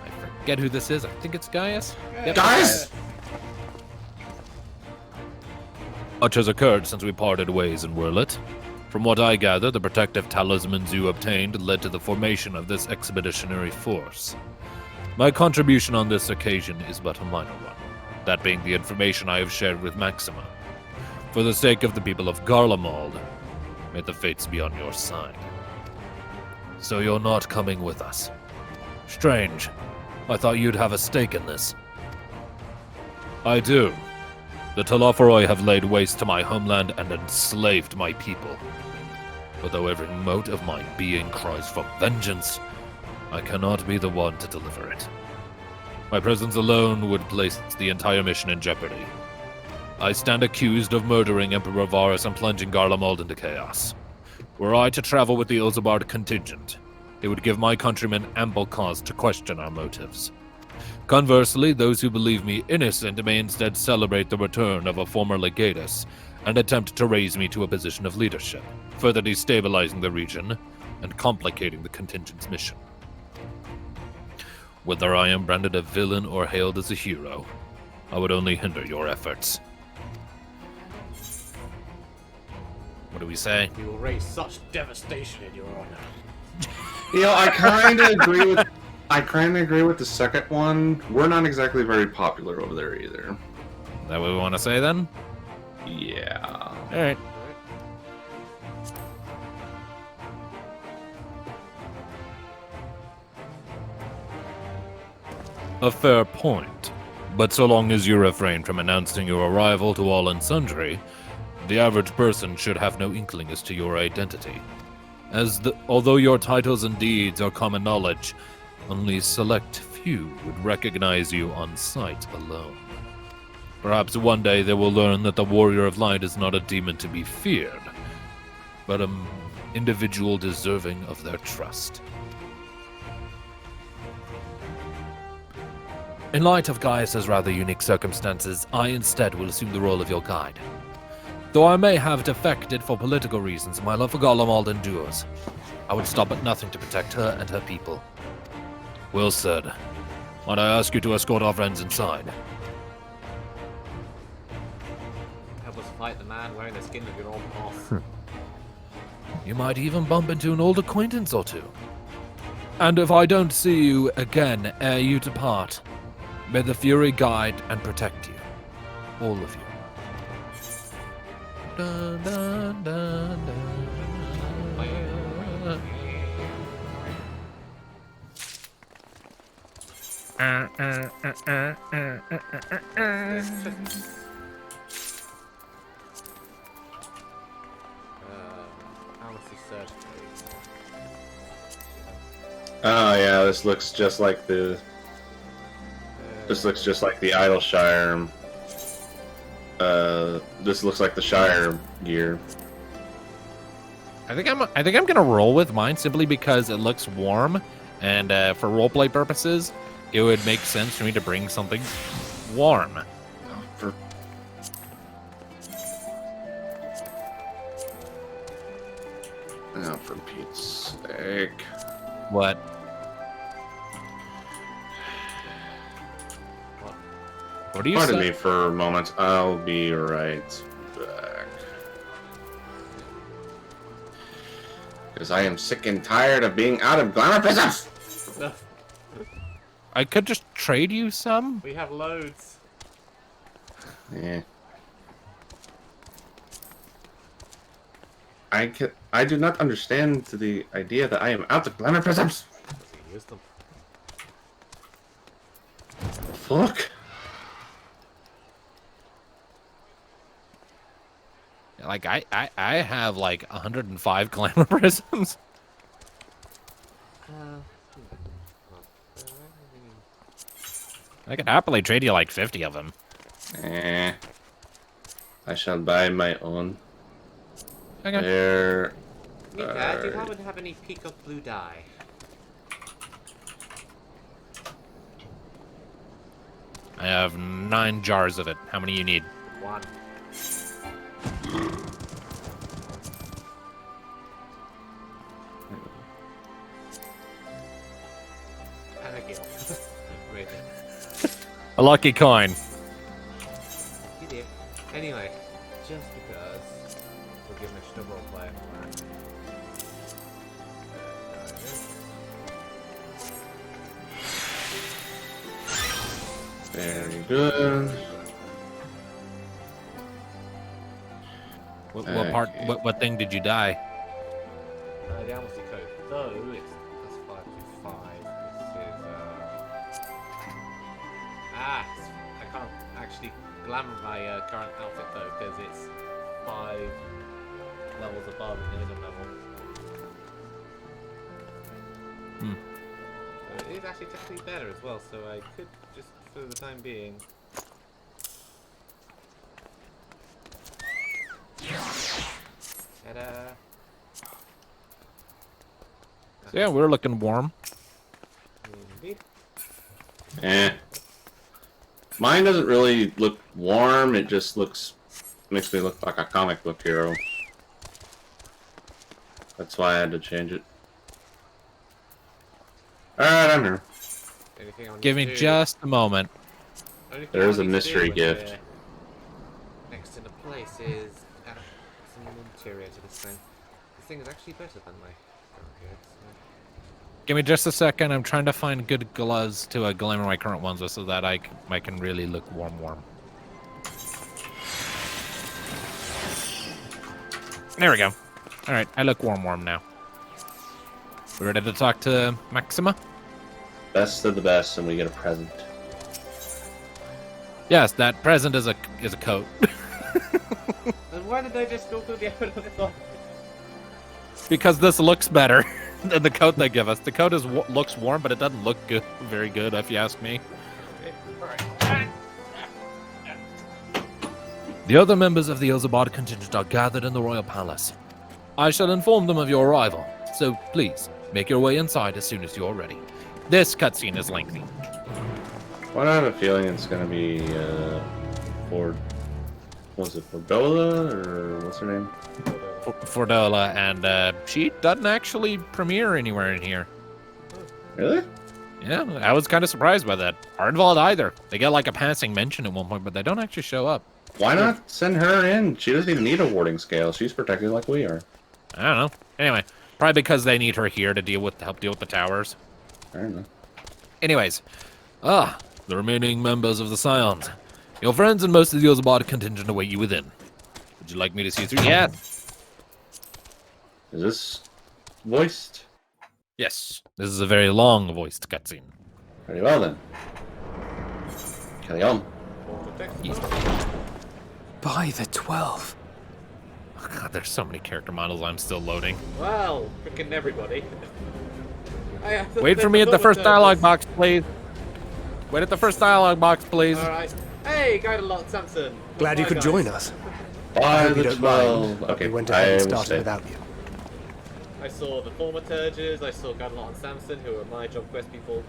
I forget who this is. I think it's Gaius? Yep. Guys! Much has occurred since we parted ways in Wurlet. From what I gather, the protective talismans you obtained led to the formation of this expeditionary force. My contribution on this occasion is but a minor one, that being the information I have shared with Maxima. For the sake of the people of Garlemald, may the fates be on your side. So you're not coming with us. Strange. I thought you'd have a stake in this. I do. The Telophoroi have laid waste to my homeland and enslaved my people. But though every mote of my being cries for vengeance, I cannot be the one to deliver it. My presence alone would place the entire mission in jeopardy. I stand accused of murdering Emperor Varus and plunging Garlemald into chaos. Were I to travel with the Ilzabard contingent, it would give my countrymen ample cause to question our motives. Conversely, those who believe me innocent may instead celebrate the return of a former legatus and attempt to raise me to a position of leadership, further destabilizing the region and complicating the contingent's mission. Whether I am branded a villain or hailed as a hero, I would only hinder your efforts. What do we say? You will raise such devastation in your honor. You know, I kind of agree with the second one. We're not exactly very popular over there either. Is that what we want to say then? Yeah. Alright. A fair point. But so long as you refrain from announcing your arrival to all and sundry, the average person should have no inkling as to your identity. Although your titles and deeds are common knowledge, only select few would recognize you on sight alone. Perhaps one day they will learn that the Warrior of Light is not a demon to be feared, but an individual deserving of their trust. In light of Gaius's rather unique circumstances, I instead will assume the role of your guide. Though I may have defected for political reasons, my love for Garlemald endures. I would stop at nothing to protect her and her people. Well said. Might I ask you to escort our friends inside? Help us fight the man wearing the skin of your own moth. You might even bump into an old acquaintance or two. And if I don't see you again ere you depart, may the Fury guide and protect you. All of you. Dun, dun, dun, dun. Oh yeah, this looks just like the. This looks just like the Idleshire. This looks like the Shire gear. I think I'm gonna roll with mine simply because it looks warm, and for roleplay purposes, it would make sense for me to bring something warm. For Pete's sake. What? What are you saying? Pardon me for a moment. I'll be right back. Because I am sick and tired of being out of glamour prisms! I could just trade you some. We have loads. Yeah. I do not understand the idea that I am out of glamour prisms. Use them. Fuck. Like I have like 105 glamour prisms. I could happily trade you like 50 of them. I shall buy my own. Okay. There. Do you happen to have any peacock blue dye? I have 9 jars of it. How many you need? 1. A lucky coin. You did. Anyway, just because we'll give him a snowball play. Very good. What part? What thing did you die? The Amnesty code. Though that's 525. This is I can't actually glamour my current outfit though because it's 5 levels above the minimum level. So it is actually technically better as well. So I could just, for the time being. Ta-da! So yeah, we're looking warm. Indeed. Mine doesn't really look warm, it just makes me look like a comic book hero. That's why I had to change it. Alright, I'm here. Give me just a moment. There is a mystery gift. Next in the place is some interior to this thing. This thing is actually better than my current gear. Give me just a second. I'm trying to find good gloves to glamour my current ones with so that I can really look warm. There we go. All right, I look warm now. We ready to talk to Maxima? Best of the best, and we get a present. Yes, that present is a coat. Then why did they just go through the effort of it? Because this looks better than the coat they give us. The coat looks warm, but it doesn't look very good, if you ask me. The other members of the Ilzabad contingent are gathered in the royal palace. I shall inform them of your arrival, so please make your way inside as soon as you're ready. This cutscene is lengthy. Well, I have a feeling it's gonna be Fordola, or what's her name? Fordola, and she doesn't actually premiere anywhere in here. Really? Yeah, I was kind of surprised by that. Ardvald either. They get like a passing mention at one point, but they don't actually show up. Why not send her in? She doesn't even need a warding scale. She's protected like we are. I don't know. Anyway, probably because they need her here to help deal with the towers. I don't know. Anyways, the remaining members of the Scions. Your friends and most of the Ilzabad contingent await you within. Would you like me to see you through? Yeah. Is this voiced? Yes. This is a very long voiced cutscene. Very well then. Carry on. By the 12. Oh god, there's so many character models I'm still loading. Well, freaking everybody. Wait for me at the first dialogue box, please. Wait at the first dialogue box, please. Alright. Hey, Guide Lot Samson. Glad you could join us. By I hope you the don't 12. mind, but Okay, we went ahead and I will started stay. without you. I saw the Thaumaturges, I saw Garlemald and Samson, who are my job quest people.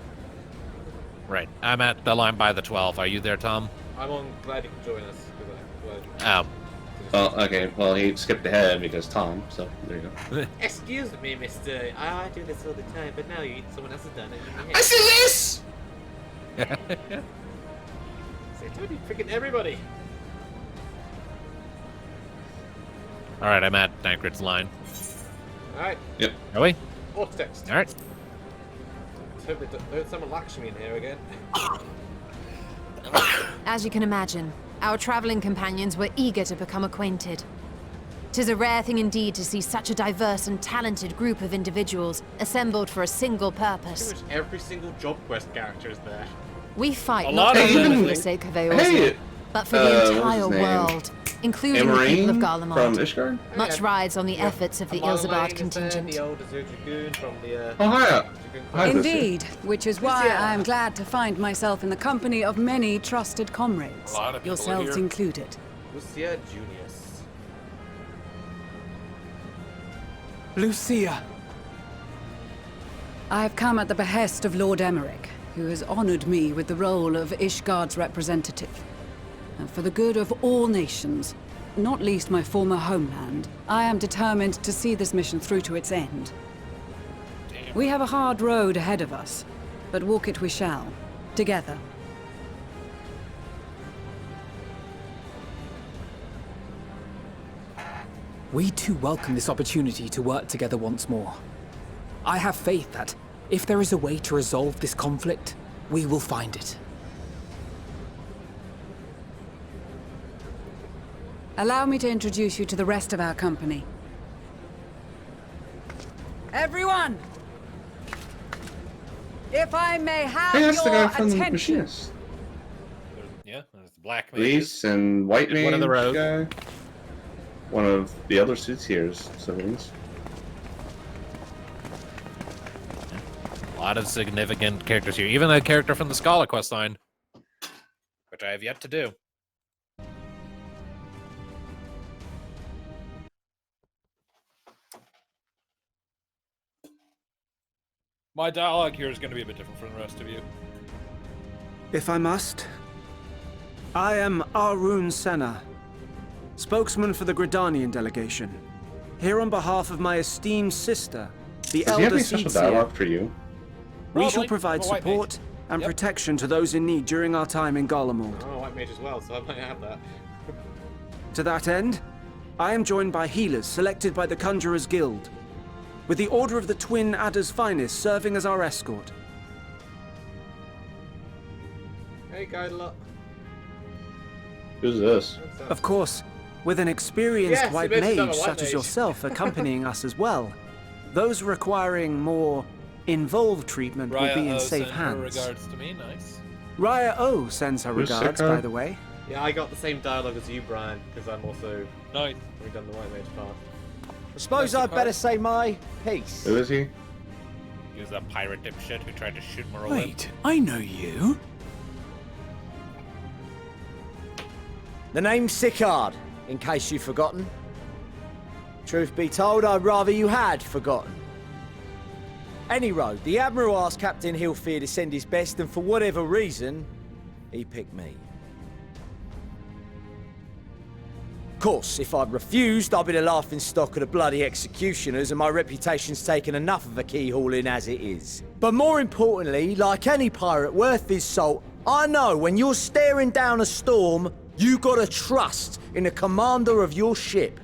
Right. I'm at the line by the 12. Are you there, Tom? I'm on. Glad you can join us. Oh. Well, okay. Well, he skipped ahead because Tom. So there you go. Excuse me, Mister. I do this all the time, but now someone else has done it. I see this. So don't be freaking everybody. All right. I'm at Tancred's line. All right. Yep. Are we? Alt text. All right. Let's hope they don't summon Lakshmi in here again. As you can imagine, our traveling companions were eager to become acquainted. 'Tis a rare thing indeed to see such a diverse and talented group of individuals assembled for a single purpose. Pretty much every single job quest character is there. We fight A not lot of only them. for the sake of Eorzea, but for the entire world, including the people of Garlemald. From Ishgard? Much rides on the efforts of the Ilzabard contingent. The old Azure Dragoon from the. Oh, hiya. Indeed, which is why I am glad to find myself in the company of many trusted comrades, A lot of people yourselves here. included. Lucia Junius. Lucia! I have come at the behest of Lord Emmerich, who has honored me with the role of Ishgard's representative. And for the good of all nations, not least my former homeland, I am determined to see this mission through to its end. We have a hard road ahead of us, but walk it we shall, together. We too welcome this opportunity to work together once more. I have faith that, if there is a way to resolve this conflict, we will find it. Allow me to introduce you to the rest of our company. Everyone! If I may have Hey, that's the your guy from the attention. Machinist. Yeah, there's the black Reese and White One of the Mage rogue. guy. One of the other suits here's civilians. A lot of significant characters here. Even a character from the Scholar quest line, which I have yet to do. My dialogue here is going to be a bit different from the rest of you. If I must, I am Arun Senna, spokesman for the Gridanian delegation, here on behalf of my esteemed sister, the Does he have Elder any special Seedseer. dialogue for you? We shall Probably. provide Oh, White support and Yep. protection to those in need during our time in Garlemald. Oh, White Mage as well, so I might have that. To that end, I am joined by healers selected by the Conjurers Guild, with the Order of the Twin Adder's Finest serving as our escort. Hey, Garlemald. Who's this? Of course, with an experienced Yes, white you mentioned I'm a mage white such as mage. yourself accompanying us as well, those requiring more involved treatment will be in safe hands. regards to me, nice. Raya O sends her Who's regards, Sicko? by the way. Yeah, I got the same dialogue as you, Brian, because I'm also Nice. having done the White Mage path. I suppose I'd better say my piece. Who is he? He was a pirate dipshit who tried to shoot Merlin. Wait, I know you. The name's Sicard, in case you've forgotten. Truth be told, I'd rather you had forgotten. Any road, the Admiral asked Captain Hillfear to send his best, and for whatever reason, he picked me. Of course, if I'd refused, I'd be the laughingstock of the bloody executioners, and my reputation's taken enough of a keyhauling as it is. But more importantly, like any pirate worth his salt, I know when you're staring down a storm, you gotta trust in the commander of your ship.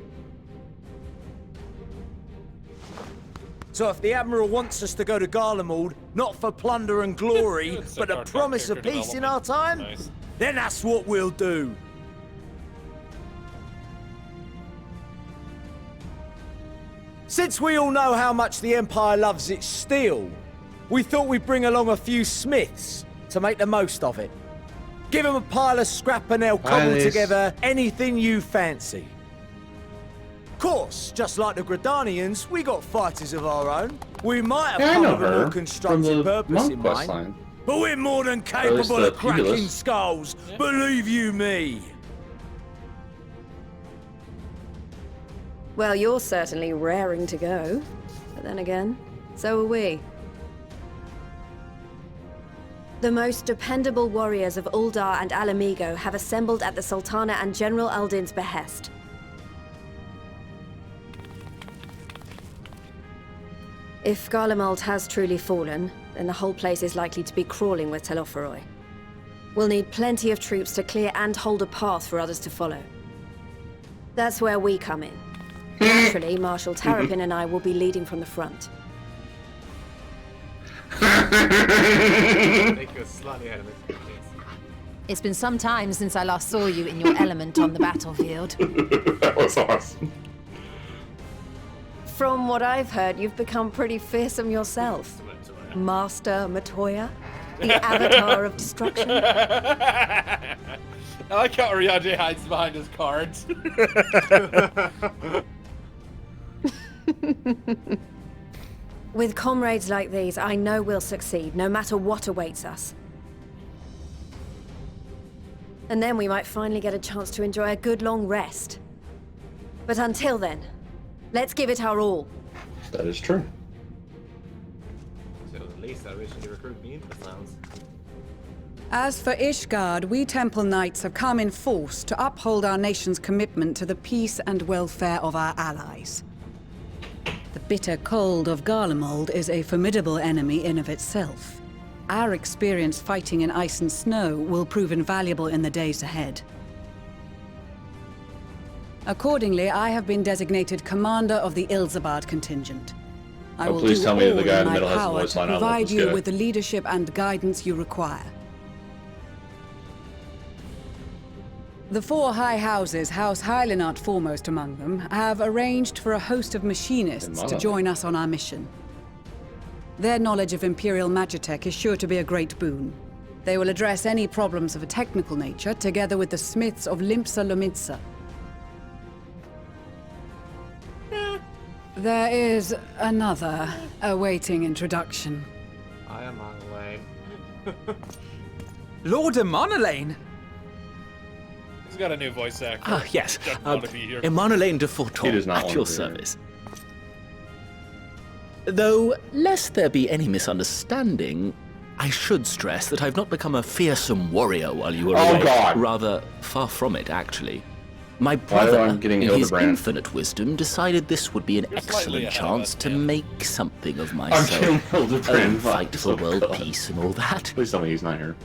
So if the Admiral wants us to go to Garlemald, not for plunder and glory, but a promise of peace in our time, then that's what we'll do. Since we all know how much the Empire loves its steel, we thought we'd bring along a few smiths to make the most of it. Give them a pile of scrap and they'll cobble Nice. together anything you fancy. Of course, just like the Gridanians, we got fighters of our own. We might have Yeah, I come know with a her more from constructive the purpose Monk in quest mind. line. But we're more than Or at least capable the of cracking pugilist. skulls, believe you me. Well, you're certainly raring to go. But then again, so are we. The most dependable warriors of Uldar and Alamigo have assembled at the Sultana and General Aldin's behest. If Garlemald has truly fallen, then the whole place is likely to be crawling with Telophoroi. We'll need plenty of troops to clear and hold a path for others to follow. That's where we come in. Naturally, Marshal Tarapin and I will be leading from the front. It's been some time since I last saw you in your element on the battlefield. That was awesome. From what I've heard, you've become pretty fearsome yourself. Master Matoya, the avatar of destruction. I like how Ariadne hides behind his cards. With comrades like these, I know we'll succeed, no matter what awaits us. And then we might finally get a chance to enjoy a good long rest. But until then, let's give it our all. That is true. So at least I originally recruited me into sounds. As for Ishgard, we Temple Knights have come in force to uphold our nation's commitment to the peace and welfare of our allies. The bitter cold of Garlemald is a formidable enemy in of itself. Our experience fighting in ice and snow will prove invaluable in the days ahead. Accordingly, I have been designated commander of the Ilzabard contingent. I will please do tell all me that the guy in in the my middle has the power voice to line. I love provide this you guy. with the leadership and guidance you require. The four high houses, House Hylinart foremost among them, have arranged for a host of machinists to join us on our mission. Their knowledge of Imperial Magitech is sure to be a great boon. They will address any problems of a technical nature, together with the smiths of Limpsa Lomitsa. There is another awaiting introduction. I am Marlene. Lord Amonelane? He's got a new voice actor. Ah, yes. Doesn't want to be here. Emanelaine de He Forton, does not at want your to be here. service. Though, lest there be any misunderstanding, I should stress that I've not become a fearsome warrior while you were Oh, away. God. Rather, far from it, actually. My Why do brother, I'm getting in his Hildebrand? infinite wisdom, decided this would be an You're slightly excellent ahead of chance us, to man. make something of I'm myself. getting Hildebrand. Fight for Oh, world God. peace and all that. Please tell me he's not here.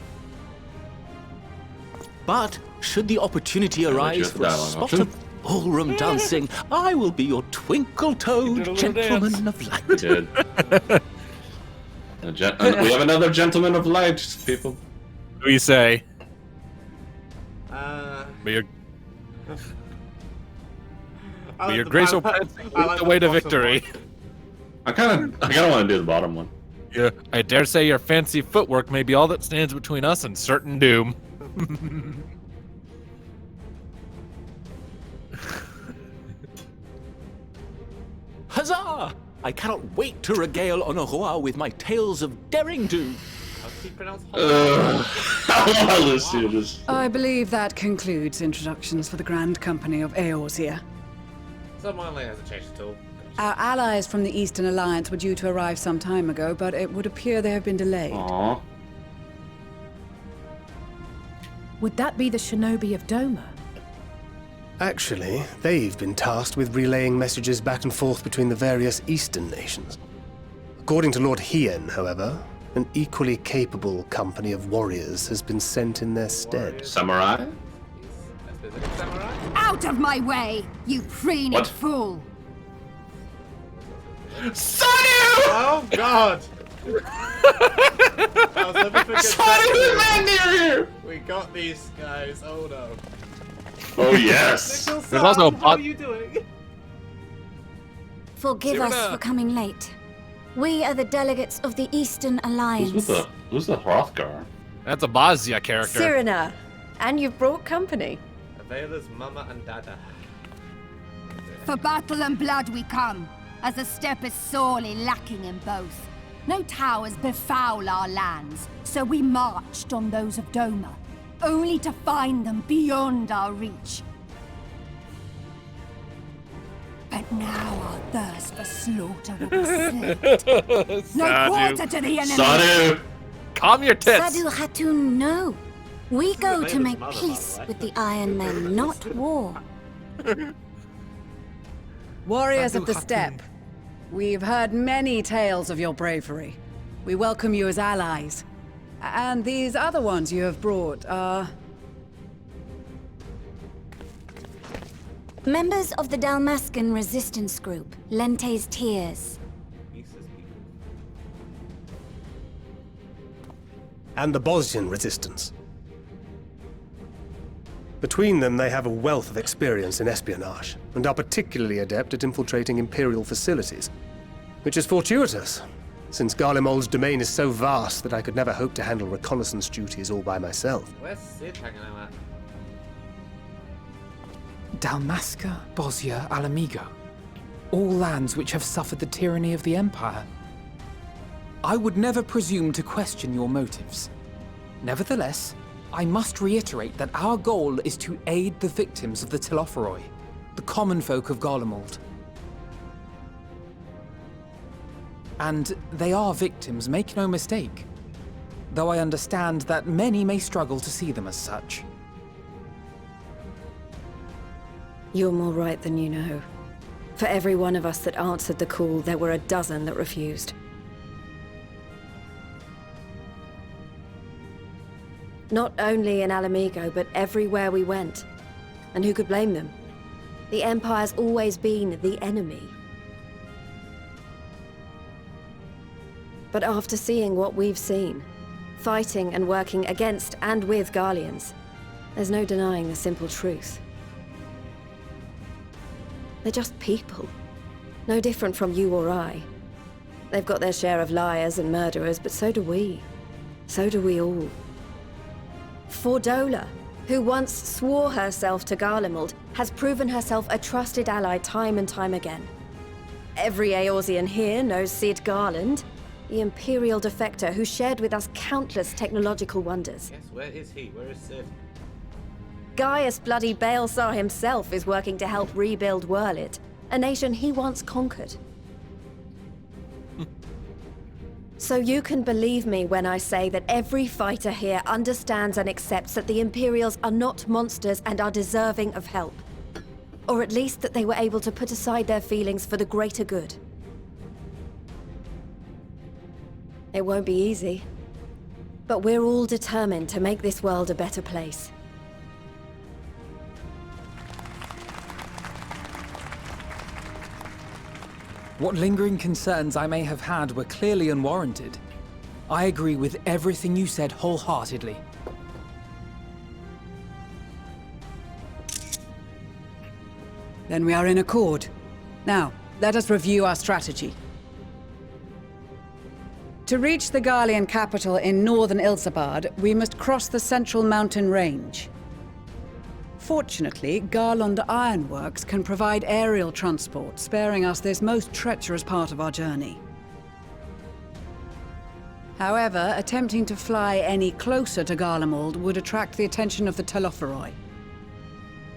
But should the opportunity Yeah, arise just the for a dialogue spot option. of ballroom dancing, I will be your twinkle-toed little gentleman dance. of light. We did. We have another gentleman of light, people. What do you say? Be your, be your graceful prancing lead the way to victory. I kind of want to do the bottom one. Yeah, I dare say your fancy footwork may be all that stands between us and certain doom. Huzzah! I cannot wait to regale Honoroi with my tales of daring do. How does he pronounce How long is this? I believe that concludes introductions for the Grand Company of Eorzea. So Marlene hasn't changed at all. Our allies from the Eastern Alliance were due to arrive some time ago, but it would appear they have been delayed. Aww. Would that be the shinobi of Doma? Actually, they've been tasked with relaying messages back and forth between the various Eastern nations. According to Lord Hien, however, an equally capable company of warriors has been sent in their stead. Samurai? Out of my way, you preening What? fool! Oh God! We got these guys. Oh no. Oh yes. Nicholas, There's also a how bot- are you doing? Forgive us for coming late. We are the delegates of the Eastern Alliance. Who's the Hrothgar? That's a Bosnia character. Cyrena, and you've brought company. Avela's mama and dada. For battle and blood we come, as the steppe is sorely lacking in both. No towers befoul our lands, so we marched on those of Doma, only to find them beyond our reach. But Now our thirst for slaughter will be slaked. No quarter to the enemy! Sadu! Calm your tits! Sadu Hatun, no. We go to make peace with the Iron Men, not war. Warriors of the Steppe, we've heard many tales of your bravery. We welcome you as allies. And these other ones you have brought are... Members of the Dalmascan resistance group, Lente's Tears. And the Bosnian resistance. Between them, they have a wealth of experience in espionage, and are particularly adept at infiltrating Imperial facilities. Which is fortuitous, since Garlemald's domain is so vast that I could never hope to handle reconnaissance duties all by myself. Where's Sid hanging out at? Dalmasca, Bosnia, Alamigo. All lands which have suffered the tyranny of the Empire. I would never presume to question your motives. Nevertheless, I must reiterate that our goal is to aid the victims of the Telophoroi, the common folk of Garlemald. And they are victims, make no mistake. Though I understand that many may struggle to see them as such. You're more right than you know. For every one of us that answered the call, there were a dozen that refused. Not only in Alamigo, but everywhere we went. And who could blame them? The Empire's always been the enemy. But after seeing what we've seen, fighting and working against and with Garleans, there's no denying the simple truth. They're just people. No different from you or I. They've got their share of liars and murderers, but so do we. So do we all. Fordola, who once swore herself to Garlemald, has proven herself a trusted ally time and time again. Every Eorzean here knows Sid Garland, the Imperial defector who shared with us countless technological wonders. Yes, where is he? Where is Sid? Gaius bloody Baelsar himself is working to help rebuild Wurlid, a nation he once conquered. So you can believe me when I say that every fighter here understands and accepts that the Imperials are not monsters and are deserving of help. Or at least that they were able to put aside their feelings for the greater good. It won't be easy, but we're all determined to make this world a better place. What lingering concerns I may have had were clearly unwarranted. I agree with everything you said wholeheartedly. Then we are in accord. Now, let us review our strategy. To reach the Garlean capital in northern Ilsabard, we must cross the central mountain range. Fortunately, Garland Ironworks can provide aerial transport, sparing us this most treacherous part of our journey. However, attempting to fly any closer to Garlemald would attract the attention of the Telophoroi.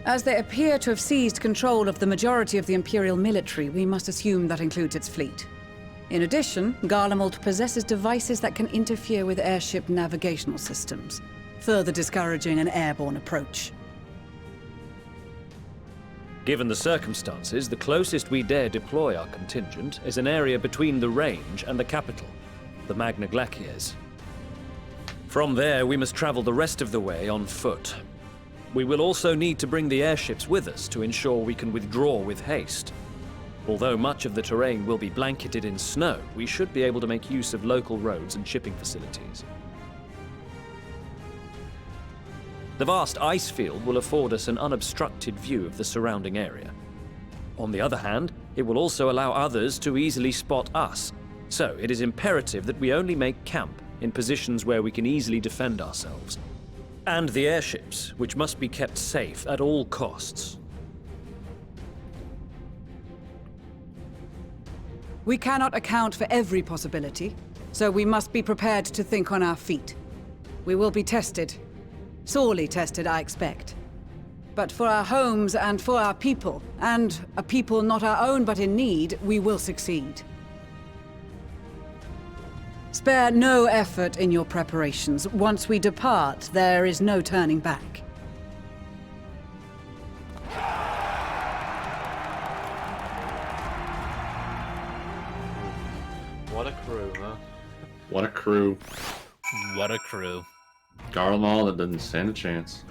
As they appear to have seized control of the majority of the Imperial military, we must assume that includes its fleet. In addition, Garlemald possesses devices that can interfere with airship navigational systems, further discouraging an airborne approach. Given the circumstances, the closest we dare deploy our contingent is an area between the range and the capital, the Magna Glaciers. From there, we must travel the rest of the way on foot. We will also need to bring the airships with us to ensure we can withdraw with haste. Although much of the terrain will be blanketed in snow, we should be able to make use of local roads and shipping facilities. The vast ice field will afford us an unobstructed view of the surrounding area. On the other hand, it will also allow others to easily spot us, so it is imperative that we only make camp in positions where we can easily defend ourselves. And the airships, which must be kept safe at all costs. We cannot account for every possibility, so we must be prepared to think on our feet. We will be tested. Sorely tested, I expect. but for our homes and for our people. And a people not our own but in need, we will succeed. Spare no effort in your preparations. Once we depart, there is no turning back. What a crew, huh? What a crew. What a crew. Garlemald that doesn't stand a chance.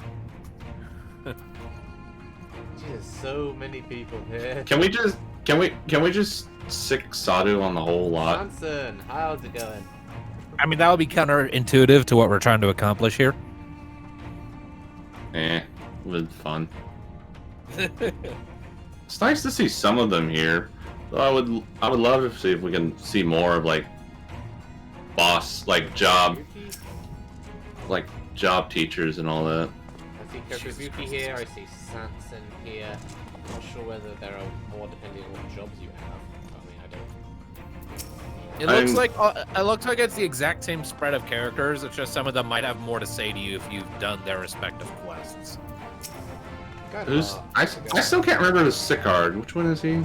There's so many people here. Can we just sick Sadu on the whole lot? Johnson, how's it going? I mean, that would be counterintuitive to what we're trying to accomplish here. With fun. It's nice to see some of them here. Though I would love to see if we can see more of like job teachers and all that. I see Kokobuki here, I see Sanson here. I'm not sure whether there are more depending on what jobs you have. I mean, I don't... It looks like it's the exact same spread of characters. It's just some of them might have more to say to you if you've done their respective quests. I still can't remember the Sicard. Which one is he?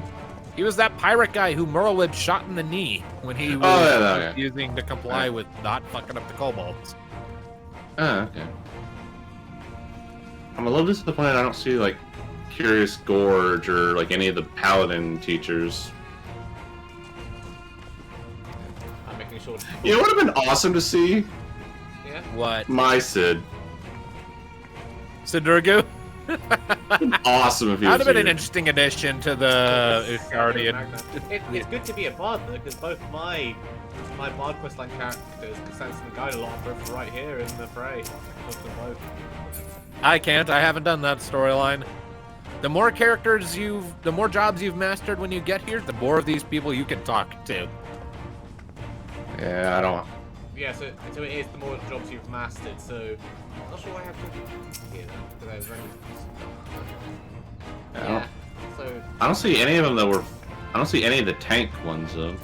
He was that pirate guy who Merlin shot in the knee when he was refusing to comply with not fucking up the kobolds. Oh, okay. I'm a little disappointed I don't see like Curious Gorge or like any of the Paladin teachers. I'm making sure. You know what would have been awesome to see? Yeah. What? My Sid. Sidurgu? Awesome if he that would was have been here. an interesting addition to the Guardian. It's good to be a bard though, because both my bard questline characters, Sanson and Garlemald, are both right here in the fray. Both them both. I can't. I haven't done that storyline. The more the more jobs you've mastered when you get here, the more of these people you can talk to. Yeah, I don't. Yeah, so it is the more jobs you've mastered. So I'm not sure why I have to here though, because I was running. Yeah. So I don't see any of them that were. I don't see any of the tank ones though.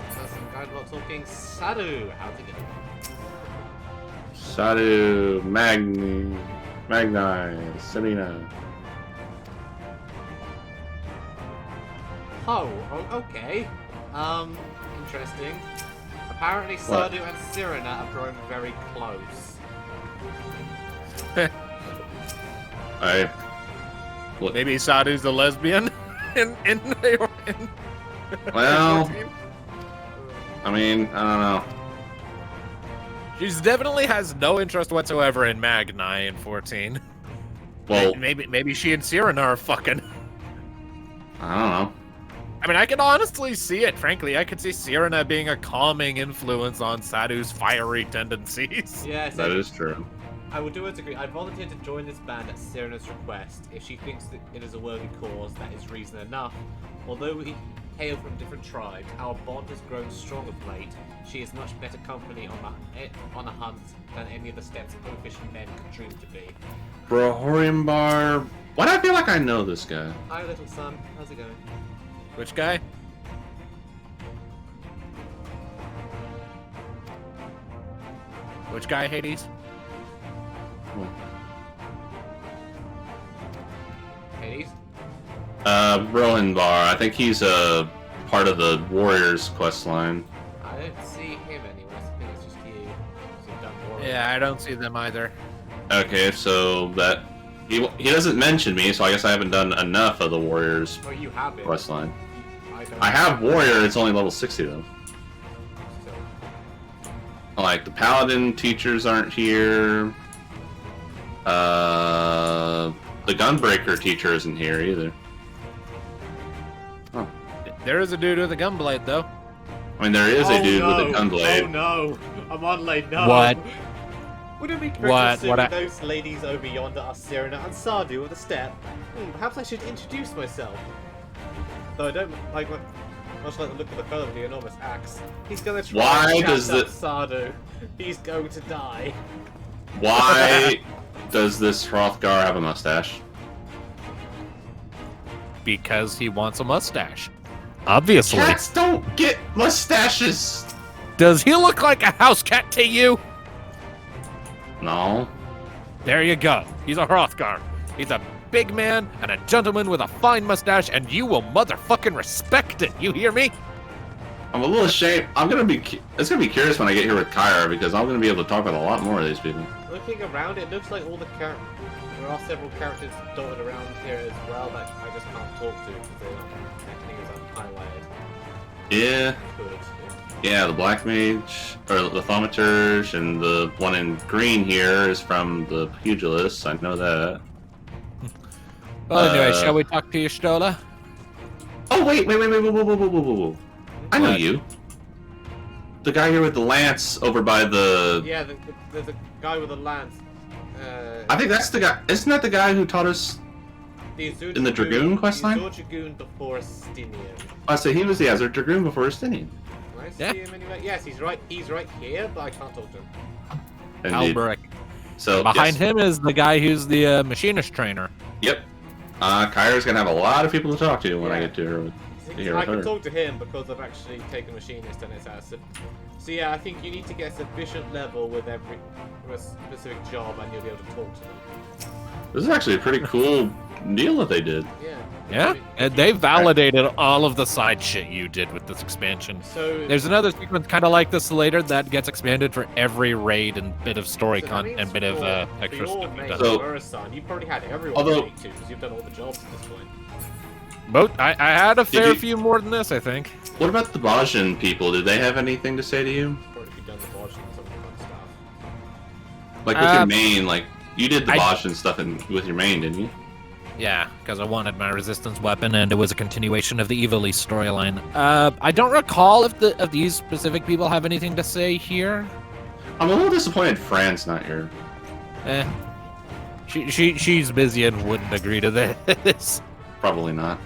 Sanson and Garlemald talking. Sadu, how's it going? Sadu, Magni, Selena. Oh, okay. Interesting. Apparently Sadu and Sirena are growing very close. Maybe Sadu's the lesbian in Well, I mean, I don't know. She definitely has no interest whatsoever in Magni in 14. Well, maybe she and Sirena are fucking. I don't know. I mean, I can honestly see it, frankly. I could see Sirena being a calming influence on Sadu's fiery tendencies. Yeah, that is true. I would do her agree. I volunteered to join this band at Sirena's request. If she thinks that it is a worthy cause, that is reason enough. Although we hail from different tribes, our bond has grown strong of late. She is much better company on a hunt than any of the steps proficient men could dream to be. Brohoriumbar. Why do I feel like I know this guy? Hi, little son. How's it going? Which guy? Which guy, Hades? Hades? Rohinbar. I think he's a part of the Warriors quest line. I don't see him anywhere. I think it's just you. You've done more. Yeah, I don't see them either. Okay, so that he doesn't mention me, so I guess I haven't done enough of the Warriors Oh, you have it. quest line. don't I have Warrior. It's only level 60 though. Like the Paladin teachers aren't here. The Gunbreaker teacher isn't here either. Huh. There is a dude with a gunblade, though. I mean, there is a dude with a gunblade. Oh no! I'm on lane, no! What? Would it be correct to What? assume those ladies over yonder are Sirena and Sadu at the step? Perhaps I should introduce myself. Though I don't like much like the look of the fellow with the enormous axe. He's gonna try and chat up Sadu. He's going to die. Why does this Hrothgar have a mustache? Because he wants a mustache. Obviously. Cats don't get mustaches! Does he look like a house cat to you? No. There you go. He's a Hrothgar. He's a big man and a gentleman with a fine mustache, and you will motherfucking respect it. You hear me? I'm a little ashamed. It's gonna be curious when I get here with Kyra, because I'm gonna be able to talk about a lot more of these people. Looking around, it looks like all the characters. There are several characters dotted around here as well that I just can't talk to because they're not technically highlighted. Yeah. Yeah, the Black Mage, or the Thaumaturge, and the one in green here is from the Pugilists. I know that. Well, anyway, shall we talk to you, Stola? Oh, wait, whoa. I know you. The guy here with the lance over by the... Yeah, there's a guy with a lance. I think that's the guy. Isn't that the guy who taught us in the Dragoon quest line? The Dragoon before Stinian. Oh, so he was the Azure Dragoon before Stinian. Can I see him anyway? Yes, he's right here, but I can't talk to him. Alberic. So behind him is the guy who's the Machinist Trainer. Yep. Kyra's gonna have a lot of people to talk to when I get to her. I can talk to him because I've actually taken Machinist and it's at so yeah, I think you need to get a sufficient level with every specific job and you'll be able to talk to them. This is actually a pretty cool deal that they did. Yeah, and they validated all of the side shit you did with this expansion. So there's another sequence kind of like this later that gets expanded for every raid and bit of story content and bit of extra stuff you've done. So you probably had everyone make too, because you've done all the jobs at this point. But I had a fair few more than this, I think. What about the Bajan people? Did they have anything to say to you? Probably if you've done the Bajan and some of the fun stuff. Like with your main, like you did the Bajan stuff with your main, didn't you? Yeah, because I wanted my resistance weapon, and it was a continuation of the Evil East storyline. I don't recall if these specific people have anything to say here. I'm a little disappointed Fran's not here. She's busy and wouldn't agree to this. Probably not.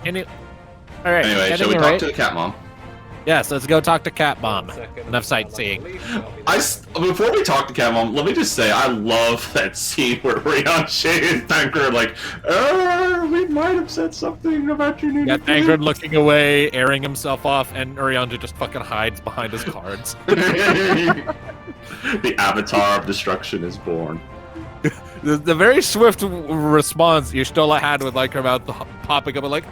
All right. Anyway, shall we talk to the Cat Mom? Yes, let's go talk to Cat Mom. Enough sightseeing. Before we talk to Cat Mom, let me just say I love that scene where Rion, Shay, and Tancred are like, we might have said something about your new. Yeah, Tancred looking away, airing himself off, and Urianger just fucking hides behind his cards. The Avatar of Destruction is born. The very swift response Y'shtola had with like her mouth popping up and like,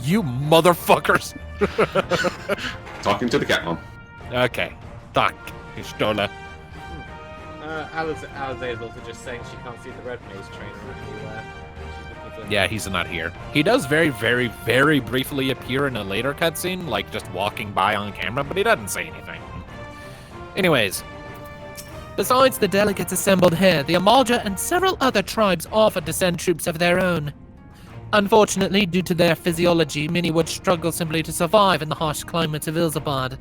you motherfuckers. Talking to the Cat Mom. Okay. Talk, Y'shtola. Alize is also just saying she can't see the Red Mage Trainer anywhere. Yeah, he's not here. He does very, very, very briefly appear in a later cutscene, like just walking by on camera, but he doesn't say anything. Anyways. Besides the delegates assembled here, the Amalja and several other tribes offered to send troops of their own. Unfortunately, due to their physiology, many would struggle simply to survive in the harsh climate of Ilzabad.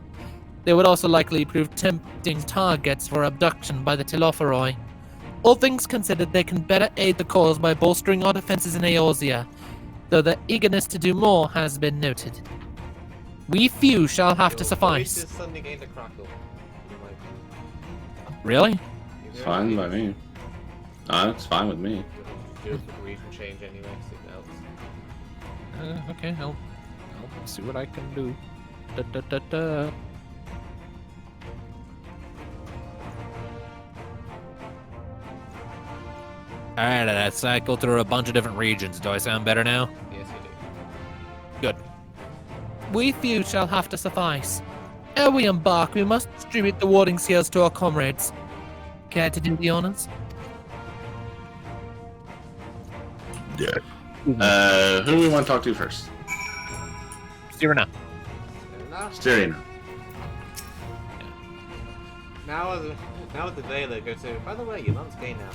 They would also likely prove tempting targets for abduction by the Telophoroi. All things considered, they can better aid the cause by bolstering our defenses in Eorzea, though their eagerness to do more has been noted. We few shall have to suffice. Really? It's fine by me. It's fine with me. Do a region change anyway, so it helps. Okay, I'll see what I can do. Alright, I cycled through a bunch of different regions. Do I sound better now? Yes, you do. Good. We few shall have to suffice. Ere we embark, we must distribute the warding seals to our comrades. Care to do the honors? Yeah. Who do we want to talk to first? Stirina. Stirina. Now with the Vela, go to. By the way, your mum's gay now.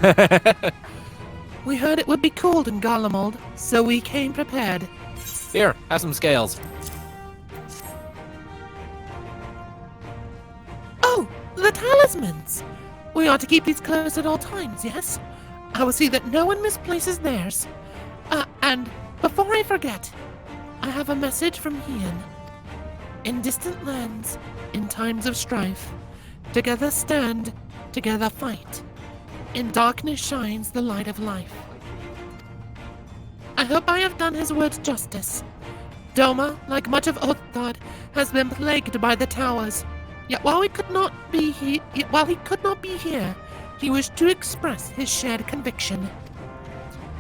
Oh, okay. We heard it would be cold in Garlemald, so we came prepared. Here, have some scales. Oh, the talismans! We are to keep these close at all times, yes? I will see that no one misplaces theirs. And before I forget, I have a message from Ian. In distant lands, in times of strife, together stand, together fight. In darkness shines the light of life. I hope I have done his words justice. Doma, like much of Oathgard, has been plagued by the towers. Yet while he could not be here, he wished to express his shared conviction.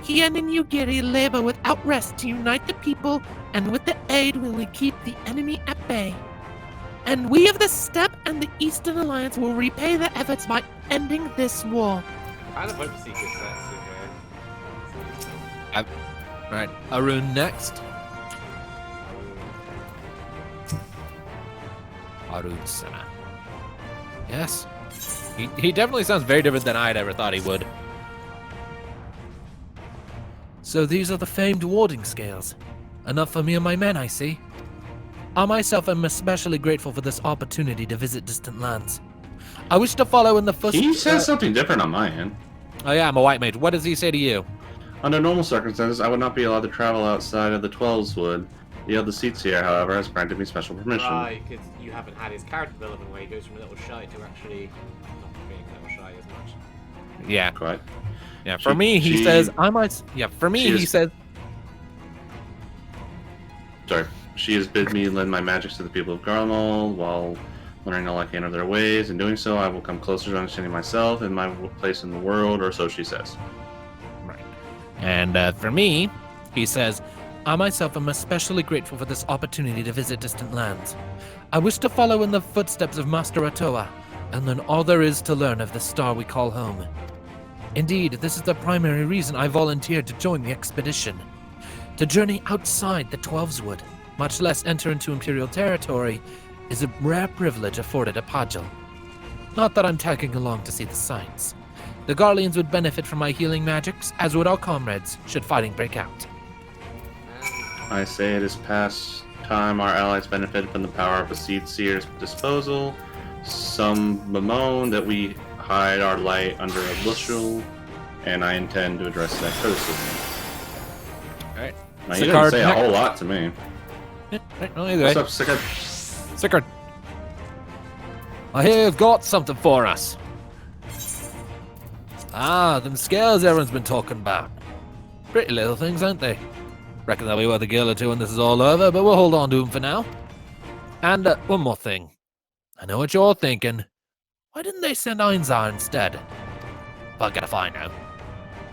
He and Inugiri labor without rest to unite the people, and with the aid will we keep the enemy at bay. And we of the Steppe and the Eastern Alliance will repay their efforts by ending this war. I kind of hope to see good sets in Right, Arun next. Arun Senna. Yes. He definitely sounds very different than I'd ever thought he would. So these are the famed warding scales. Enough for me and my men, I see. I myself am especially grateful for this opportunity to visit distant lands. I wish to follow in the footsteps. He says something different on my end. Oh yeah, I'm a white mage. What does he say to you? Under normal circumstances, I would not be allowed to travel outside of the 12's wood. The other seats here, however, has granted me special permission. Right, because you haven't had his character development where he goes from a little shy to actually not being a little shy as much. Yeah. Quite. Yeah, for me, he says, I might... Yeah, for me, he says... Sorry. She has bid me lend my magics to the people of Garlemald while learning all I can of their ways. In doing so, I will come closer to understanding myself and my place in the world, or so she says. Right. And for me, he says, I myself am especially grateful for this opportunity to visit distant lands. I wish to follow in the footsteps of Master Atoa and learn all there is to learn of the star we call home. Indeed, this is the primary reason I volunteered to join the expedition. To journey outside the 12's Wood, much less enter into Imperial territory, is a rare privilege afforded a Pajal. Not that I'm tagging along to see the sights. The Garleans would benefit from my healing magics, as would our comrades, should fighting break out. I say it is past time our allies benefited from the power of a Seed Seer's disposal. Some bemoan that we hide our light under a bushel, and I intend to address that criticism. Alright. Now, you didn't say a whole lot to me. Yeah, right, well, either What's way. up, Sickard? Sickard. I hear you've got something for us. Ah, them scales everyone's been talking about. Pretty little things, aren't they? Reckon they'll be worth a gill or two when this is all over, but we'll hold on to them for now. And one more thing. I know what you're thinking. Why didn't they send Einzar instead? Bugger if I know.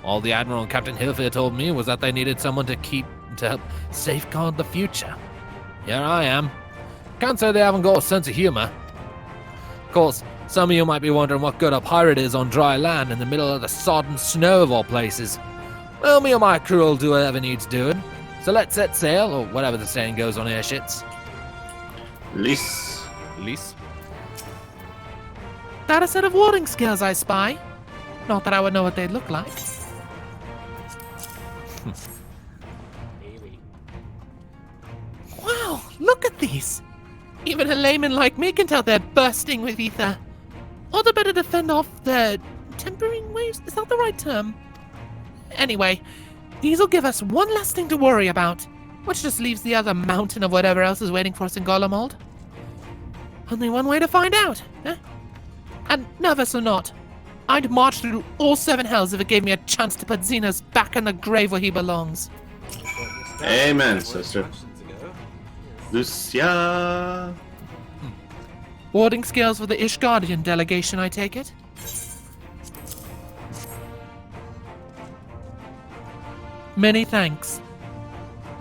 All the Admiral and Captain Hilfier told me was that they needed someone to help safeguard the future. Here I am. Can't say they haven't got a sense of humor. Of course, some of you might be wondering what good a pirate is on dry land in the middle of the sodden snow of all places. Well, me and my crew will do whatever needs doing. So let's set sail, or whatever the saying goes on airships. Lys. That a set of warding skills I spy? Not that I would know what they'd look like. Wow, look at these! Even a layman like me can tell they're bursting with ether. All the better to fend off the tempering waves? Is that the right term? Anyway, these will give us one less thing to worry about, which just leaves the other mountain of whatever else is waiting for us in Garlemald. Only one way to find out, eh? And nervous or not, I'd march through all 7 hells if it gave me a chance to put Xenos back in the grave where he belongs. Amen, sister. Lucia. Warding skills for the Ishgardian delegation, I take it? Many thanks.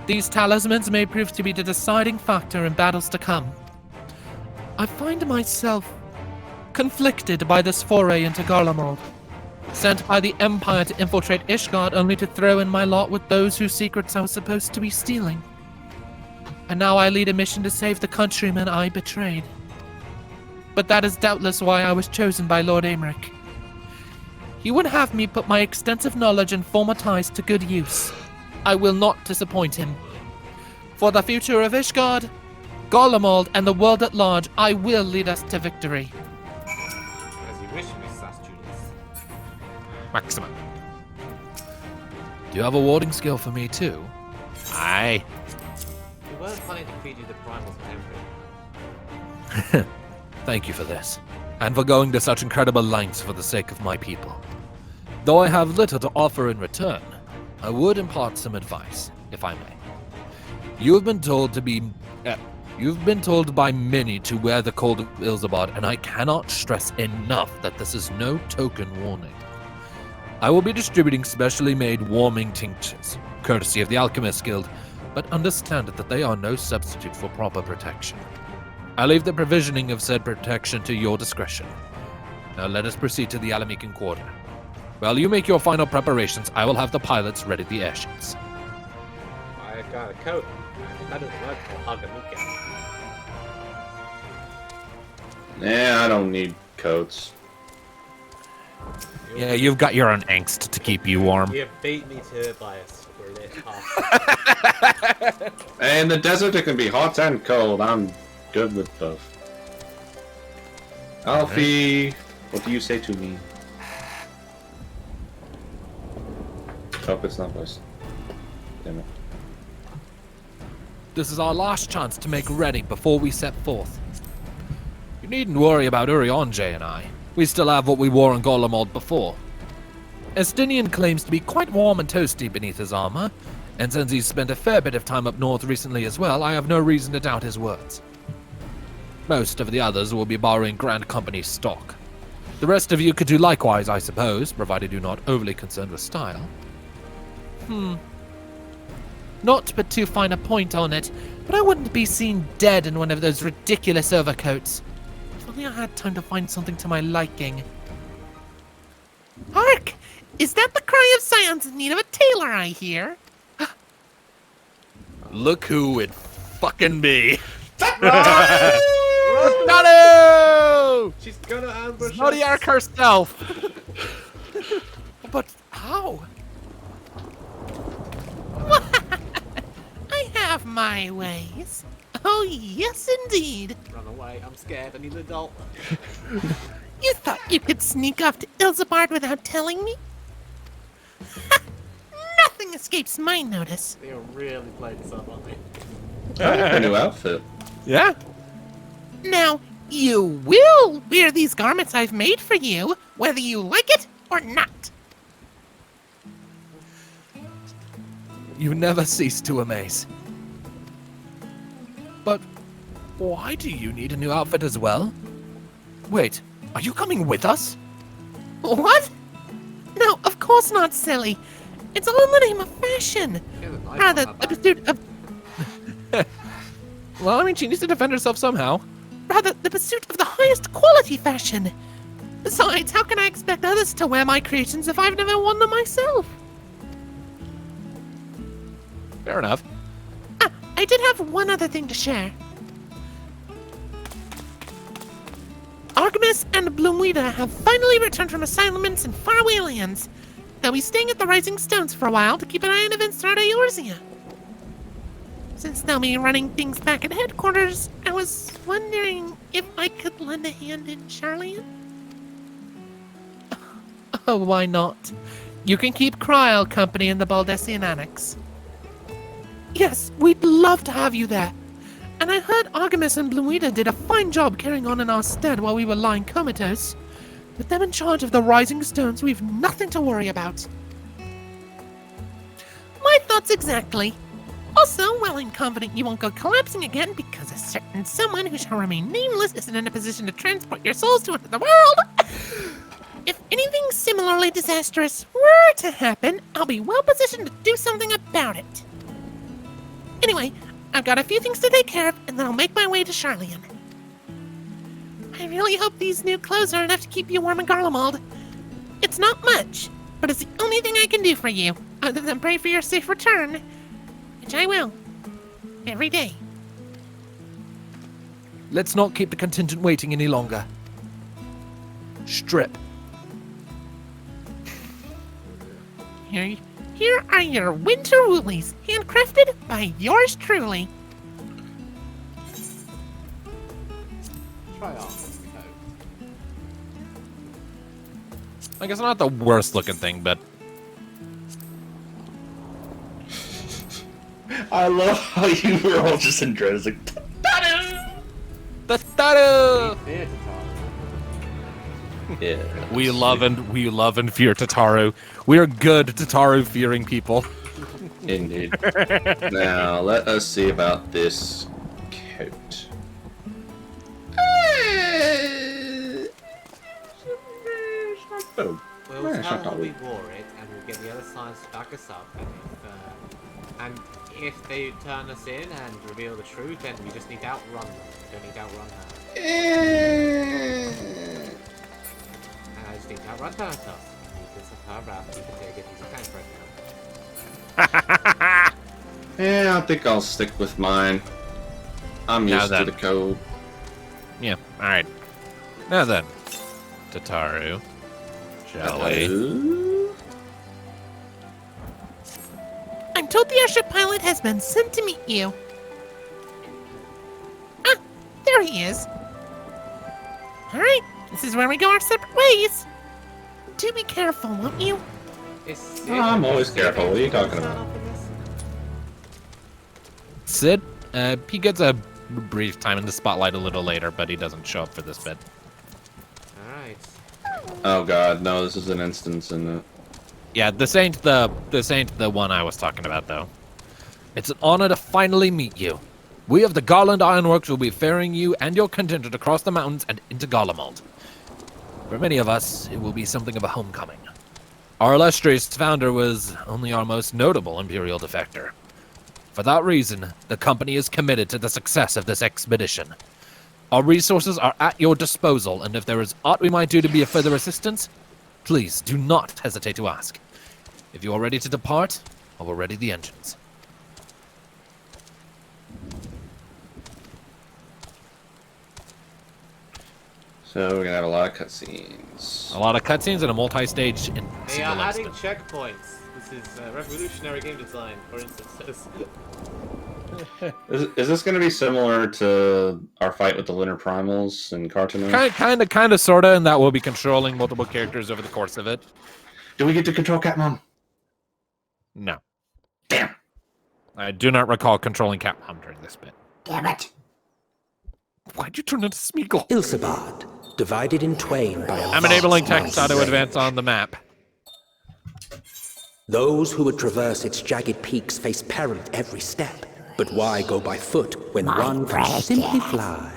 These talismans may prove to be the deciding factor in battles to come. I find myself conflicted by this foray into Garlemald, sent by the Empire to infiltrate Ishgard only to throw in my lot with those whose secrets I was supposed to be stealing. And now I lead a mission to save the countrymen I betrayed. But that is doubtless why I was chosen by Lord Aymeric. He would have me put my extensive knowledge and former ties to good use. I will not disappoint him. For the future of Ishgard, Garlemald, and the world at large, I will lead us to victory. As you wish, Miss Sass-Julius. Maxima. Do you have a warding skill for me too? Aye. We weren't planning to feed you the primal temperate. Thank you for this, and for going to such incredible lengths for the sake of my people. Though I have little to offer in return, I would impart some advice, if I may. You have been told to be You've been told by many to wear the Cold of Ilzabad, and I cannot stress enough that this is no token warning. I will be distributing specially made warming tinctures, courtesy of the Alchemist Guild, but understand that they are no substitute for proper protection. I leave the provisioning of said protection to your discretion. Now let us proceed to the Alamican Quarter. While you make your final preparations, I will have the pilots ready the airships. I got a coat. That doesn't work for Hagamika. Nah, I don't need coats. Yeah, you've got your own angst to keep you warm. You beat me to it by a split half. Hey, in the desert it can be hot and cold. I'm good with both. Alfie, what do you say to me? Oh, it's not voice. Damn it. This is our last chance to make ready before we set forth. You needn't worry about Urianger and I. We still have what we wore in Garlemald before. Estinian claims to be quite warm and toasty beneath his armor, and since he's spent a fair bit of time up north recently as well, I have no reason to doubt his words. Most of the others will be borrowing Grand Company stock. The rest of you could do likewise, I suppose, provided you're not overly concerned with style. Not to put too fine a point on it, but I wouldn't be seen dead in one of those ridiculous overcoats. If only I had time to find something to my liking. Hark! Is that the cry of scions in need of a tailor, I hear? Look who it fucking be. Run! Taru! She's gonna ambush Zodiac herself! But how? I have my ways. Oh, yes, indeed. Run away, I'm scared, I need an adult. You thought you could sneak off to Ilzabard without telling me? Nothing escapes my notice. They really played this up, aren't they? I like her new outfit. Yeah? Now, you will wear these garments I've made for you, whether you like it or not. You never cease to amaze. But why do you need a new outfit as well? Wait, are you coming with us? What? No, of course not, silly. It's all in the name of fashion. Rather, the pursuit of... Well, I mean, she needs to defend herself somehow. Rather, the pursuit of the highest quality fashion. Besides, how can I expect others to wear my creations if I've never worn them myself? Fair enough. I did have one other thing to share. Artemis and Bloomweeda have finally returned from assignments in faraway lands. They'll be staying at the Rising Stones for a while to keep an eye on events throughout Eorzea. Since they'll be running things back at headquarters, I was wondering if I could lend a hand in Charlian? Oh, why not? You can keep Cryle company in the Baldessian Annex. Yes, we'd love to have you there. And I heard Artemis and Bloomweeda did a fine job carrying on in our stead while we were lying comatose. With them in charge of the Rising Stones, we've nothing to worry about. My thoughts exactly. Also, while I'm confident you won't go collapsing again because a certain someone who shall remain nameless isn't in a position to transport your souls to another world, if anything similarly disastrous were to happen, I'll be well positioned to do something about it. Anyway, I've got a few things to take care of, and then I'll make my way to Charlian. I really hope these new clothes are enough to keep you warm in Garlemald. It's not much, but it's the only thing I can do for you, other than pray for your safe return. Which I will. Every day. Let's not keep the contingent waiting any longer. Strip. Here are your winter woolies, handcrafted by yours truly. Try on. I guess not the worst looking thing, but... I love how you were all just in dread. It's like, Tataru! Yeah. We love and fear Tataru. We are good Tataru fearing people. Indeed. Now let us see about this coat. Oh, We'll tell them we wore it, and we'll get the other sides to back us up. And if they turn us in and reveal the truth, then we just need to outrun them. We don't need to outrun her. And I just need to outrun her herself. Because of her wrath, we can take it. He's a tank right now. Yeah, I think I'll stick with mine. I'm Now used to then. the code. Yeah, alright. Now then, Tataru, shall we? I'm told the airship pilot has been sent to meet you. Ah, there he is. Alright, this is where we go our separate ways. Do be careful, won't you? I'm always careful. What are you talking about? Sid, he gets a brief time in the spotlight a little later, but he doesn't show up for this bit. Alright. Oh god, no, this is an instance in it. Yeah, this ain't the one I was talking about, though. It's an honor to finally meet you. We of the Garland Ironworks will be ferrying you and your contingent across the mountains and into Garlemald. For many of us, it will be something of a homecoming. Our illustrious founder was only our most notable Imperial defector. For that reason, the company is committed to the success of this expedition. Our resources are at your disposal, and if there is aught we might do to be of further assistance, please do not hesitate to ask. If you are ready to depart, I will ready the engines. So we're gonna have a lot of cutscenes. A lot of cutscenes and a multi-stage in They are single adding instant. checkpoints. This is revolutionary game design, for instance. Is this gonna be similar to our fight with the Lunar Primals in Cartoon? Kind of, sorta, and that we'll be controlling multiple characters over the course of it. Do we get to control Catmon? No. Damn. I do not recall controlling Catmon during this bit. Damn it. Why'd you turn into Smeagol? Ilsabard, divided in twain by a I'm enabling vast text auto range. advance on the map. Those who would traverse its jagged peaks face peril at every step. But why go by foot when one can simply fly?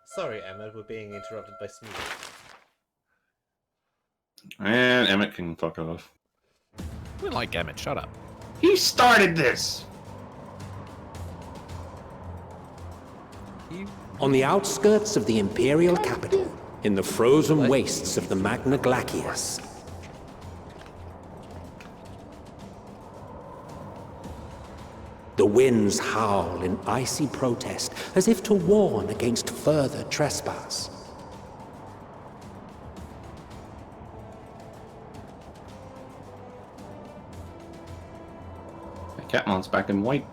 Sorry, Emma, we're being interrupted by Smeagol. And Emmett can fuck off. We like Emmett, shut up. He started this! On the outskirts of the Imperial capital, in the frozen wastes of the Magna Glacius, the winds howl in icy protest, as if to warn against further trespass. Catmon's back in white.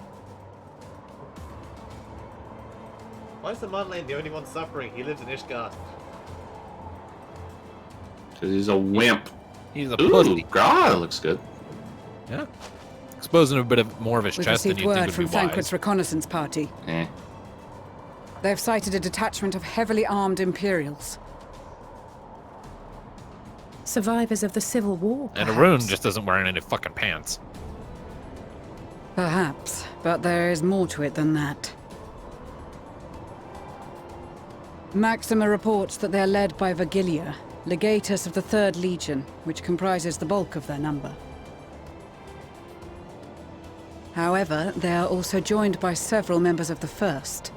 Why is the Mudlane the only one suffering? He lives in Ishgard. Because he's a wimp. He's a Ooh, pussy. God, it looks good. Yeah. Exposing a bit of more of his We've chest than received you'd think word would from be wise. Thancred's reconnaissance party. Eh. They've sighted a detachment of heavily armed Imperials. Survivors of the Civil War. And Arun just isn't wearing any fucking pants. Perhaps, but there is more to it than that. Maxima reports that they are led by Vergilia, legatus of the 3rd Legion, which comprises the bulk of their number. However, they are also joined by several members of the 1st.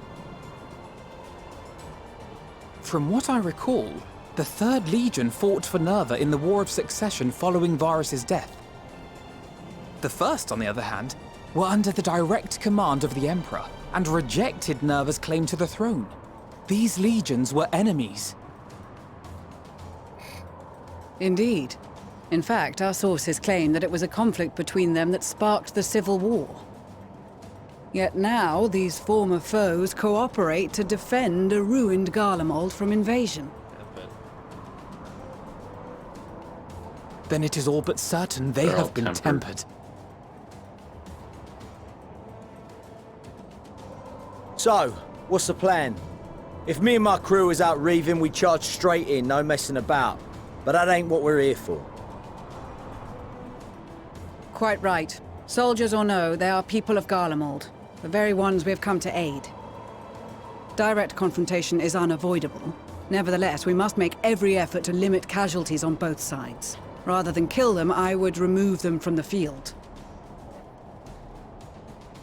From what I recall, the 3rd Legion fought for Nerva in the War of Succession following Varus's death. The 1st, on the other hand, were under the direct command of the Emperor and rejected Nerva's claim to the throne. These legions were enemies. Indeed. In fact, our sources claim that it was a conflict between them that sparked the Civil War. Yet now, these former foes cooperate to defend a ruined Garlemald from invasion. Then it is all but certain they They're all have been tempered. tempered. So, what's the plan? If me and my crew is out reaving, we charge straight in, no messing about. But that ain't what we're here for. Quite right. Soldiers or no, they are people of Garlemald, the very ones we have come to aid. Direct confrontation is unavoidable. Nevertheless, we must make every effort to limit casualties on both sides. Rather than kill them, I would remove them from the field.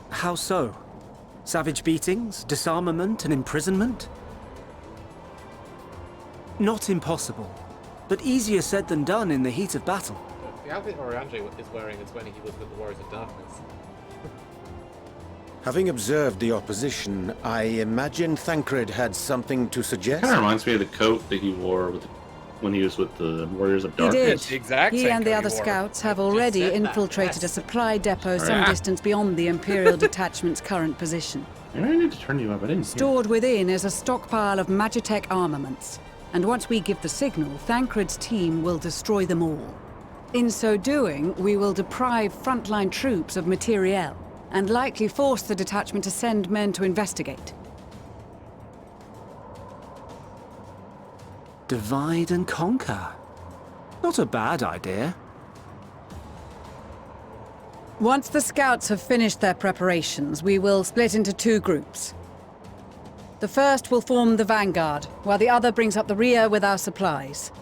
How so? Savage beatings, disarmament, and imprisonment? Not impossible, but easier said than done in the heat of battle. The outfit Oriandre is wearing is when he was with the Warriors of Darkness. Having observed the opposition, I imagine Thancred had something to suggest? Kind of reminds me of the coat that he wore when he was with the Warriors of He Darkness. did. He and the other scouts have already infiltrated a supply depot some distance beyond the Imperial detachment's current position. Maybe I need to turn you up. I didn't hear. Stored within is a stockpile of Magitech armaments, and once we give the signal, Thancred's team will destroy them all. In so doing, we will deprive frontline troops of materiel, and likely force the detachment to send men to investigate. Divide and conquer. Not a bad idea. Once the scouts have finished their preparations, we will split into 2 groups. The first will form the vanguard, while the other brings up the rear with our supplies.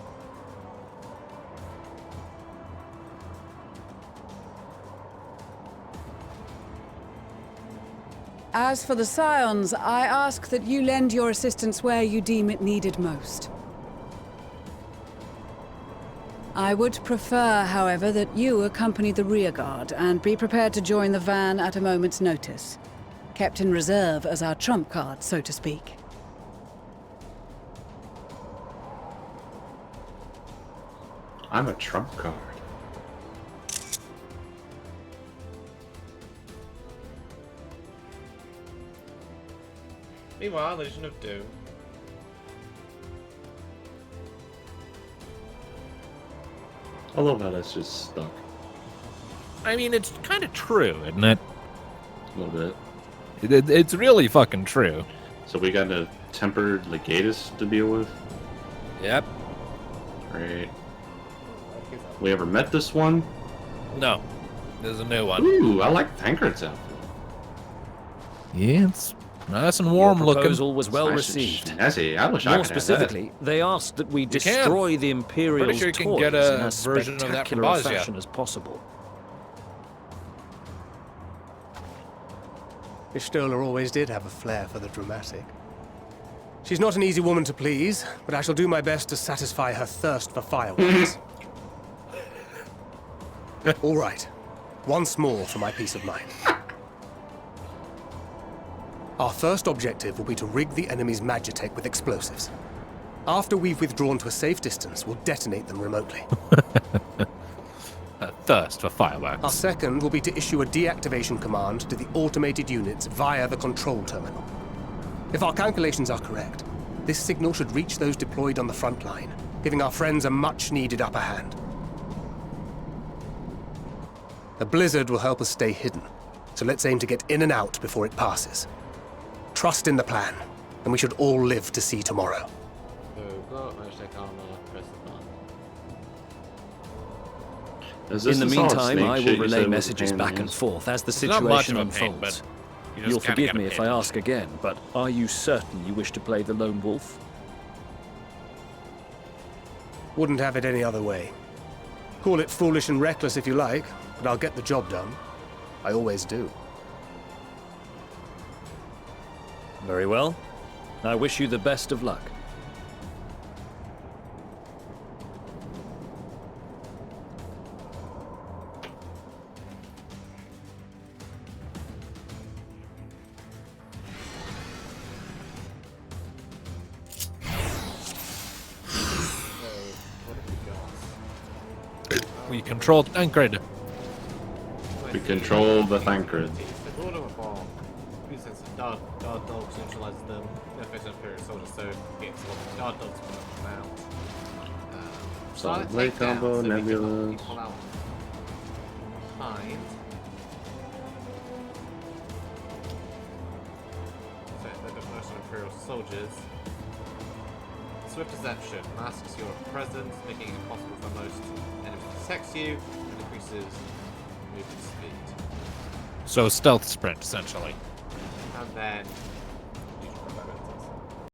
As for the Scions, I ask that you lend your assistance where you deem it needed most. I would prefer, however, that you accompany the rearguard and be prepared to join the van at a moment's notice. Kept in reserve as our trump card, so to speak. I'm a trump card. Meanwhile, Legion of Doom. I love how that's just stuck. I mean, it's kind of true, isn't it? A little bit. It's really fucking true. So we got a tempered legatus to deal with? Yep. Great. We ever met this one? No. There's a new one. Ooh, I like Thancred's outfit. Yeah, it's nice and warm Your looking. proposal was well Nice and received. snazzy. I wish I More could have specifically, they asked that we You can. destroy the Imperial's Pretty sure you can toys get a in as version of that from spectacular a Bosnia. fashion as possible. Ishtola always did have a flair for the dramatic. She's not an easy woman to please, but I shall do my best to satisfy her thirst for fireworks. All right. Once more for my peace of mind. Our first objective will be to rig the enemy's Magitech with explosives. After we've withdrawn to a safe distance, we'll detonate them remotely. A thirst for fireworks. Our second will be to issue a deactivation command to the automated units via the control terminal. If our calculations are correct, this signal should reach those deployed on the front line, giving our friends a much-needed upper hand. The blizzard will help us stay hidden, so let's aim to get in and out before it passes. Trust in the plan, and we should all live to see tomorrow. So, blow up Magitech armor, press the button. In the meantime, I will relay messages back and forth as the It's not much situation of a pain, unfolds. but you just You'll kinda forgive get a me if I pinch. ask again, but are you certain you wish to play the lone wolf? Wouldn't have it any other way. Call it foolish and reckless if you like, but I'll get the job done. I always do. Very well. I wish you the best of luck. We control Thancred. We control the Thancred. The Lord of a Bomb. Uses guard dogs, neutralizes them. No face on Imperial soldiers, so it's guard dogs put them out. Solid blade combo, nebulous. Pull out behind. So they've got most of Imperial soldiers. Swift Deception masks your presence, making it impossible for most enemies to detect you, and increases movement speed. So stealth sprint, essentially. And then